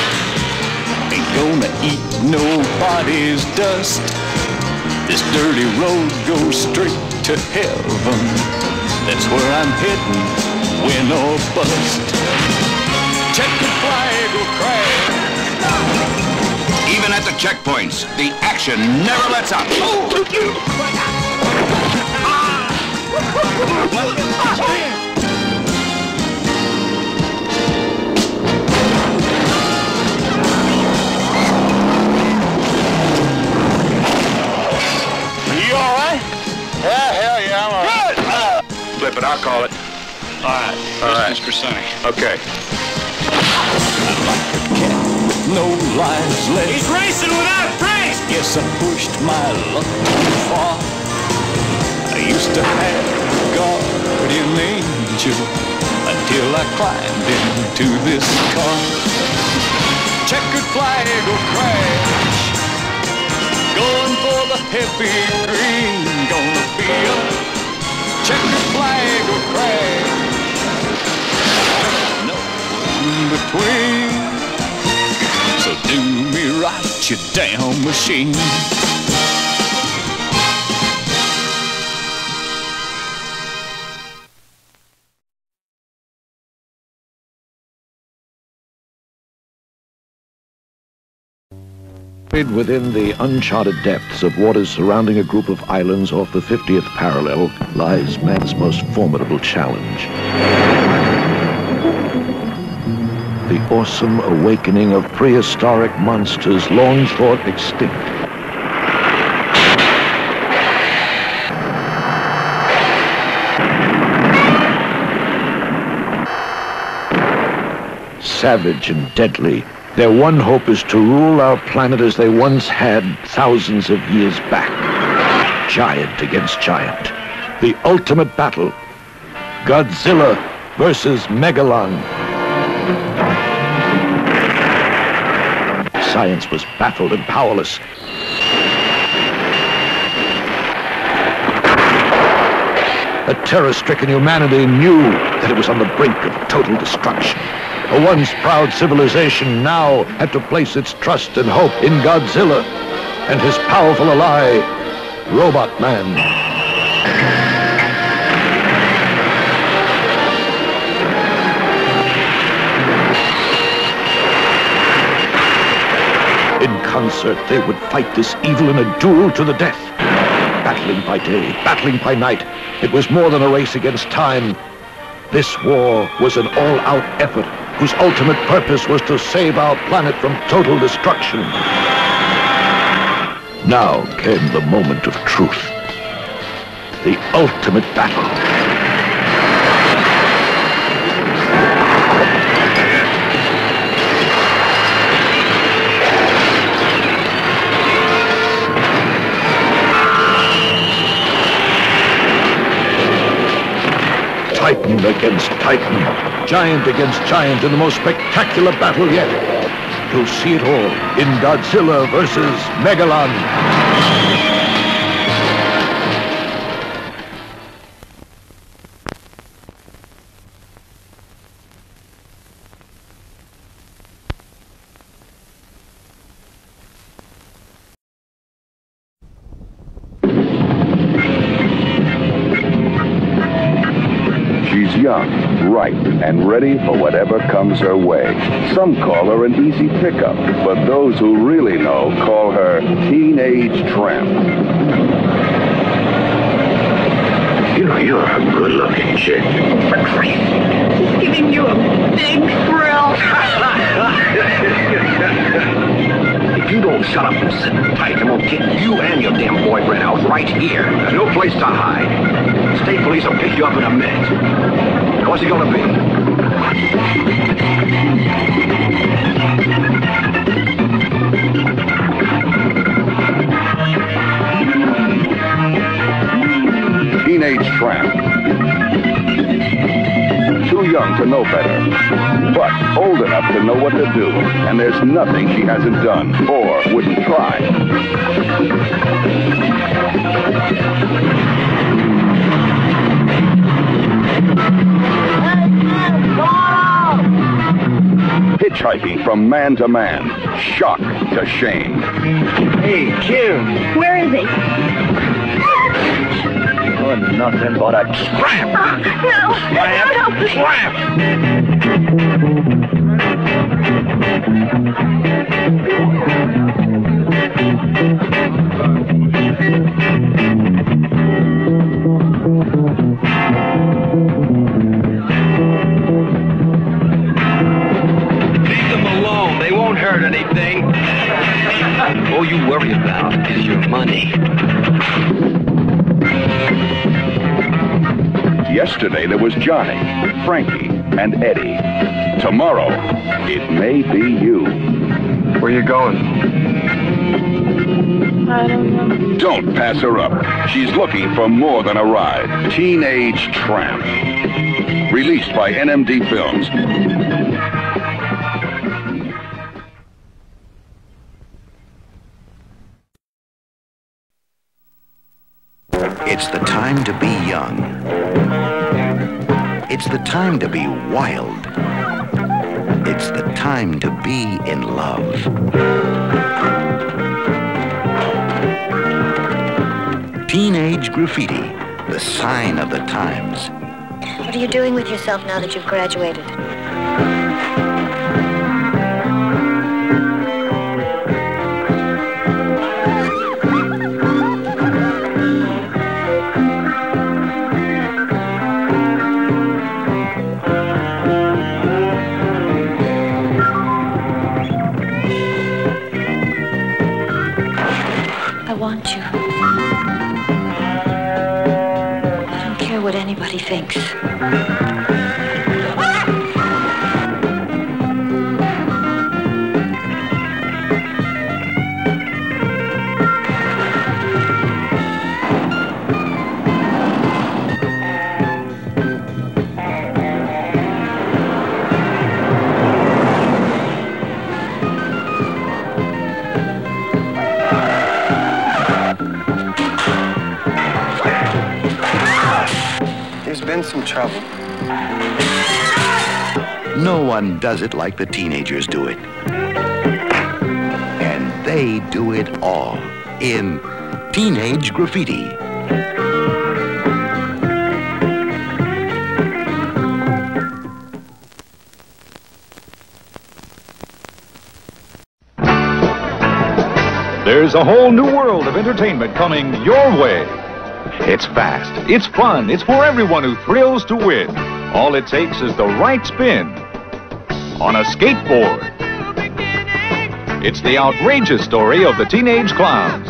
Ain't gonna eat nobody's dust. This dirty road goes straight to heaven. That's where I'm heading, win or bust. Check the flag or crash. Even at the checkpoints, the action never lets up. You all right? Yeah, hell yeah, I'm all right. Good! Flip it, I'll call it. All right. All right. Mr. Sonny. Okay. No lies left. He's racing without brakes! Guess I pushed my luck too far. I used to have a guardian angel until I climbed into this car. Checkered flag or crash. Going for the heavy green. Gonna be a checkered flag or crash. No in between. So do me right, you damn machine. Within the uncharted depths of waters surrounding a group of islands off the 50th parallel lies man's most formidable challenge. the awesome awakening of prehistoric monsters long thought extinct. Savage and deadly, their one hope is to rule our planet as they once had thousands of years back. Giant against giant. The ultimate battle. Godzilla versus Megalon. Science was baffled and powerless. A terror-stricken humanity knew that it was on the brink of total destruction. A once proud civilization now had to place its trust and hope in Godzilla and his powerful ally, Robot Man. In concert, they would fight this evil in a duel to the death. Battling by day, battling by night. It was more than a race against time. This war was an all-out effort whose ultimate purpose was to save our planet from total destruction. Now came the moment of truth. The ultimate battle. Titan against Titan, giant against giant in the most spectacular battle yet. You'll see it all in Godzilla versus Megalon. She's young, ripe, and ready for whatever comes her way. Some call her an easy pickup, but those who really know call her Teenage Tramp. You know, you're a good-looking chick. He's giving you a big thrill. If you don't shut up and sit tight, I'm gonna kick you and your damn boyfriend out right here. There's no place to hide. State police will pick you up in a minute. Now, what's it gonna be? Teenage Tramp. Too young to know better, but old enough to know what to do, and there's nothing she hasn't done or wouldn't try. Hitchhiking from man to man, shock to shame. Hey, Kim! Where is he? You're nothing but a tramp! No! Tramp! Leave them alone. They won't hurt anything. All you worry about is your money. Yesterday there was Johnny, Frankie, and Eddie. Tomorrow, it may be you. Where you going? I don't know. Don't pass her up. She's looking for more than a ride. Teenage Tramp. Released by NMD Films. It's the time to be young. It's the time to be wild. It's the time to be in love. Teenage Graffiti, the sign of the times. What are you doing with yourself now that you've graduated? thinks. Some trouble. No one does it like the teenagers do it. And they do it all in Teenage Graffiti. There's a whole new world of entertainment coming your way. It's fast, it's fun, it's for everyone who thrills to win. All it takes is the right spin on a skateboard. It's the outrageous story of the teenage clowns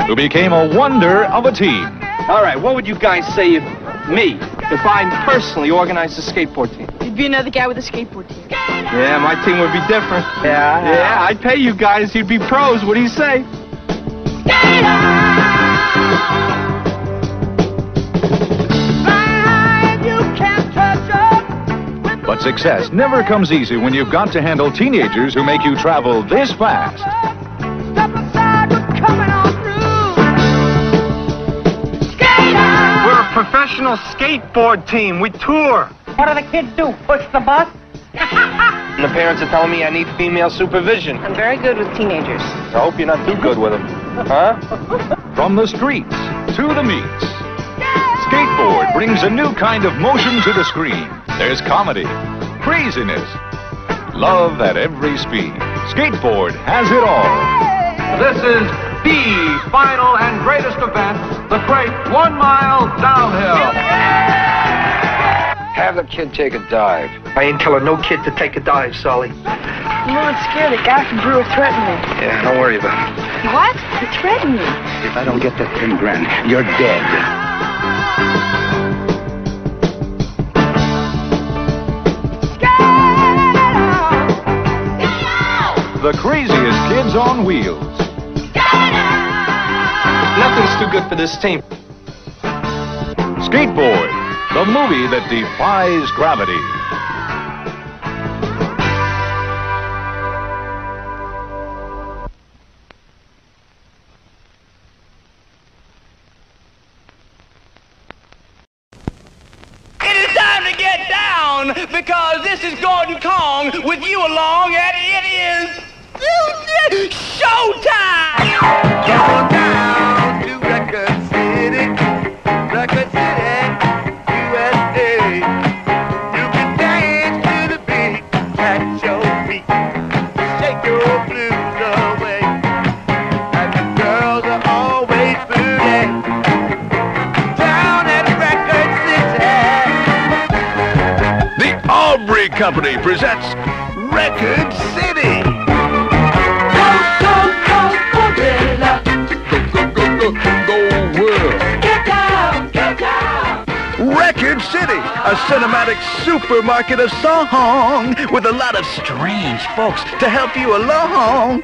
who became a wonder of a team. All right, what would you guys say if if I personally organized a skateboard team? You'd be another guy with a skateboard team. Yeah, my team would be different. Yeah, I'd pay you guys. You'd be pros. What do you say? But success never comes easy when you've got to handle teenagers who make you travel this fast. We're a professional skateboard team. We tour. What do the kids do? Push the bus? And the parents are telling me I need female supervision. I'm very good with teenagers. I hope you're not too good with them. Huh? From the streets to the meets, skateboard brings a new kind of motion to the screen. There's comedy, craziness, love at every speed. Skateboard has it all. This is the final and greatest event, the great 1 mile downhill. Have the kid take a dive. I ain't telling no kid to take a dive, Sully. You know, I'm scared. The guy from Brewer threatened me. Yeah, don't worry about it. What? He threatened me. If I don't get that 10 grand, you're dead. The craziest kids on wheels. Nothing's too good for this team. Skateboard, the movie that defies gravity. It is time to get down because this is Gordon Kong with you along, and it is showtime! Go down to Record City, USA. You can dance to the beat, catch your feet, shake your blues away. And the girls are always booty down at Record City. The Aubrey Company presents Record City. Record City, a cinematic supermarket of song with a lot of strange folks to help you along.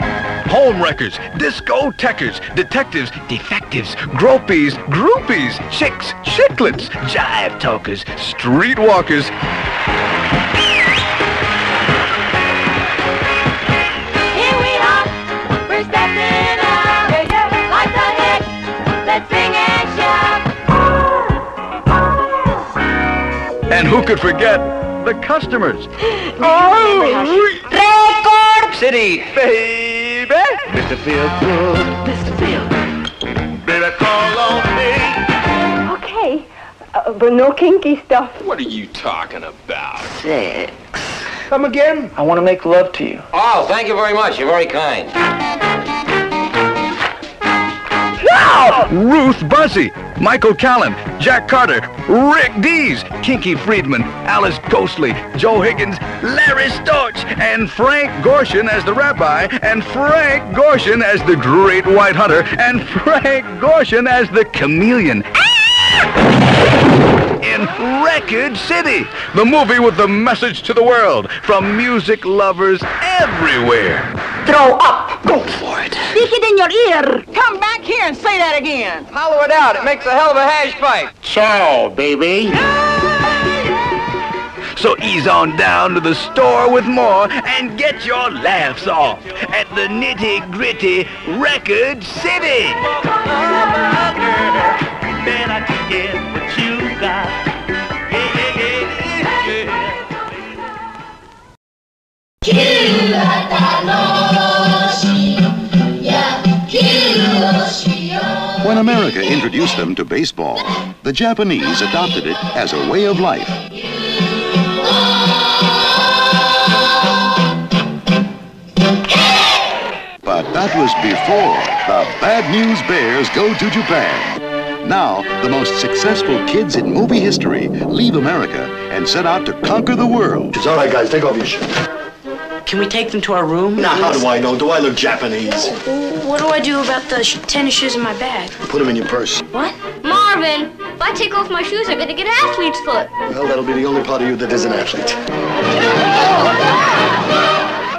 Home wreckers, discothequers, detectives, defectives, gropies, groupies, chicks, chicklets, jive talkers, streetwalkers. Here we are, we're stepping out, lights ahead, let's sing and shout. And who could forget the customers? Record City, baby. Mr. Feel Good. Mr. Feel Baby, call on me. Okay, but no kinky stuff. What are you talking about? Sex. Come again? I want to make love to you. Oh, thank you very much. You're very kind. Ruth Buzzy, Michael Callan, Jack Carter, Rick Dees, Kinky Friedman, Alice Ghostly, Joe Higgins, Larry Storch, and Frank Gorshin as the rabbi, and Frank Gorshin as the Great White Hunter, and Frank Gorshin as the chameleon. in Record City, the movie with the message to the world from music lovers everywhere. Throw up. Go for it. Speak it in your ear. Come back here and say that again. Hollow it out. It makes a hell of a hash pipe. Ciao, baby. So ease on down to the store with more and get your laughs off at the Nitty Gritty Record City. Bet I can get what you got. When America introduced them to baseball, the Japanese adopted it as a way of life. But that was before the Bad News Bears go to Japan. Now, the most successful kids in movie history leave America and set out to conquer the world. It's all right, guys. Take off your shirt. Can we take them to our room? Now, how do I know? Do I look Japanese? What do I do about the tennis shoes in my bag? Put them in your purse. What? Marvin, if I take off my shoes, I'm gonna get athlete's foot. Well, that'll be the only part of you that is an athlete.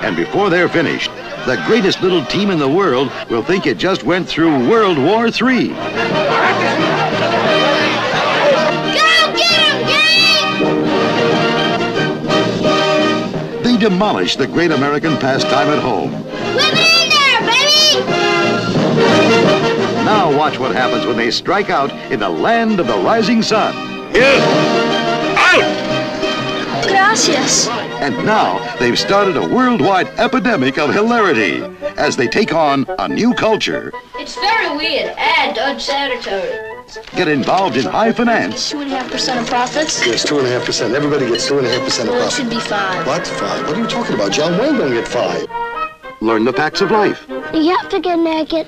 And before they're finished, the greatest little team in the world will think it just went through World War III. They demolish the great American pastime at home. Women in there, baby! Now watch what happens when they strike out in the land of the rising sun. Yes! Out! Gracias. And now they've started a worldwide epidemic of hilarity as they take on a new culture. It's very weird and unsanitary. Get involved in high finance. 2.5% of profits? Yes, 2.5%. Everybody gets 2.5% of Well, it profit. should be 5. What? 5? What are you talking about? John Wayne don't get 5. Learn the facts of life. You have to get naked.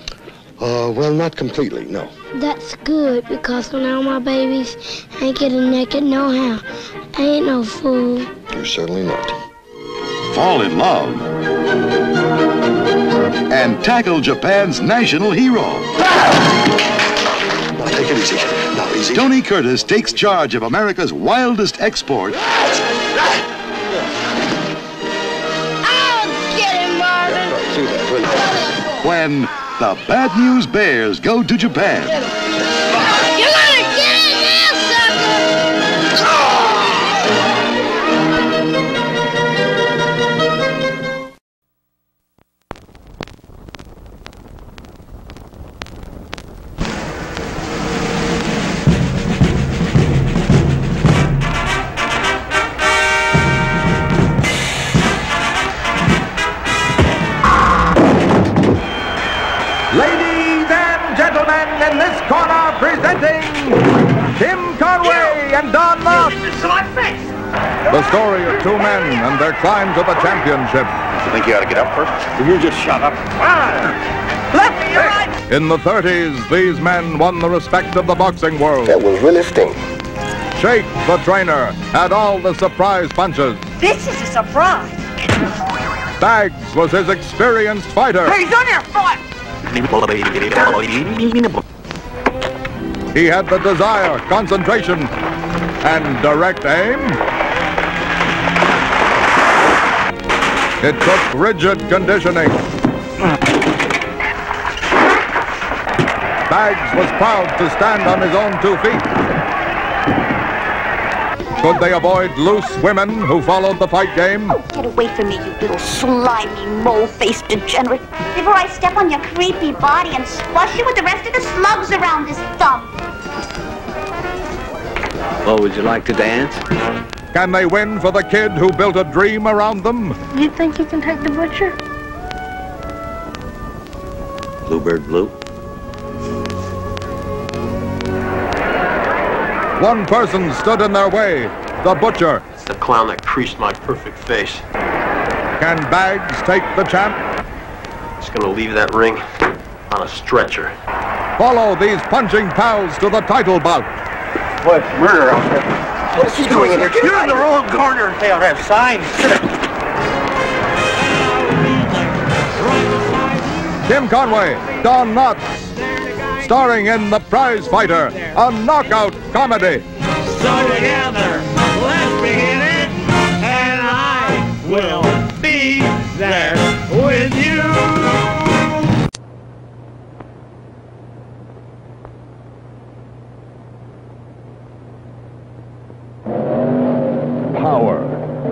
Well, not completely, no. That's good, because when all my babies ain't getting naked no how. I ain't no fool. You're certainly not. Fall in love. And tackle Japan's national hero. Now, take it easy. Now, easy. Tony Curtis takes charge of America's wildest export. I'll get him, Marvin. Do that, will you? When the Bad News Bears go to Japan. You're gonna get it now, Ladies and gentlemen, in this corner, presenting Tim Conway and Don Knotts. The story of two men and their climb to the championship. You think you ought to get up first? You just shut up. Left me, right. In the 30s, these men won the respect of the boxing world. That was really sting. Shake, the trainer, had all the surprise punches. This is a surprise. Bags was his experienced fighter. He's on your foot. He had the desire, concentration, and direct aim. It took rigid conditioning. Bags was proud to stand on his own 2 feet. Could they avoid loose women who followed the fight game? Oh, get away from me, you little slimy, mole-faced degenerate. Before I step on your creepy body and squash you with the rest of the slugs around this thumb. Oh, would you like to dance? Can they win for the kid who built a dream around them? You think you can take the butcher? Bluebird Blue? One person stood in their way, the butcher. It's the clown that creased my perfect face. Can Bags take the champ? It's gonna leave that ring on a stretcher. Follow these punching pals to the title bout. What? Murder out there. What's he doing in here? You're in the wrong corner. They ought to have signs. Tim Conway, Don Knotts, starring in The Prize Fighter, a knockout comedy. So together, let's begin it, and I will be there with you. Power,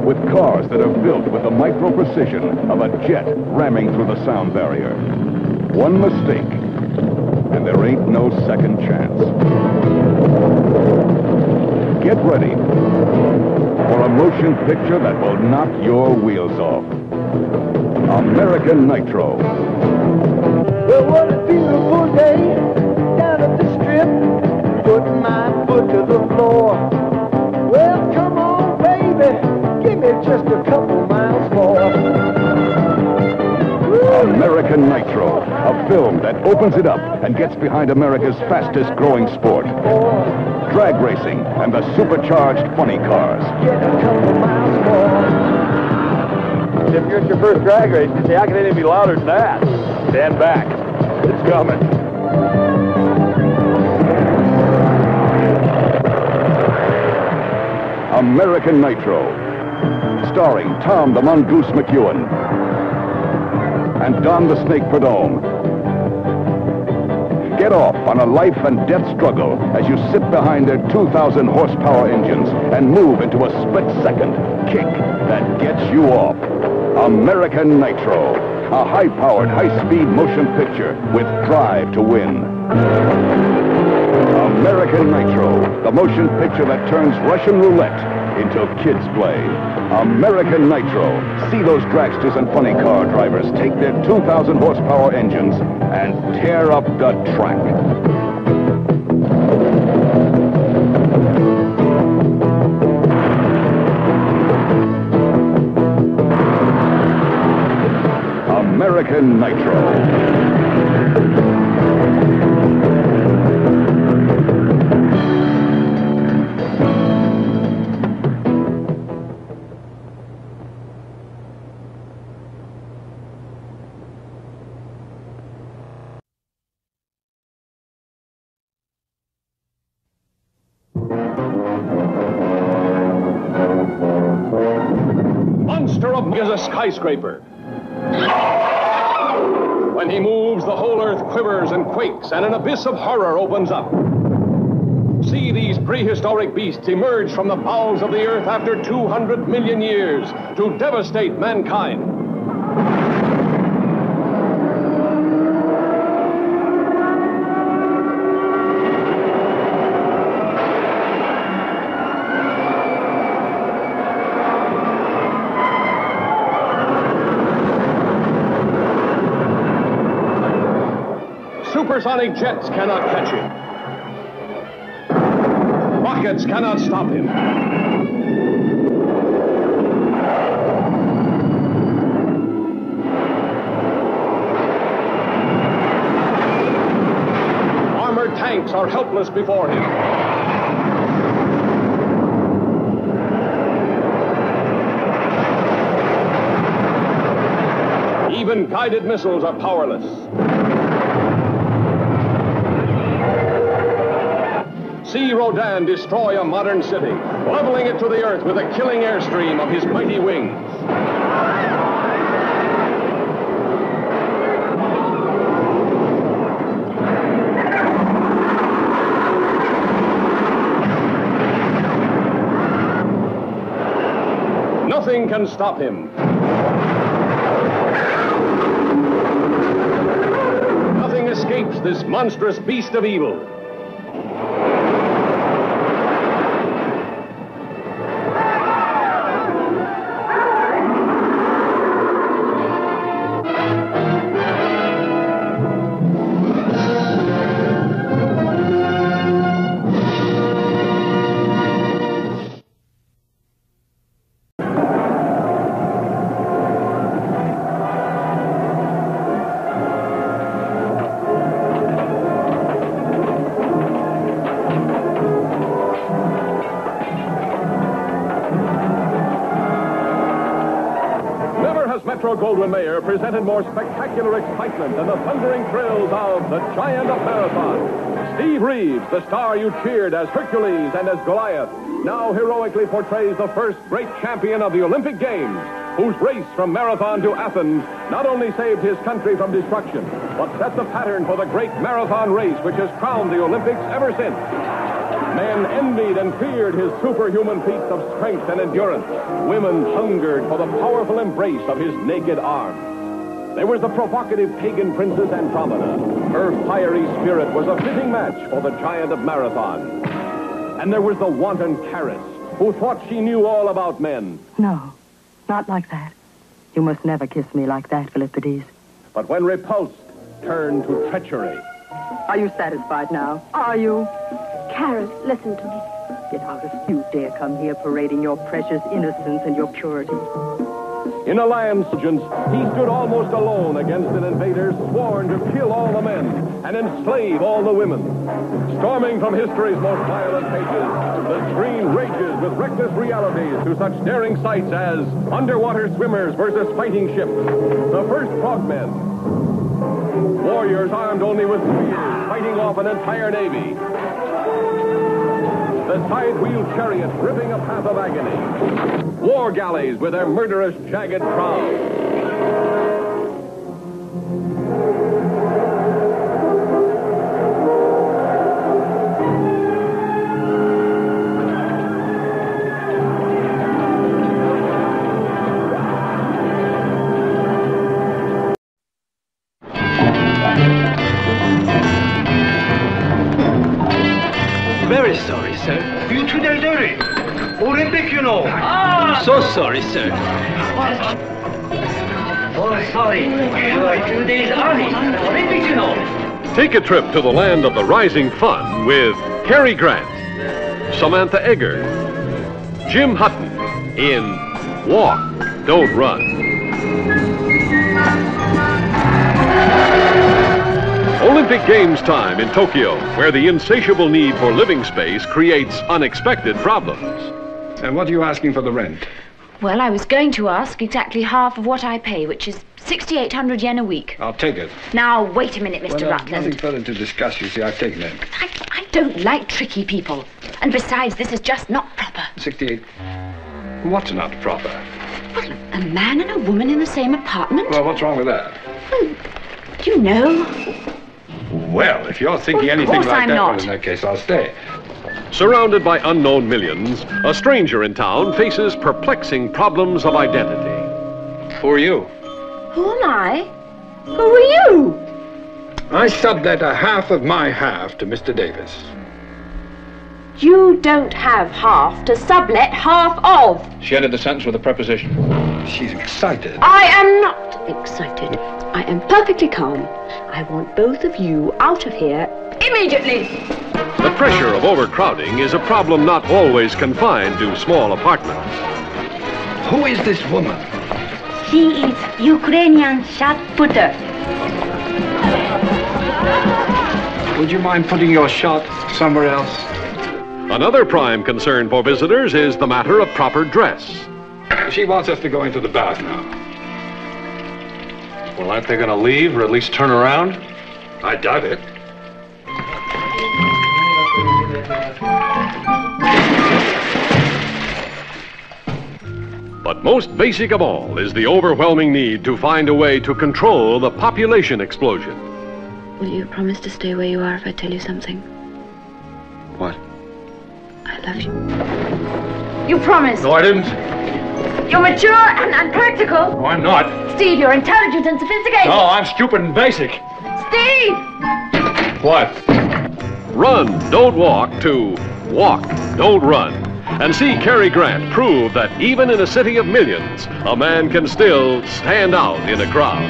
with cars that are built with the micro-precision of a jet ramming through the sound barrier. One mistake, and there ain't no second chance. Get ready for a motion picture that will knock your wheels off. American Nitro. Well, what a beautiful day down at the strip, putting my foot to the floor. Well, come on, baby, give me just a couple miles more. American Nitro, a film that opens it up and gets behind America's fastest growing sport. Drag racing and the supercharged funny cars. Get a couple miles more. If you're at your first drag race, you say, how can anything be louder than that? Stand back. It's coming. American Nitro, starring Tom the Mongoose McEwen and Don the Snake Prudhomme. Get off on a life and death struggle as you sit behind their 2,000 horsepower engines and move into a split-second kick that gets you off. American Nitro, a high-powered, high-speed motion picture with drive to win. American Nitro, the motion picture that turns Russian roulette into kids' play. American Nitro. See those dragsters and funny car drivers take their 2,000 horsepower engines and tear up the track. American Nitro. Monster of is a skyscraper. When he moves, the whole earth quivers and quakes, and an abyss of horror opens up. See these prehistoric beasts emerge from the bowels of the earth after 200 million years to devastate mankind. Supersonic jets cannot catch him. Rockets cannot stop him. Armored tanks are helpless before him. Even guided missiles are powerless. See Rodin destroy a modern city, leveling it to the earth with a killing airstream of his mighty wings. Nothing can stop him. Nothing escapes this monstrous beast of evil. Dallas Metro-Goldwyn-Mayer presented more spectacular excitement than the thundering thrills of the Giant of Marathon. Steve Reeves, the star you cheered as Hercules and as Goliath, now heroically portrays the first great champion of the Olympic Games, whose race from Marathon to Athens not only saved his country from destruction, but set the pattern for the great marathon race which has crowned the Olympics ever since. Men envied and feared his superhuman feats of strength and endurance. Women hungered for the powerful embrace of his naked arms. There was the provocative pagan princess Andromeda. Her fiery spirit was a fitting match for the Giant of Marathon. And there was the wanton Charis, who thought she knew all about men. No, not like that. You must never kiss me like that, Philippides. But when repulsed, turned to treachery. Are you satisfied now? Are you? Charis, listen to me. Get out if you dare come here parading your precious innocence and your purity. In alliance, he stood almost alone against an invader sworn to kill all the men and enslave all the women. Storming from history's most violent pages, the screen rages with reckless realities to such daring sights as underwater swimmers versus fighting ships, the first frogmen, warriors armed only with spears fighting off an entire navy, the side-wheel chariots ripping a path of agony, war galleys with their murderous, jagged prows. Very sorry, sir. You 2 days early. Olympic, you know. So sorry, sir. Oh, sorry. You are 2 days early. Olympic, you know. Take a trip to the land of the rising fun with Cary Grant, Samantha Eggar, Jim Hutton in Walk, Don't Run. Olympic Games time in Tokyo, where the insatiable need for living space creates unexpected problems. And what are you asking for the rent? Well, I was going to ask exactly half of what I pay, which is 6,800 yen a week. I'll take it. Now, wait a minute, Mr. Well, Rutland. nothing further to discuss, you see. I've taken it. I don't like tricky people. And besides, this is just not proper. 68. What's not proper? Well, a man and a woman in the same apartment? Well, what's wrong with that? Well, do you know? Well, if you're thinking anything like I'm that, not. well, in that case, I'll stay. Surrounded by unknown millions, a stranger in town faces perplexing problems of identity. Who are you? Who am I? Who are you? I sublet a half of my half to Mr. Davis. You don't have half to sublet half of. She ended the sentence with a preposition. She's excited. I am not excited. I am perfectly calm. I want both of you out of here immediately. The pressure of overcrowding is a problem not always confined to small apartments. Who is this woman? She is Ukrainian shot putter. Would you mind putting your shot somewhere else? Another prime concern for visitors is the matter of proper dress. She wants us to go into the bath now. Well, aren't they going to leave, or at least turn around? I doubt it. But most basic of all is the overwhelming need to find a way to control the population explosion. Will you promise to stay where you are if I tell you something? What? I love you. You promised. No, I didn't. You're mature and practical. No, I'm not. Steve, you're intelligent and sophisticated. No, I'm stupid and basic. Steve! What? Run, don't walk to Walk, Don't Run. And see Cary Grant prove that even in a city of millions, a man can still stand out in a crowd.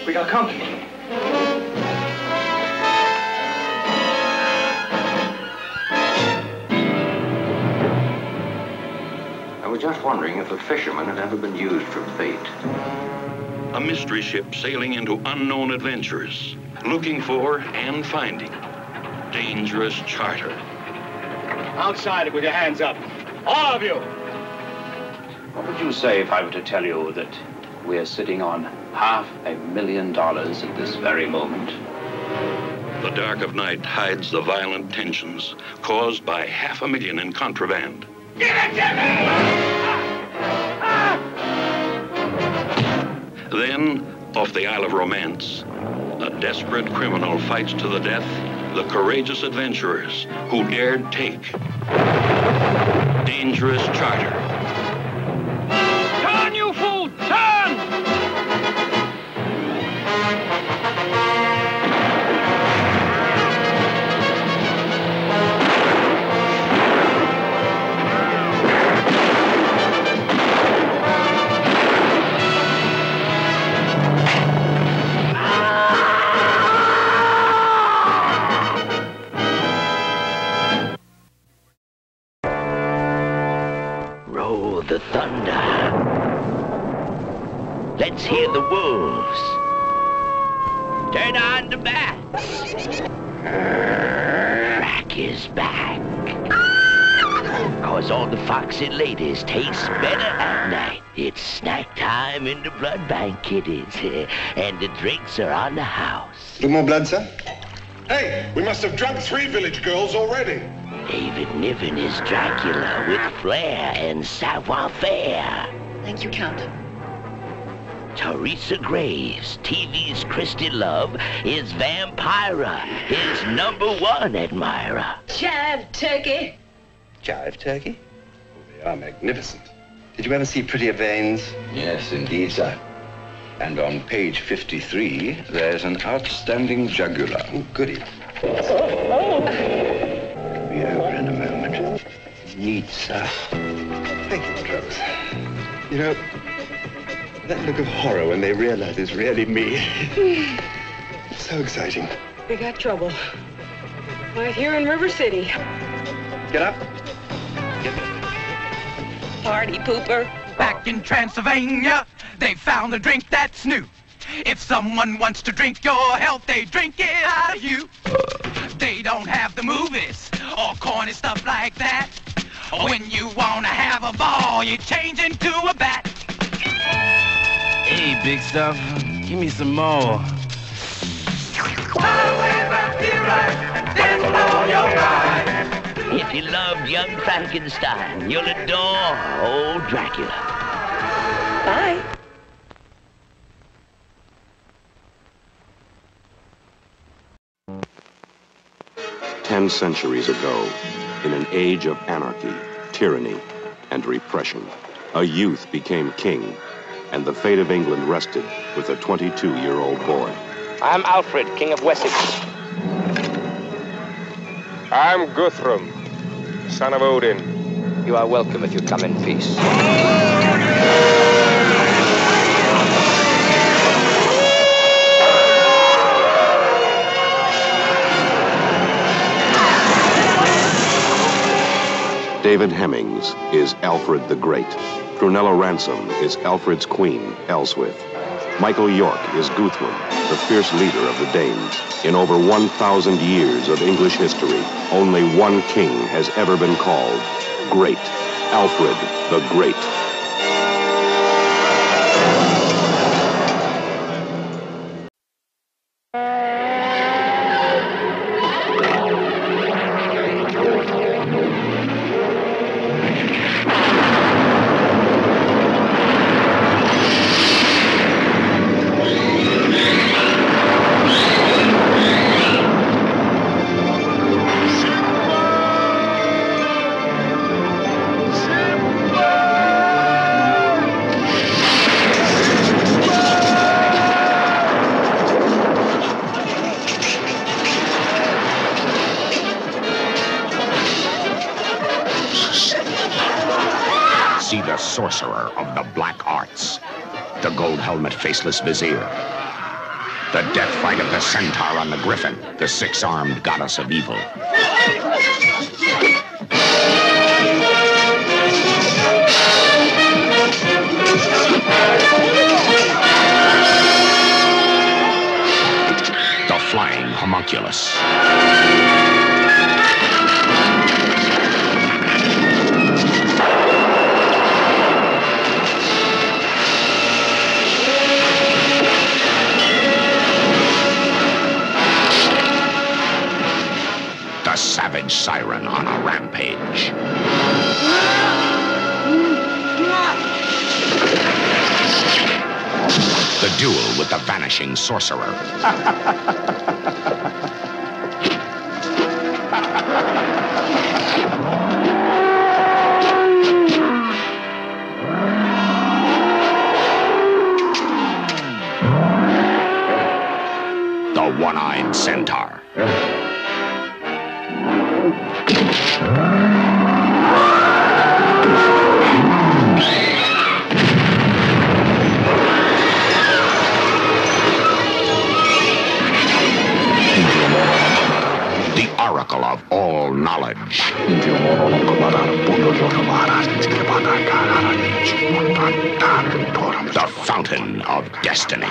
We got company. if a fisherman had ever been used for bait. A mystery ship sailing into unknown adventures, looking for and finding dangerous charter. Outside it with your hands up. All of you! What would you say if I were to tell you that we're sitting on $500,000 at this very moment? The dark of night hides the violent tensions caused by $500,000 in contraband. Give it to me! Then, off the Isle of Romance, a desperate criminal fights to the death the courageous adventurers who dared take dangerous charter. Turn, you fool! Turn! Roll the thunder. Let's hear the wolves. Turn on the bats. Rack is back. 'Cause all the foxy ladies taste better at night. It's snack time in the blood bank, kiddies. And the drinks are on the house. No more blood, sir? Hey, we must have drunk 3 village girls already. David Niven is Dracula with flair and savoir-faire. Thank you, Count. Teresa Graves, TV's Christy Love, is Vampira, his #1 admirer. Chive turkey. Jive turkey? They are magnificent. Did you ever see prettier veins? Yes, indeed, sir. And on page 53, there's an outstanding jugular. Oh, goody. Be over in a moment. Neat, sir. Thank you, Drugs. You know, that look of horror when they realize it's really me. So exciting. We got trouble. Right here in River City. Get up. Party pooper. Back in Transylvania, they found a drink that's new. If someone wants to drink your health, they drink it out of you. They don't have the movies or corny stuff like that. When you wanna have a ball, you change into a bat. Hey, big stuff, give me some more. If you loved young Frankenstein, you'll adore old Dracula. Bye. Ten centuries ago, in an age of anarchy, tyranny, and repression, a youth became king, and the fate of England rested with a 22-year-old boy. I'm Alfred, King of Wessex. I'm Guthrum, son of Odin. You are welcome if you come in peace. David Hemmings is Alfred the Great. Prunella Ransom is Alfred's queen, Elswith. Michael York is Guthrum, the fierce leader of the Danes. In over 1,000 years of English history, only one king has ever been called Great, Alfred the Great. See the sorcerer of the black arts, the gold helmet faceless vizier, the death fight of the centaur on the griffin, the six-armed goddess of evil. The Flying Homunculus. The Savage Siren on a rampage. The Duel with the Vanishing Sorcerer. The One-Eyed Centaur. The Oracle of all knowledge. The Fountain of Destiny.